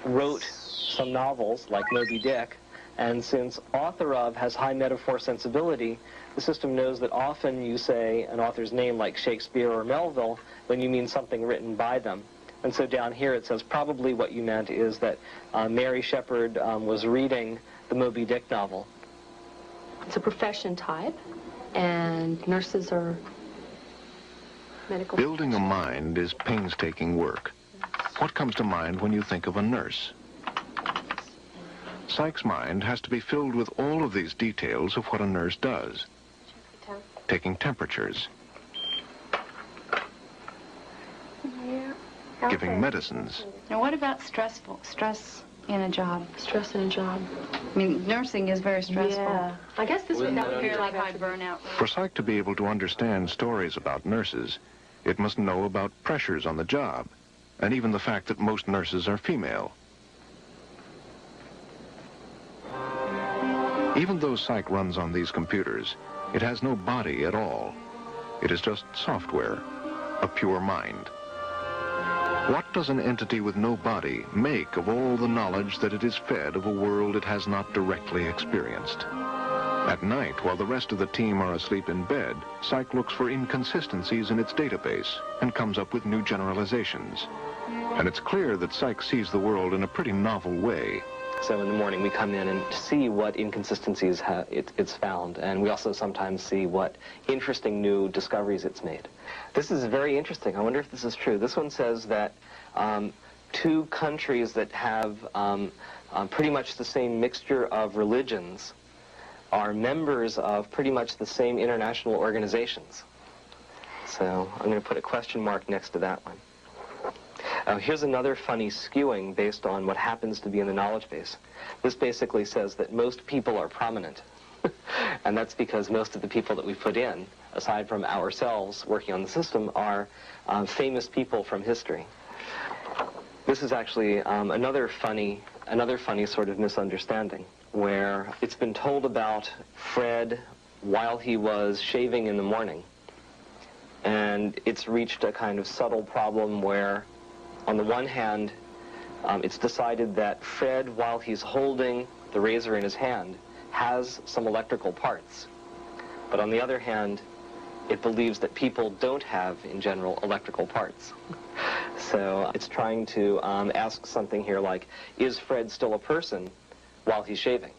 [SPEAKER 9] wrote some novels like Moby Dick, and since author of has high metaphor sensibility, the system knows that often you say an author's name like Shakespeare or Melville when you mean something written by them. And so down here it says probably what you meant is that Mary Shepard was reading the Moby Dick novel.
[SPEAKER 18] It's a profession type, and nurses are medical.
[SPEAKER 20] Building a mind is painstaking work. What comes to mind when you think of a nurse? Psych's mind has to be filled with all of these details of what a nurse does. Taking temperatures. Giving medicines.
[SPEAKER 4] Now what about stress in a job?
[SPEAKER 18] Stress in a job.
[SPEAKER 4] I mean, nursing is very stressful.
[SPEAKER 18] Yeah. I guess this would
[SPEAKER 4] appear
[SPEAKER 18] appear
[SPEAKER 4] like high burnout.
[SPEAKER 20] For Psych to be able to understand stories about nurses, it must know about pressures on the job, and even the fact that most nurses are female. Even though Psych runs on these computers, it has no body at all. It is just software, a pure mind. What does an entity with no body make of all the knowledge that it is fed of a world it has not directly experienced? At night, while the rest of the team are asleep in bed, Psych looks for inconsistencies in its database and comes up with new generalizations. And it's clear that Psych sees the world in a pretty novel way.
[SPEAKER 9] So in the morning we come in and see what inconsistencies it's found, and we also sometimes see what interesting new discoveries it's made. This is very interesting. I wonder if this is true. This one says that two countries that have pretty much the same mixture of religions are members of pretty much the same international organizations. So I'm going to put a question mark next to that one. Here's another funny skewing based on what happens to be in the knowledge base. This basically says that most people are prominent. And that's because most of the people that we put in, aside from ourselves working on the system, are famous people from history. This is actually another funny sort of misunderstanding, where it's been told about Fred while he was shaving in the morning. And it's reached a kind of subtle problem where, on the one hand, it's decided that Fred, while he's holding the razor in his hand, has some electrical parts. But on the other hand, it believes that people don't have, in general, electrical parts. So it's trying to ask something here like, is Fred still a person while he's shaving?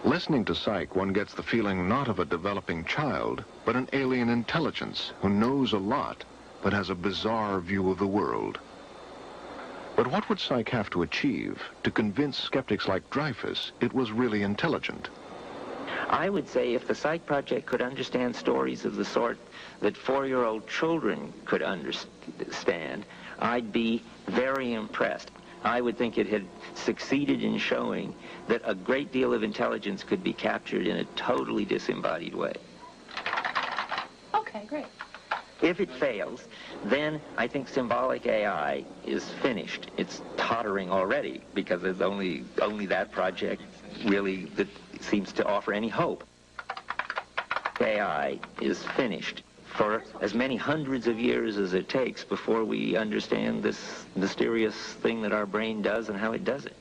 [SPEAKER 20] Listening to Psych, one gets the feeling not of a developing child, but an alien intelligence who knows a lot, but has a bizarre view of the world. But what would Psych have to achieve to convince skeptics like Dreyfus it was really intelligent?
[SPEAKER 23] I would say if the Psych Project could understand stories of the sort that 4-year-old children could understand, I'd be very impressed. I would think it had succeeded in showing that a great deal of intelligence could be captured in a totally disembodied way.
[SPEAKER 18] Okay, great.
[SPEAKER 23] If it fails, then I think symbolic AI is finished. It's tottering already because there's only that project really that seems to offer any hope. AI is finished for as many hundreds of years as it takes before we understand this mysterious thing that our brain does and how it does it.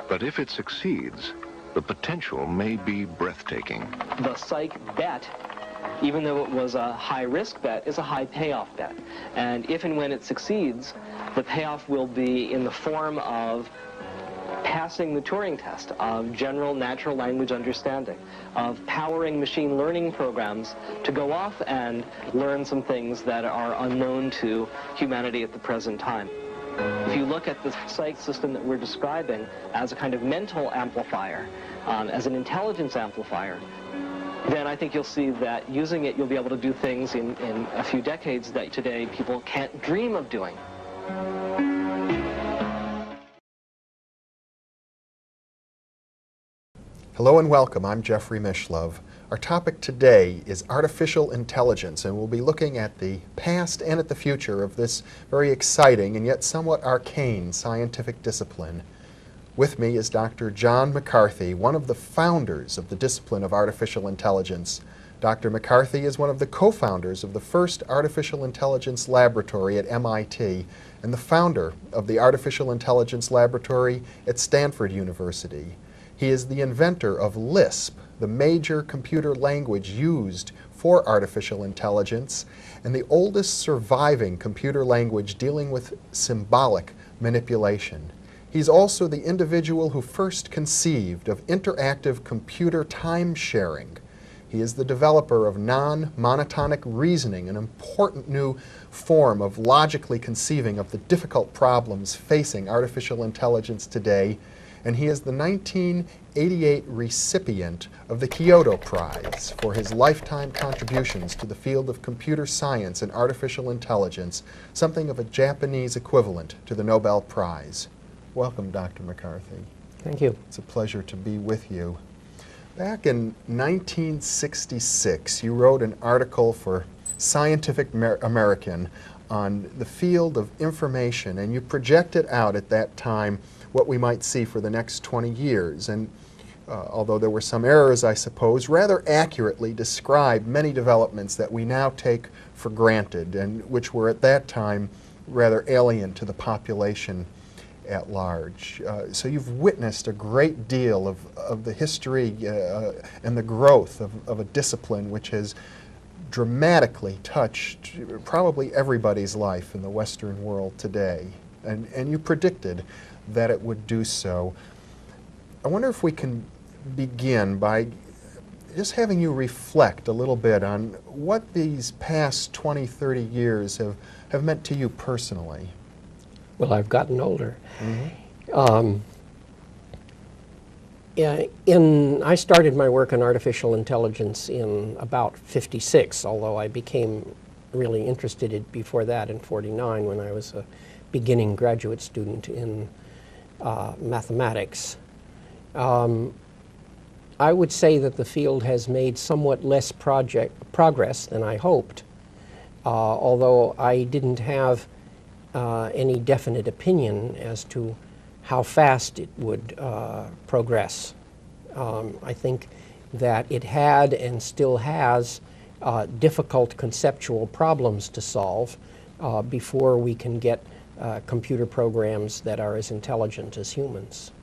[SPEAKER 20] But if it succeeds, the potential may be breathtaking.
[SPEAKER 9] The Psych bet, even though it was a high-risk bet, is a high-payoff bet. And if and when it succeeds, the payoff will be in the form of passing the Turing test, of general natural language understanding, of powering machine learning programs to go off and learn some things that are unknown to humanity at the present time. If you look at the Psych system that we're describing as a kind of mental amplifier, as an intelligence amplifier, then I think you'll see that using it, you'll be able to do things in a few decades that today people can't dream of doing.
[SPEAKER 10] Hello and welcome. I'm Jeffrey Mishlove. Our topic today is artificial intelligence, and we'll be looking at the past and at the future of this very exciting and yet somewhat arcane scientific discipline. With me is Dr. John McCarthy, one of the founders of the discipline of artificial intelligence. Dr. McCarthy is one of the co-founders of the first artificial intelligence laboratory at MIT and the founder of the Artificial Intelligence Laboratory at Stanford University. He is the inventor of Lisp, the major computer language used for artificial intelligence, and the oldest surviving computer language dealing with symbolic manipulation. He's also the individual who first conceived of interactive computer time sharing. He is the developer of non-monotonic reasoning, an important new form of logically conceiving of the difficult problems facing artificial intelligence today. And he is the 1988 recipient of the Kyoto Prize for his lifetime contributions to the field of computer science and artificial intelligence, something of a Japanese equivalent to the Nobel Prize. Welcome, Dr. McCarthy.
[SPEAKER 11] Thank you.
[SPEAKER 10] It's a pleasure to be with you. Back in 1966, you wrote an article for Scientific American on the field of information, and you projected out at that time what we might see for the next 20 years. And although there were some errors, I suppose, rather accurately described many developments that we now take for granted and which were at that time rather alien to the population at large. So you've witnessed a great deal of the history and the growth of a discipline which has dramatically touched probably everybody's life in the Western world today. And you predicted that it would do so. I wonder if we can begin by just having you reflect a little bit on what these past 20, 30 years have meant to you personally.
[SPEAKER 11] Well, I've gotten older.
[SPEAKER 8] I started my work in artificial intelligence in about '56, although I became really interested in before that in '49 when I was a beginning graduate student in mathematics. I would say that the field has made somewhat less progress than I hoped, although I didn't have any definite opinion as to how fast it would progress. I think that it had and still has difficult conceptual problems to solve before we can get computer programs that are as intelligent as humans.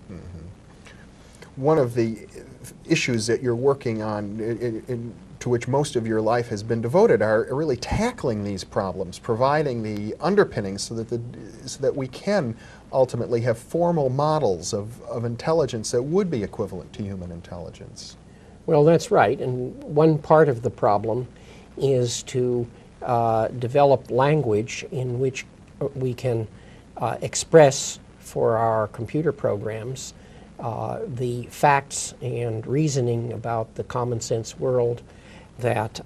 [SPEAKER 10] Mm-hmm. One of the issues that you're working on, to which most of your life has been devoted, are really tackling these problems, providing the underpinnings so that we can ultimately have formal models of intelligence that would be equivalent to human intelligence.
[SPEAKER 8] Well, that's right, and one part of the problem is to develop language in which we can express for our computer programs the facts and reasoning about the common sense world that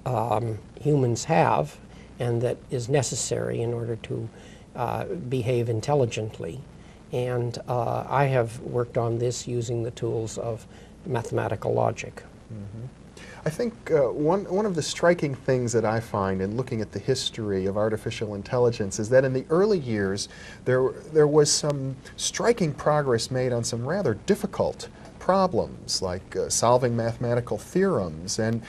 [SPEAKER 8] humans have and that is necessary in order to behave intelligently. And I have worked on this using the tools of mathematical logic.
[SPEAKER 10] Mm-hmm. I think one of the striking things that I find in looking at the history of artificial intelligence is that in the early years there was some striking progress made on some rather difficult problems, like solving mathematical theorems, and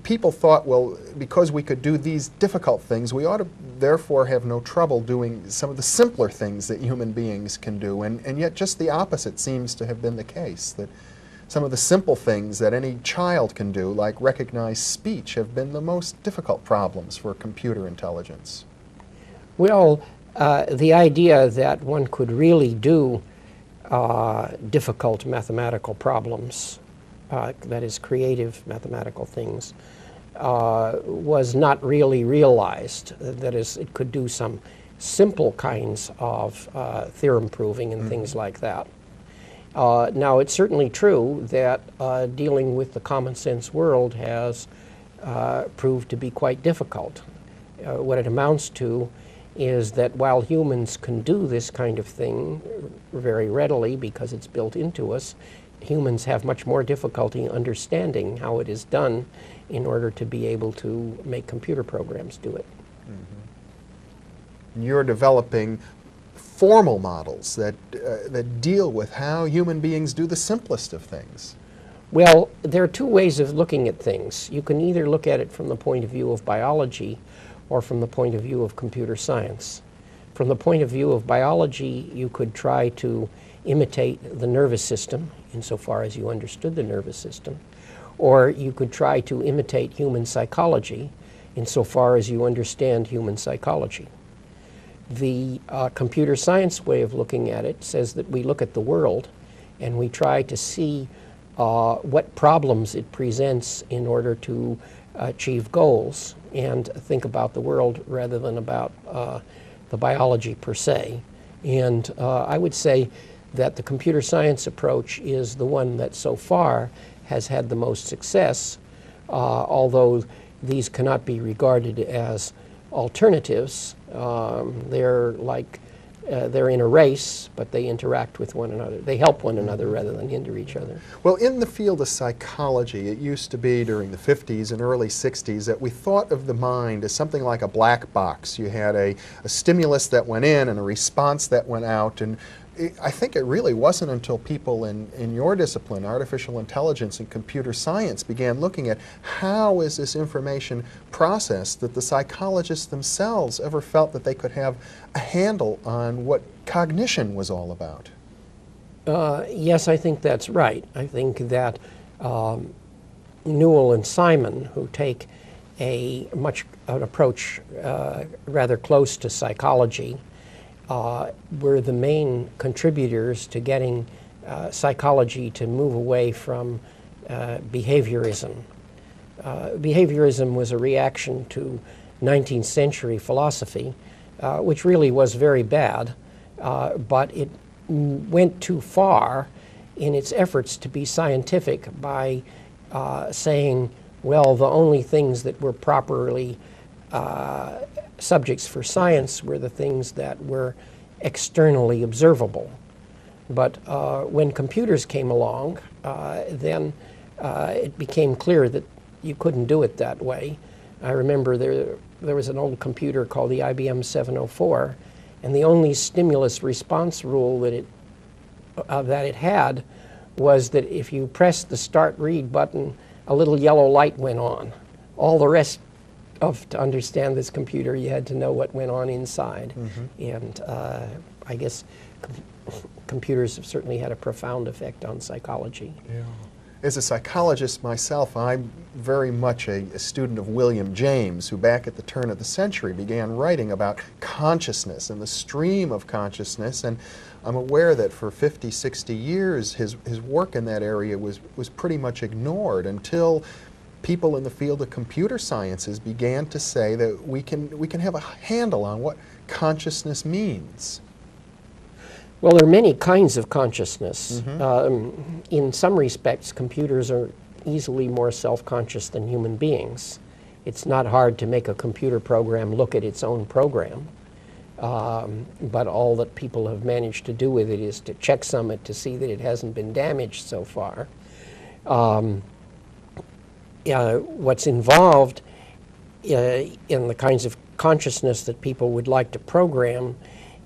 [SPEAKER 10] people thought, well, because we could do these difficult things, we ought to therefore have no trouble doing some of the simpler things that human beings can do, and yet just the opposite seems to have been the case, that some of the simple things that any child can do, like recognize speech, have been the most difficult problems for computer intelligence.
[SPEAKER 8] Well, the idea that one could really do difficult mathematical problems, that is, creative mathematical things, was not really realized. That is, it could do some simple kinds of theorem proving and things like that. Now, it's certainly true that dealing with the common sense world has proved to be quite difficult. What it amounts to is that while humans can do this kind of thing very readily because it's built into us, humans have much more difficulty understanding how it is done in order to be able to make computer programs do it.
[SPEAKER 10] Mm-hmm. You're developing formal models that deal with how human beings do the simplest of things.
[SPEAKER 8] Well, there are two ways of looking at things. You can either look at it from the point of view of biology or from the point of view of computer science. From the point of view of biology, you could try to imitate the nervous system insofar as you understood the nervous system, or you could try to imitate human psychology insofar as you understand human psychology. The computer science way of looking at it says that we look at the world and we try to see what problems it presents in order to achieve goals and think about the world rather than about the biology per se. And I would say that the computer science approach is the one that so far has had the most success, although these cannot be regarded as alternatives. They're like, they're in a race, but they interact with one another. They help one another rather than hinder each other.
[SPEAKER 10] Well, in the field of psychology, it used to be during the 50s and early 60s that we thought of the mind as something like a black box. You had a stimulus that went in and a response that went out, and I think it really wasn't until people in your discipline, artificial intelligence and computer science, began looking at how is this information processed that the psychologists themselves ever felt that they could have a handle on what cognition was all about.
[SPEAKER 8] Yes, I think that's right. I think that Newell and Simon, who take an approach rather close to psychology, were the main contributors to getting psychology to move away from behaviorism. Behaviorism was a reaction to 19th century philosophy, which really was very bad, but it went too far in its efforts to be scientific by saying, well, the only things that were properly subjects for science were the things that were externally observable. But when computers came along, then it became clear that you couldn't do it that way. I remember there was an old computer called the IBM 704, and the only stimulus response rule that it had was that if you pressed the start read button, a little yellow light went on. All the rest to understand this computer, you had to know what went on inside. And I guess computers have certainly had a profound effect on psychology.
[SPEAKER 10] Yeah. As a psychologist myself, I'm very much a student of William James, who back at the turn of the century began writing about consciousness and the stream of consciousness. And I'm aware that for 50, 60 years, his work in that area was pretty much ignored until people in the field of computer sciences began to say that we can have a handle on what consciousness means.
[SPEAKER 8] Well, there are many kinds of consciousness. In some respects, computers are easily more self-conscious than human beings. It's not hard to make a computer program look at its own program. But all that people have managed to do with it is to checksum it to see that it hasn't been damaged so far. What's involved in the kinds of consciousness that people would like to program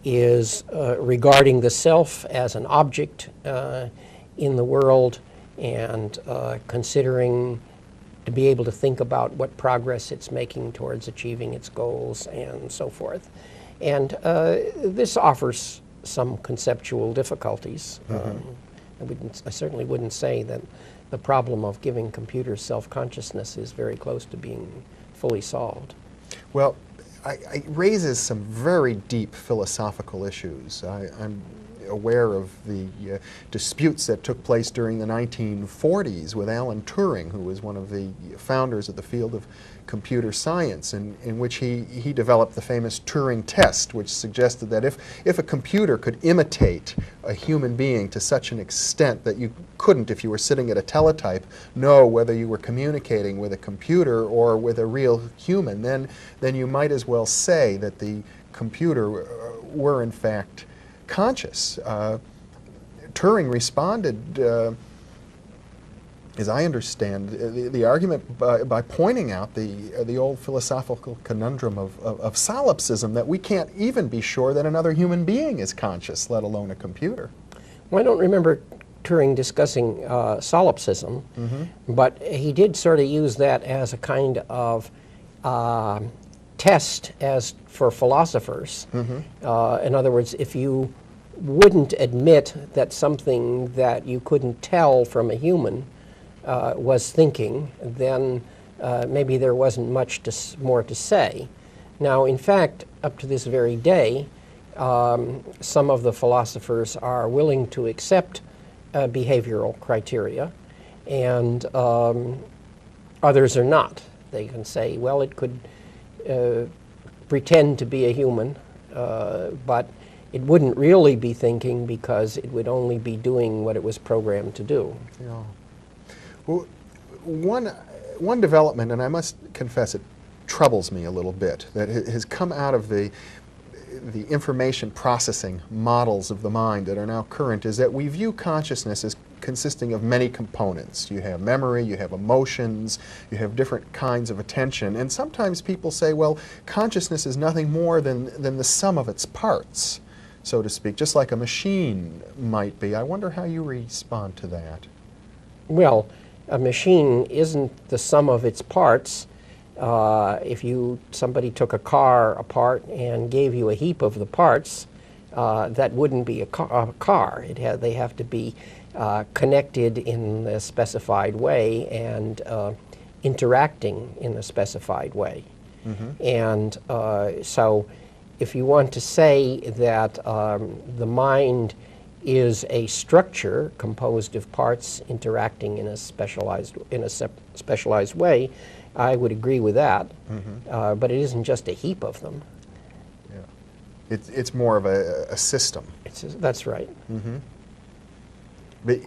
[SPEAKER 8] is regarding the self as an object in the world and considering to be able to think about what progress it's making towards achieving its goals and so forth. And this offers some conceptual difficulties. I certainly wouldn't say that the problem of giving computers self-consciousness is very close to being fully solved.
[SPEAKER 10] Well, it raises some very deep philosophical issues. I'm aware of the disputes that took place during the 1940s with Alan Turing, who was one of the founders of the field of computer science, in which he developed the famous Turing test, which suggested that if a computer could imitate a human being to such an extent that you couldn't, if you were sitting at a teletype, know whether you were communicating with a computer or with a real human, then you might as well say that the computer were in fact conscious. Turing responded, as I understand the argument, by pointing out the old philosophical conundrum of solipsism, that we can't even be sure that another human being is conscious, let alone a computer.
[SPEAKER 8] Well, I don't remember Turing discussing solipsism, but he did sort of use that as a kind of test as for philosophers. In other words, if you wouldn't admit that something that you couldn't tell from a human was thinking, then maybe there wasn't much more to say. Now, in fact, up to this very day, some of the philosophers are willing to accept behavioral criteria, and others are not. They can say, well, it could pretend to be a human, but it wouldn't really be thinking because it would only be doing what it was programmed to do.
[SPEAKER 10] Yeah. Well, one development, and I must confess it troubles me a little bit, that has come out of the information processing models of the mind that are now current, is that we view consciousness as consisting of many components. You have memory, you have emotions, you have different kinds of attention, and sometimes people say, well, consciousness is nothing more than the sum of its parts, so to speak, just like a machine might be. I wonder how you respond to that.
[SPEAKER 8] Well, a machine isn't the sum of its parts. If somebody took a car apart and gave you a heap of the parts, that wouldn't be a car. They have to be connected in a specified way and interacting in a specified way. And so if you want to say that the mind is a structure composed of parts interacting in a specialized way, I would agree with that. But it isn't just a heap of them.
[SPEAKER 10] Yeah. It's more of a system.
[SPEAKER 8] That's right.
[SPEAKER 10] But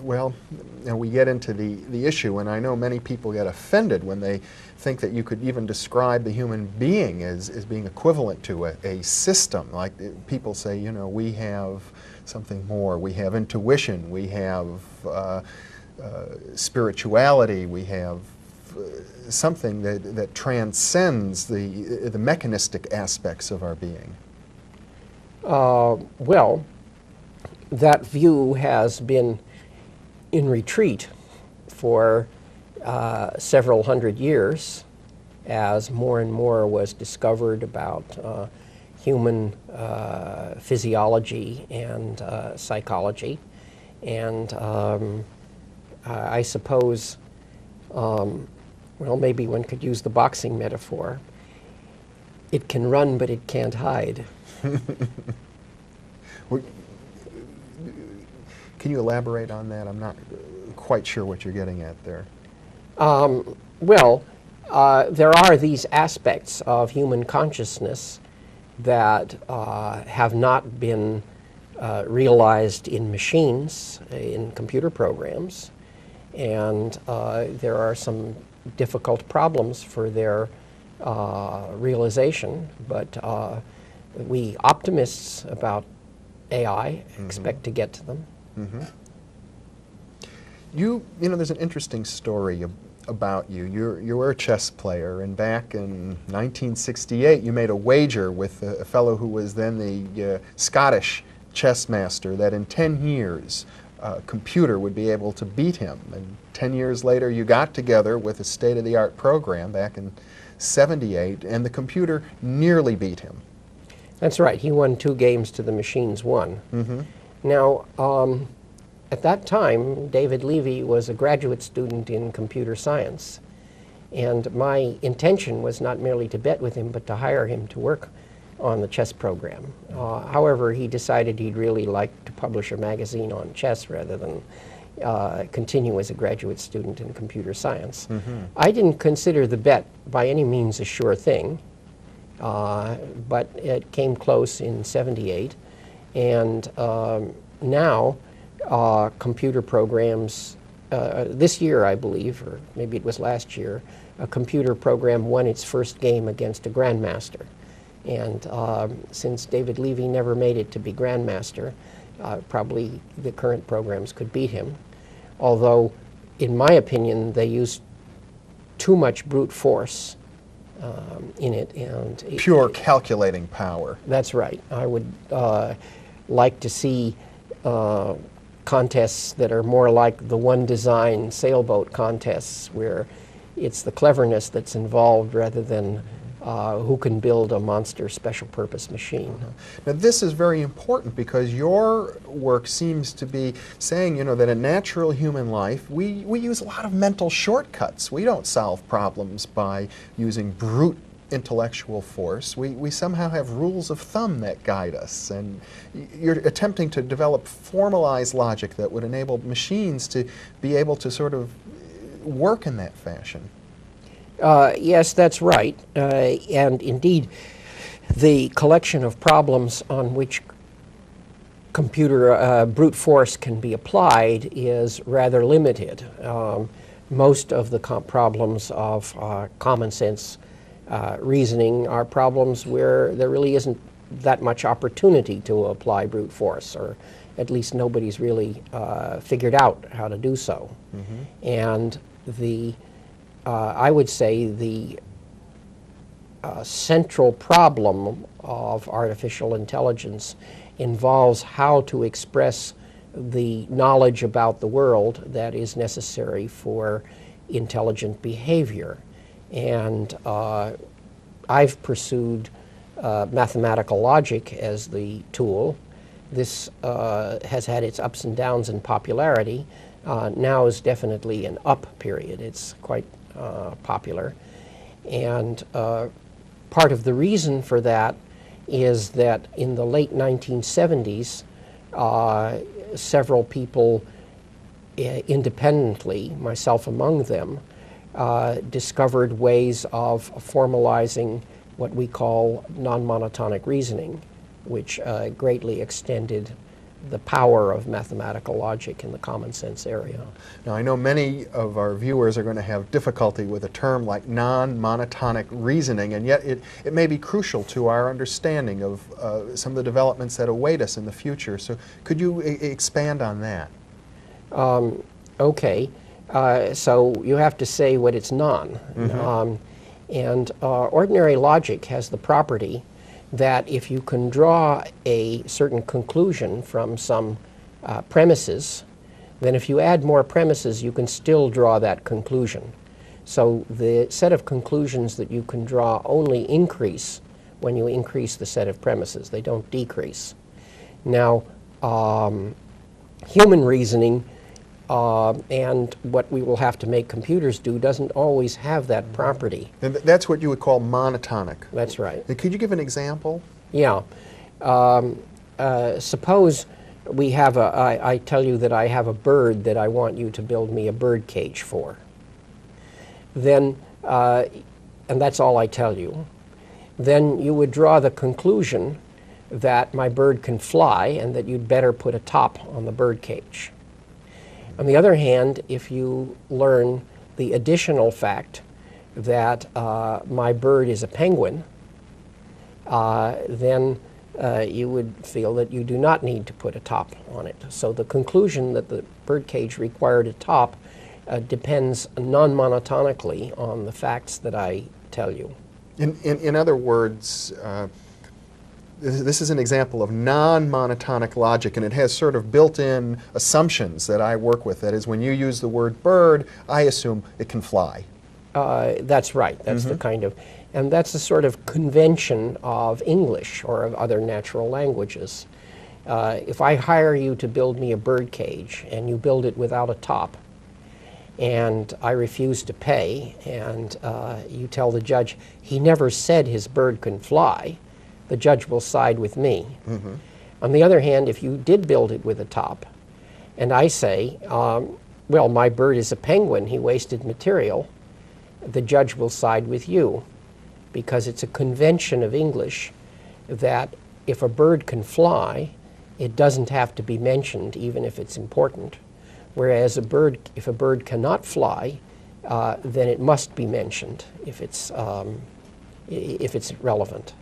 [SPEAKER 10] well, you know, we get into the issue, and I know many people get offended when they think that you could even describe the human being as being equivalent to a system. Like people say, you know, we have something more. We have intuition. We have spirituality. We have something that transcends the mechanistic aspects of our being.
[SPEAKER 8] Well, that view has been in retreat for several hundred years as more and more was discovered about human physiology and psychology. And I suppose, well, maybe one could use the boxing metaphor. It can run, but it can't hide.
[SPEAKER 10] Can you elaborate on that? I'm not quite sure what you're getting at there.
[SPEAKER 8] Well, there are these aspects of human consciousness that have not been realized in machines, in computer programs, and there are some difficult problems for their realization, but we optimists about AI expect to get to them.
[SPEAKER 10] You know, there's an interesting story about you. You were a chess player, and back in 1968 you made a wager with a fellow who was then the Scottish chess master that in 10 years a computer would be able to beat him. And 10 years later you got together with a state-of-the-art program back in 78, and the computer nearly beat him.
[SPEAKER 8] That's right. He won 2 games to the machine's 1. Now, at that time, David Levy was a graduate student in computer science, and my intention was not merely to bet with him, but to hire him to work on the chess program. However, he decided he'd really like to publish a magazine on chess rather than continue as a graduate student in computer science. I didn't consider the bet by any means a sure thing, but it came close in '78, and now computer programs, this year I believe, or maybe it was last year, a computer program won its first game against a grandmaster. And since David Levy never made it to be grandmaster, probably the current programs could beat him. Although, in my opinion, they used too much brute force in it. And
[SPEAKER 10] pure calculating power.
[SPEAKER 8] That's right. I would like to see contests that are more like the one design sailboat contests, where it's the cleverness that's involved rather than who can build a monster special purpose machine.
[SPEAKER 10] Now this is very important because your work seems to be saying, you know, that in natural human life we use a lot of mental shortcuts. We don't solve problems by using brute intellectual force. We somehow have rules of thumb that guide us, and you're attempting to develop formalized logic that would enable machines to be able to sort of work in that fashion.
[SPEAKER 8] Yes, that's right. And indeed, the collection of problems on which computer brute force can be applied is rather limited. Most of the problems of common sense reasoning are problems where there really isn't that much opportunity to apply brute force, or at least nobody's really figured out how to do so. And the I would say the central problem of artificial intelligence involves how to express the knowledge about the world that is necessary for intelligent behavior. And I've pursued mathematical logic as the tool. This has had its ups and downs in popularity. Now is definitely an up period. It's quite popular. And part of the reason for that is that in the late 1970s, several people independently, myself among them, discovered ways of formalizing what we call non-monotonic reasoning, which greatly extended the power of mathematical logic in the common sense area.
[SPEAKER 10] Now, I know many of our viewers are going to have difficulty with a term like non-monotonic reasoning, and yet it may be crucial to our understanding of some of the developments that await us in the future. So could you expand on that?
[SPEAKER 8] Okay. So you have to say what it's non. And ordinary logic has the property that if you can draw a certain conclusion from some premises, then if you add more premises, you can still draw that conclusion. So the set of conclusions that you can draw only increase when you increase the set of premises. They don't decrease. Now, human reasoning and what we will have to make computers do doesn't always have that property.
[SPEAKER 10] And that's what you would call monotonic.
[SPEAKER 8] That's right.
[SPEAKER 10] And could you give an example?
[SPEAKER 8] Yeah. Suppose we have I tell you that I have a bird that I want you to build me a bird cage for. Then, and that's all I tell you. Then you would draw the conclusion that my bird can fly and that you'd better put a top on the bird cage. On the other hand, if you learn the additional fact that my bird is a penguin, then you would feel that you do not need to put a top on it. So the conclusion that the birdcage required a top depends non-monotonically on the facts that I tell you.
[SPEAKER 10] In other words, this is an example of non-monotonic logic, and it has sort of built-in assumptions that I work with. That is, when you use the word bird, I assume it can fly.
[SPEAKER 8] That's right. That's the kind of, and that's the sort of convention of English or of other natural languages. If I hire you to build me a bird cage and you build it without a top, and I refuse to pay, and you tell the judge, he never said his bird can fly, the judge will side with me. On the other hand, if you did build it with a top, and I say, well, my bird is a penguin, he wasted material, the judge will side with you, because it's a convention of English that if a bird can fly, it doesn't have to be mentioned, even if it's important. Whereas if a bird cannot fly, then it must be mentioned if it's relevant.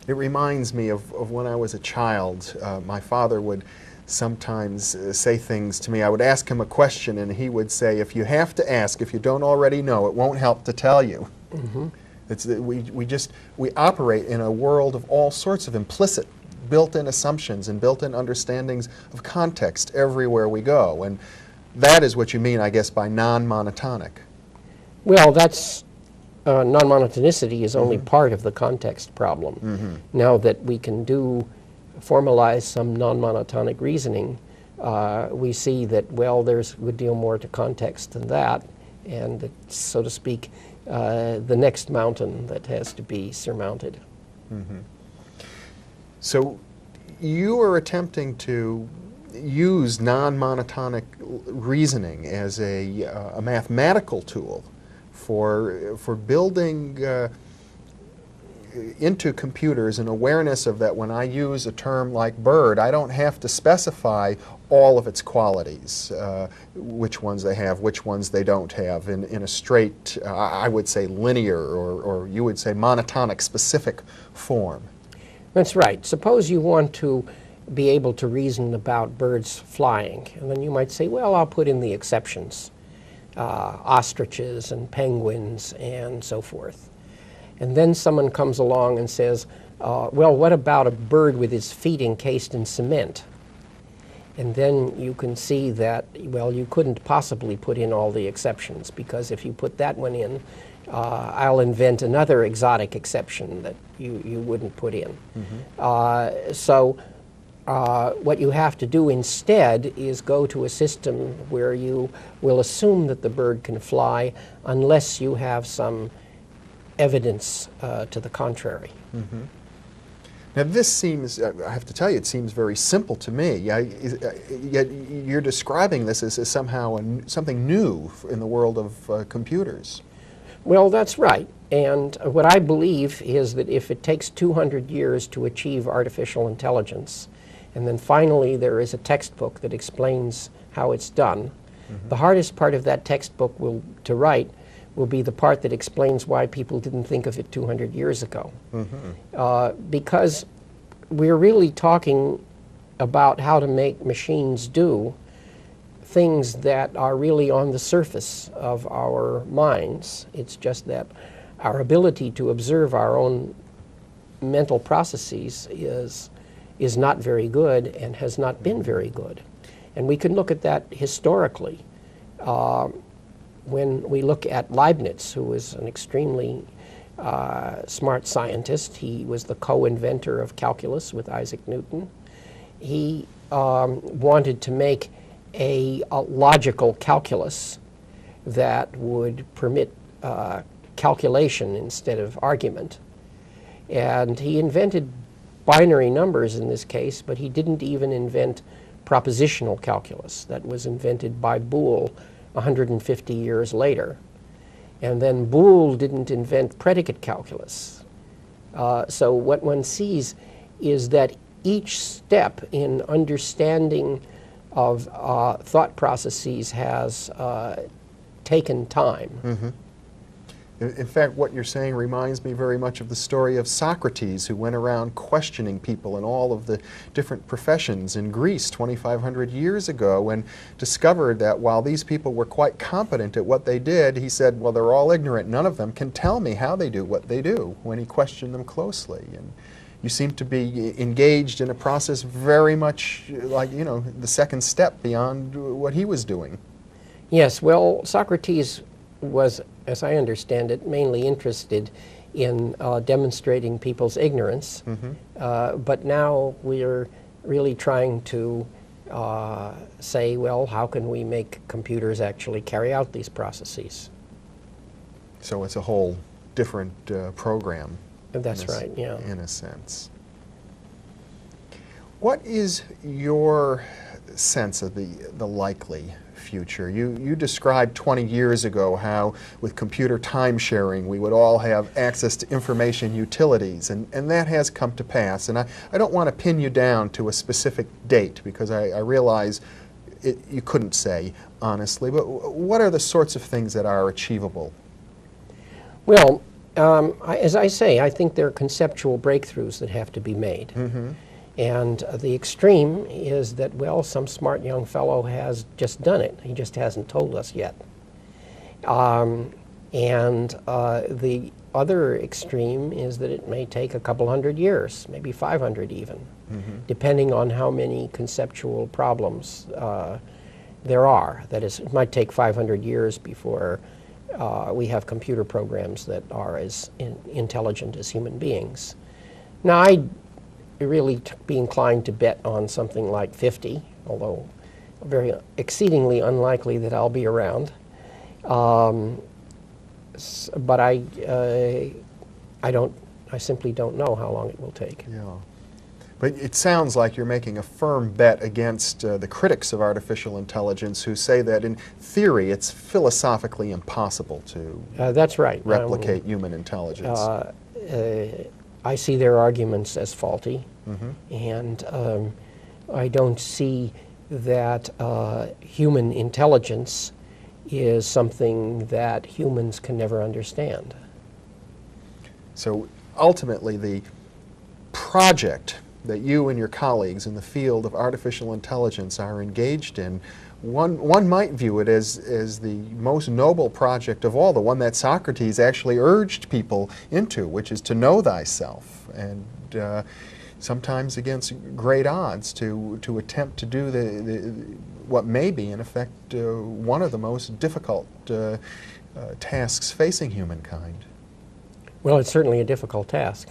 [SPEAKER 10] It reminds me of when I was a child. My father would sometimes say things to me. I would ask him a question, and he would say, if you have to ask, if you don't already know, it won't help to tell you. It's that we operate in a world of all sorts of implicit, built-in assumptions and built-in understandings of context everywhere we go. And that is what you mean, I guess, by non-monotonic.
[SPEAKER 8] Well, that's non-monotonicity is only part of the context problem. Now that we can formalize some non-monotonic reasoning, we see that, well, there's a good deal more to context than that, and it's, so to speak, the next mountain that has to be surmounted.
[SPEAKER 10] So you are attempting to use non-monotonic reasoning as a mathematical tool for building into computers an awareness of that when I use a term like bird, I don't have to specify all of its qualities, which ones they have, which ones they don't have, in a straight, I would say linear, or you would say monotonic specific form.
[SPEAKER 8] That's right. Suppose you want to be able to reason about birds flying, and then you might say, well, I'll put in the exceptions. Ostriches and penguins and so forth. And then someone comes along and says, well, what about a bird with his feet encased in cement? And then you can see that, well, you couldn't possibly put in all the exceptions, because if you put that one in, I'll invent another exotic exception that you wouldn't put in. So what you have to do instead is go to a system where you will assume that the bird can fly unless you have some evidence to the contrary.
[SPEAKER 10] Now this seems, I have to tell you, it seems very simple to me. Yet you're describing this as somehow something new in the world of computers.
[SPEAKER 8] Well, that's right. And what I believe is that if it takes 200 years to achieve artificial intelligence, And then finally, there is a textbook that explains how it's done. The hardest part of that textbook to write will be the part that explains why people didn't think of it 200 years ago. Because we're really talking about how to make machines do things that are really on the surface of our minds. It's just that our ability to observe our own mental processes is not very good and has not been very good. And we can look at that historically. When we look at Leibniz, who was an extremely smart scientist, he was the co-inventor of calculus with Isaac Newton. He wanted to make a logical calculus that would permit calculation instead of argument. And he invented binary numbers in this case, but he didn't even invent propositional calculus. That was invented by Boole 150 years later. And then Boole didn't invent predicate calculus. So what one sees is that each step in understanding of thought processes has taken time.
[SPEAKER 10] In fact, what you're saying reminds me very much of the story of Socrates, who went around questioning people in all of the different professions in Greece 2,500 years ago, and discovered that while these people were quite competent at what they did, he said, well, they're all ignorant. None of them can tell me how they do what they do, when he questioned them closely. And you seem to be engaged in a process very much like, you know, the second step beyond what he was doing.
[SPEAKER 8] Yes, well, Socrates was, as I understand it, mainly interested in demonstrating people's ignorance. But now we're really trying to say, well, how can we make computers actually carry out these processes?
[SPEAKER 10] So it's a whole different program.
[SPEAKER 8] That's right, yeah.
[SPEAKER 10] In a sense. What is your sense of the likely future? You described 20 years ago how with computer time sharing we would all have access to information utilities, and that has come to pass. And I don't want to pin you down to a specific date, because I realize you couldn't say honestly, but what are the sorts of things that are achievable?
[SPEAKER 8] Well, as I say, I think there are conceptual breakthroughs that have to be made. And the extreme is that, well, some smart young fellow has just done it. He just hasn't told us yet. And the other extreme is that it may take a couple hundred years, maybe 500 even, depending on how many conceptual problems there are. That is, it might take 500 years before we have computer programs that are as intelligent as human beings. Now, I'd really be inclined to bet on something like 50, although very exceedingly unlikely that I'll be around. But I simply don't know how long it will take.
[SPEAKER 10] Yeah. But it sounds like you're making a firm bet against the critics of artificial intelligence, who say that in theory it's philosophically impossible to
[SPEAKER 8] that's right.
[SPEAKER 10] replicate human intelligence.
[SPEAKER 8] I see their arguments as faulty, and I don't see that human intelligence is something that humans can never understand.
[SPEAKER 10] So ultimately, the project that you and your colleagues in the field of artificial intelligence are engaged in, one might view it as the most noble project of all, the one that Socrates actually urged people into, which is to know thyself, and sometimes against great odds to attempt to do what may be, in effect, one of the most difficult tasks facing humankind.
[SPEAKER 8] Well, it's certainly a difficult task.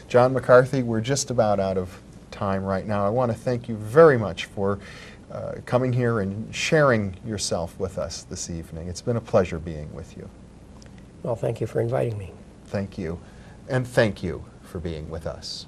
[SPEAKER 10] John McCarthy, we're just about out of time right now. I want to thank you very much for coming here and sharing yourself with us this evening. It's been a pleasure being with you.
[SPEAKER 8] Well, thank you for inviting me.
[SPEAKER 10] Thank you. And thank you for being with us.